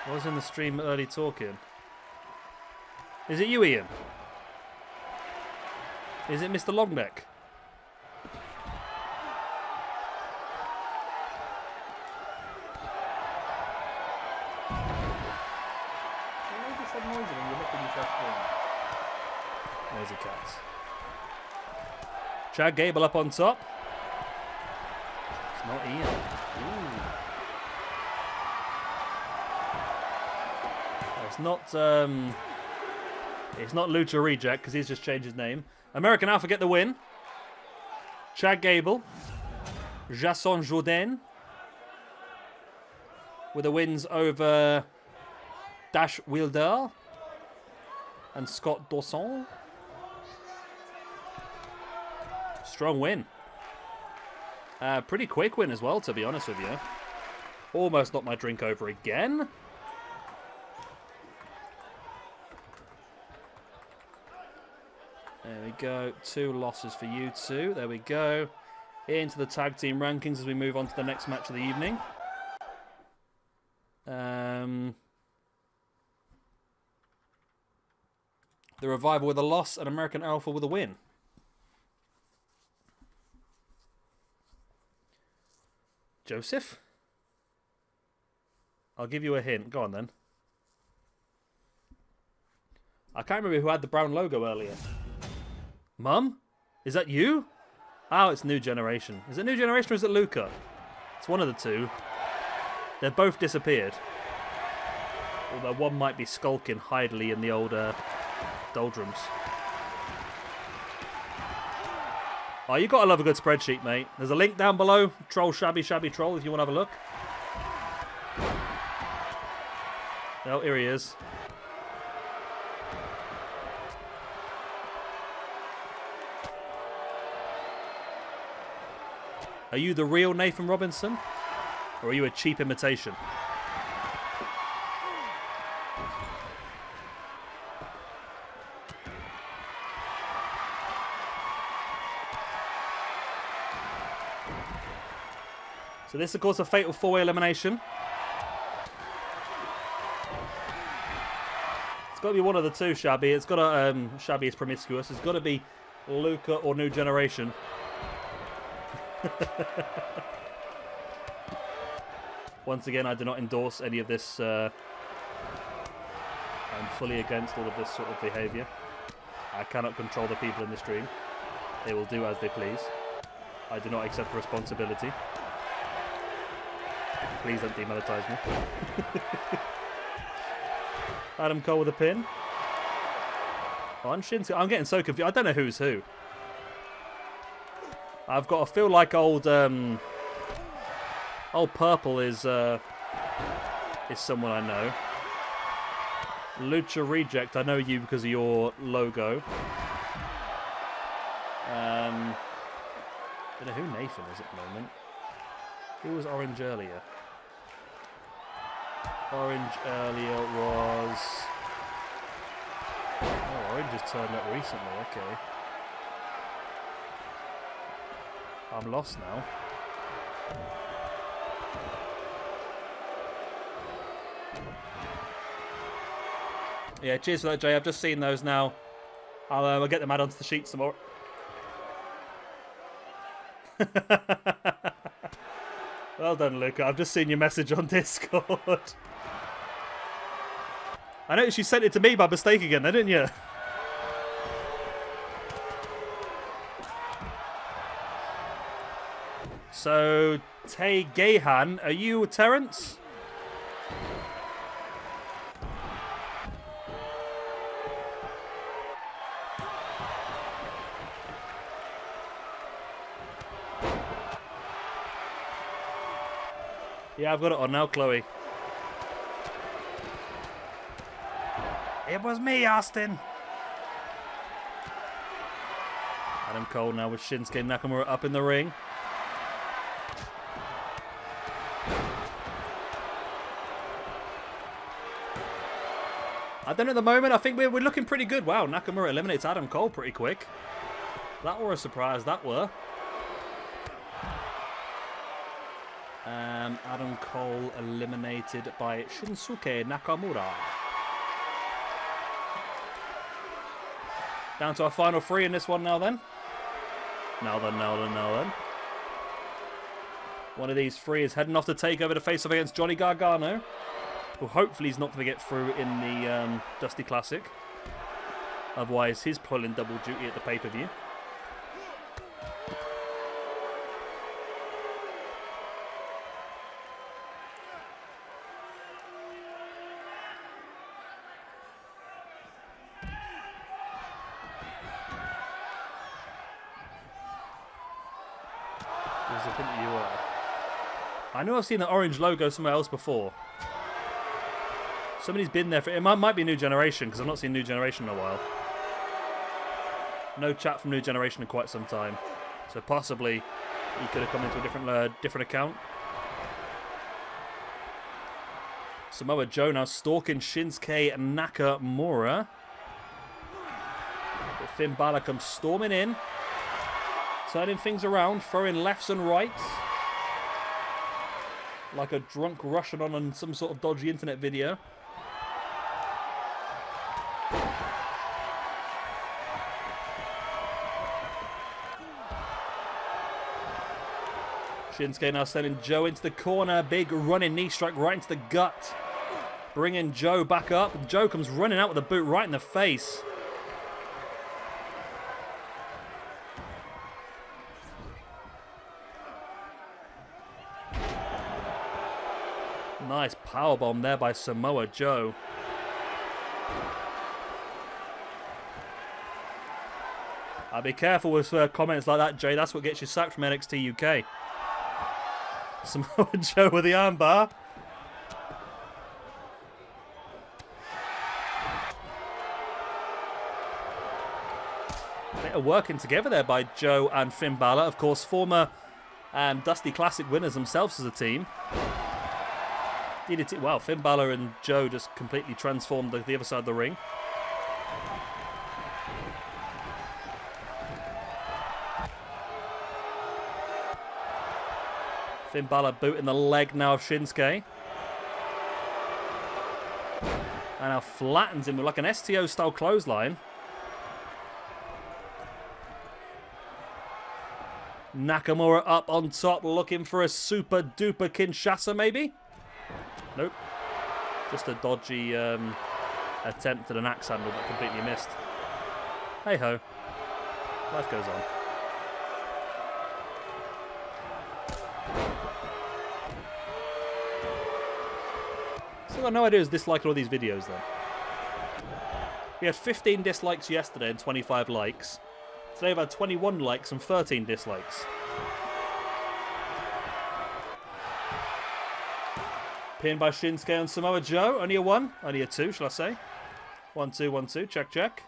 I was in the stream early talking. Is it you, Ian? Is it Mr. Longneck? There's a cat. Chad Gable up on top. It's not Ian. Ooh. It's not Lucha Reject because he's just changed his name. American Alpha get the win. Chad Gable, Jason Jourdain with the wins over Dash Wilder and Scott Dawson. Strong win. Pretty quick win as well, to be honest with you. Almost knocked my drink over again. There we go. 2 losses for you two. There we go. Into the tag team rankings as we move on to the next match of the evening. The Revival with a loss and American Alpha with a win. Joseph? I'll give you a hint. Go on then. I can't remember who had the brown logo earlier. Mum? Is that you? Oh, it's New Generation. Is it New Generation or is it Luca? It's one of the two. They've both disappeared. Although one might be skulking hidely in the old doldrums. Oh, you got to love a good spreadsheet, mate. There's a link down below. Troll Shabby Troll if you want to have a look. Oh, here he is. Are you the real Nathan Robinson? Or are you a cheap imitation? So this, of course, a fatal 4-way elimination. It's got to be one of the two, Shabby. It's got to... Shabby is promiscuous. It's got to be Luca or New Generation. Once again, I do not endorse any of this. I'm fully against all of this sort of behaviour. I cannot control the people in the stream. They will do as they please. I do not accept responsibility. Please don't demonetize me. Adam Cole with a pin. On Shinsuke. I'm getting so confused. I don't know who's who. I've got to feel like old Purple is someone I know. Lucha Reject. I know you because of your logo. I don't know who Nathan is at the moment. Who was Orange earlier? Orange earlier was... Oh, Orange has turned up recently, okay. I'm lost now. Yeah, cheers for that, Jay. I've just seen those now. I'll get them added onto the sheet some more. Well done, Luca. I've just seen your message on Discord. I noticed you sent it to me by mistake again, didn't you? So, Tay Gahan, are you Terrence? Yeah, I've got it on now, Chloe. It was me, Austin. Adam Cole now with Shinsuke Nakamura up in the ring. I don't know at the moment. I think we're looking pretty good. Wow, Nakamura eliminates Adam Cole pretty quick. That were a surprise, that were. Adam Cole eliminated by Shinsuke Nakamura. Down to our final three in this one now then. Now then. One of these three is heading off to take over the face-off against Johnny Gargano, who hopefully is not going to get through in the Dusty Classic. Otherwise, he's pulling double duty at the pay-per-view. I know I've seen the orange logo somewhere else before. Somebody's been there for it. Might be New Generation, because I've not seen New Generation in a while. No chat from New Generation in quite some time. So possibly he could have come into a different account. Samoa Joe now stalking Shinsuke Nakamura. But Finn Balor comes storming in. Turning things around, throwing lefts and rights. Like a drunk Russian on some sort of dodgy internet video. Shinsuke now sending Joe into the corner. Big running knee strike right into the gut. Bringing Joe back up. Joe comes running out with a boot right in the face. Nice powerbomb there by Samoa Joe. I'll be careful with comments like that, Jay. That's what gets you sacked from NXT UK. Samoa Joe with the armbar. Bit of working together there by Joe and Finn Balor. Of course, former Dusty Classic winners themselves as a team. Wow, Finn Balor and Joe just completely transformed the other side of the ring. Finn Balor booting the leg now of Shinsuke. And now flattens him with like an STO style clothesline. Nakamura up on top, looking for a super duper Kinshasa, maybe? Nope. Just a dodgy attempt at an axe handle that completely missed. Hey ho. Life goes on. So I've got no idea who's disliking all these videos then. We had 15 dislikes yesterday and 25 likes. Today I've had 21 likes and 13 dislikes. Pinned by Shinsuke on Samoa Joe. Only a 1. Only a 2, shall I say. 1, 2, 1, 2. Check, check.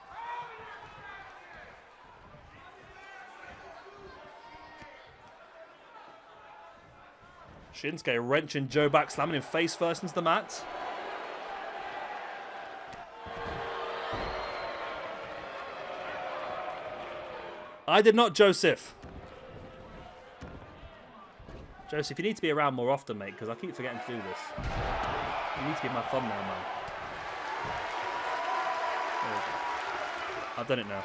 Shinsuke wrenching Joe back, slamming him face first into the mat. I did not, Joseph. Joseph, you need to be around more often, mate, because I keep forgetting to do this. You need to get my thumbnail, man. I've done it now.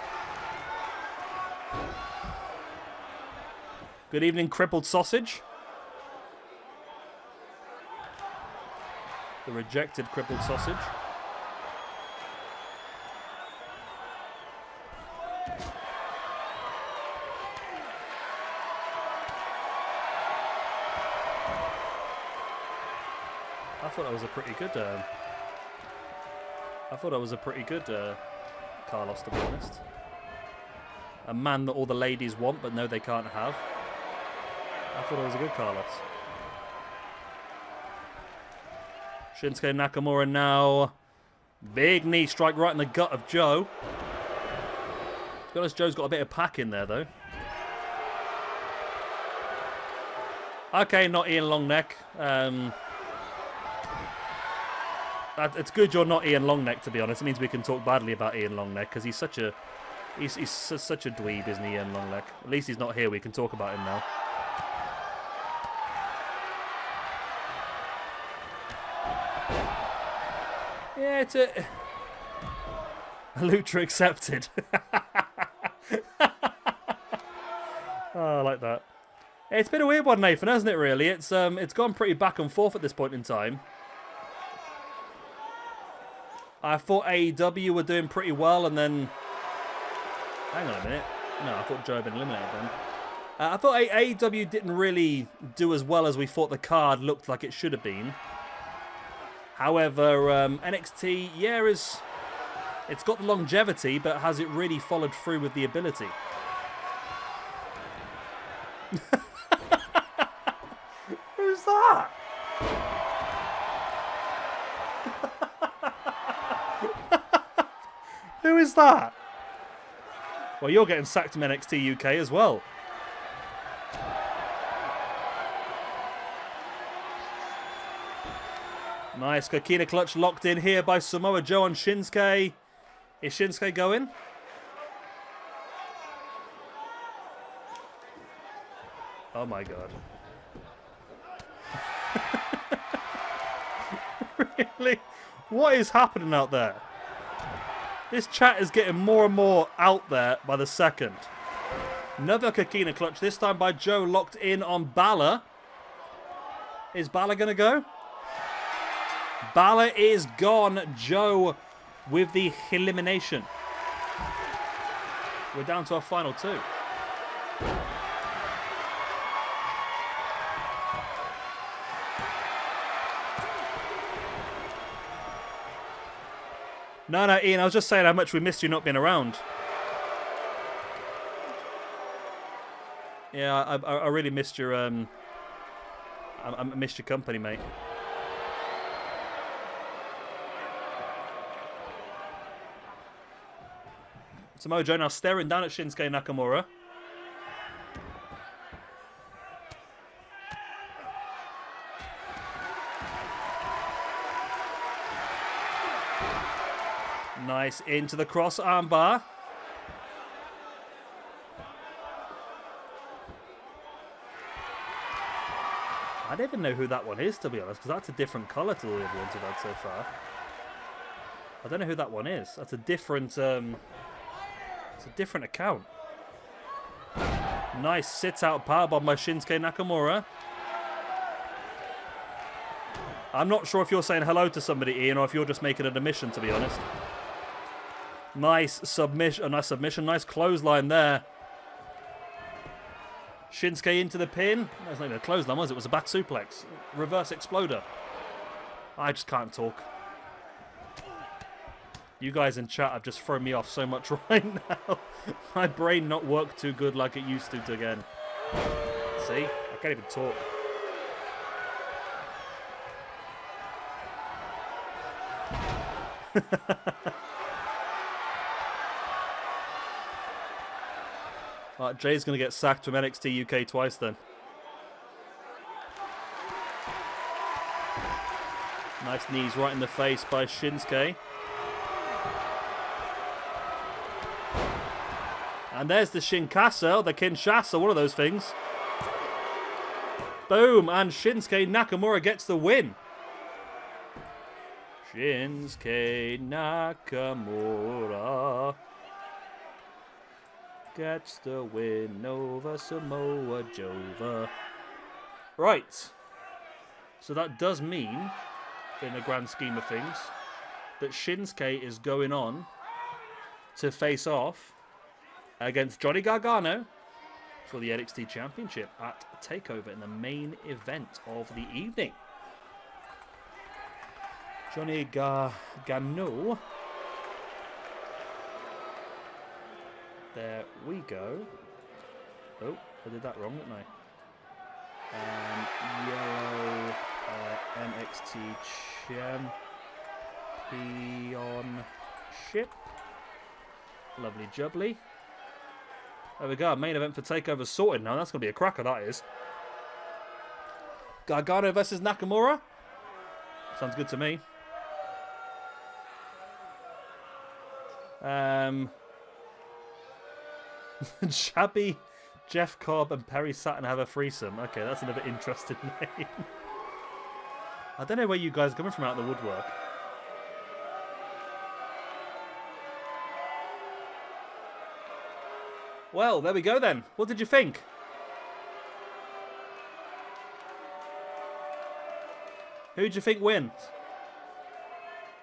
Good evening, crippled sausage. The rejected crippled sausage. I thought that was a pretty good. I thought that was a pretty good Carlos, to be honest. A man that all the ladies want, but no, they can't have. I thought it was a good Carlos. Shinsuke Nakamura now. Big knee strike right in the gut of Joe. To be honest, Joe's got a bit of pack in there, though. Okay, not Ian Longneck. It's good you're not Ian Longneck, to be honest. It means we can talk badly about Ian Longneck, because he's such a such a dweeb, isn't he, Ian Longneck? At least he's not here. We can talk about him now. Yeah, it's a Lucha accepted. Oh, I like that. It's been a weird one, Nathan, hasn't it? Really, it's gone pretty back and forth at this point in time. I thought AEW were doing pretty well, and then... Hang on a minute. No, I thought Joe had been eliminated then. I thought AEW didn't really do as well as we thought the card looked like it should have been. However, NXT, yeah, it's got the longevity, but has it really followed through with the ability? Who's that? Who is that? Well, you're getting sacked from NXT UK as well. Nice Coquina clutch locked in here by Samoa Joe on Shinsuke. Is Shinsuke going? Oh my god. Really? What is happening out there? This chat is getting more and more out there by the second. Another Coquina clutch, this time by Joe, locked in on Balor. Is Balor going to go? Balor is gone. Joe with the elimination. We're down to our final two. No, Ian, I was just saying how much we missed you not being around. Yeah, I really missed your I missed your company, mate. Samoa Joe now staring down at Shinsuke Nakamura. Nice, into the cross armbar. I don't even know who that one is, to be honest, because that's a different colour to all the other ones we've had so far. I don't know who that one is. That's a different, it's a different account. Nice sit-out powerbomb by Shinsuke Nakamura. I'm not sure if you're saying hello to somebody, Ian, or if you're just making an admission, to be honest. Nice submission, nice clothesline there. Shinsuke into the pin. That's not even a clothesline, was it? It was a back suplex. Reverse exploder. I just can't talk. You guys in chat have just thrown me off so much right now. My brain not work too good like it used to again. See? I can't even talk. Right, Jay's going to get sacked from NXT UK twice then. Nice knees right in the face by Shinsuke. And there's the Shinkasa, or the Kinshasa, one of those things. Boom, and Shinsuke Nakamura gets the win. Shinsuke Nakamura gets the win over Samoa Joe. Right. So that does mean, in the grand scheme of things, that Shinsuke is going on to face off against Johnny Gargano for the NXT Championship at TakeOver in the main event of the evening. Johnny Gargano. There we go. Oh, I did that wrong, didn't I? Yellow NXT Championship. Lovely jubbly. There we go. Main event for TakeOver sorted now. That's going to be a cracker, that is. Gargano versus Nakamura. Sounds good to me. Shabby, Jeff Cobb and Perry Saturn have a threesome. Okay, that's another interesting name. I don't know where you guys are coming from out of the woodwork. Well, there we go then. What did you think? Who do you think wins?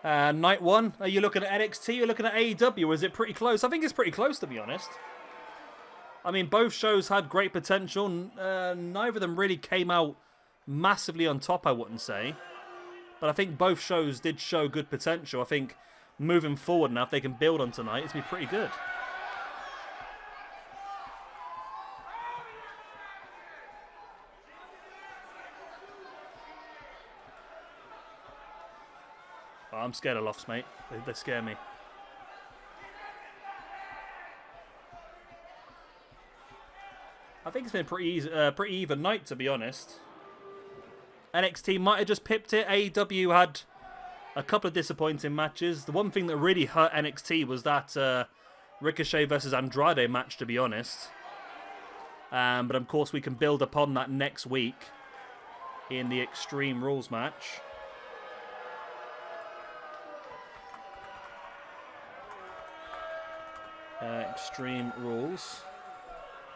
Night one. Are you looking at NXT? You're looking at AEW. Or is it pretty close? I think it's pretty close, to be honest. I mean, both shows had great potential. Neither of them really came out massively on top, I wouldn't say. But I think both shows did show good potential. I think moving forward now, if they can build on tonight, it's going to be pretty good. Oh, I'm scared of lofts, mate. They scare me. I think it's been a pretty even night, to be honest. NXT might have just pipped it. AEW had a couple of disappointing matches. The one thing that really hurt NXT was that Ricochet versus Andrade match, to be honest. But of course, we can build upon that next week in the Extreme Rules match. Extreme Rules.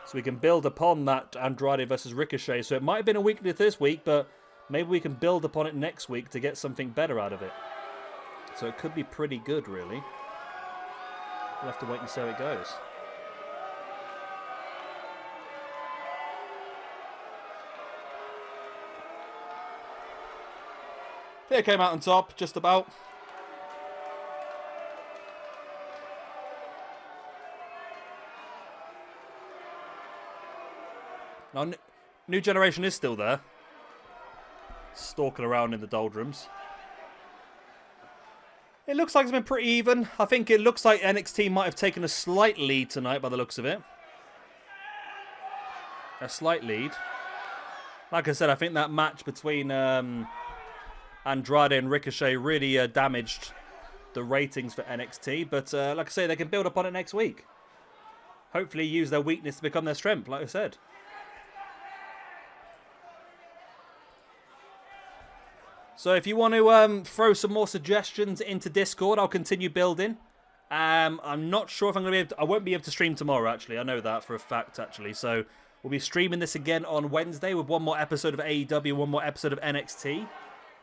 So we can build upon that Andrade versus Ricochet. So it might have been a weakness this week, but maybe we can build upon it next week to get something better out of it. So it could be pretty good, really. We'll have to wait and see how it goes. They came out on top, just about. Now, New Generation is still there. Stalking around in the doldrums. It looks like it's been pretty even. I think it looks like NXT might have taken a slight lead tonight by the looks of it. A slight lead. Like I said, I think that match between Andrade and Ricochet really damaged the ratings for NXT. But like I say, they can build upon it next week. Hopefully use their weakness to become their strength, like I said. So if you want to throw some more suggestions into Discord, I'll continue building. I'm not sure if I'm going to be able to... I won't be able to stream tomorrow, actually. I know that for a fact, actually. So We'll be streaming this again on Wednesday with one more episode of AEW, one more episode of NXT.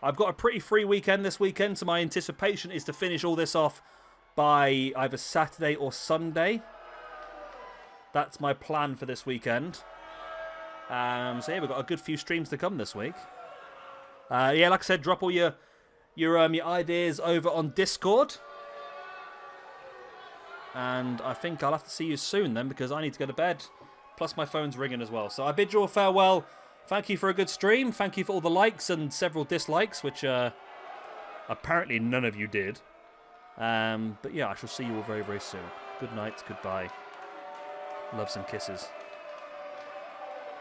I've got a pretty free weekend this weekend, so my anticipation is to finish all this off by either Saturday or Sunday. That's my plan for this weekend. So yeah, we've got a good few streams to come this week. Yeah, like I said, drop all your ideas over on Discord. And I think I'll have to see you soon then, because I need to go to bed. Plus my phone's ringing as well. So I bid you all farewell. Thank you for a good stream. Thank you for all the likes and several dislikes, which apparently none of you did. But yeah, I shall see you all very, very soon. Good night, goodbye. Loves and kisses.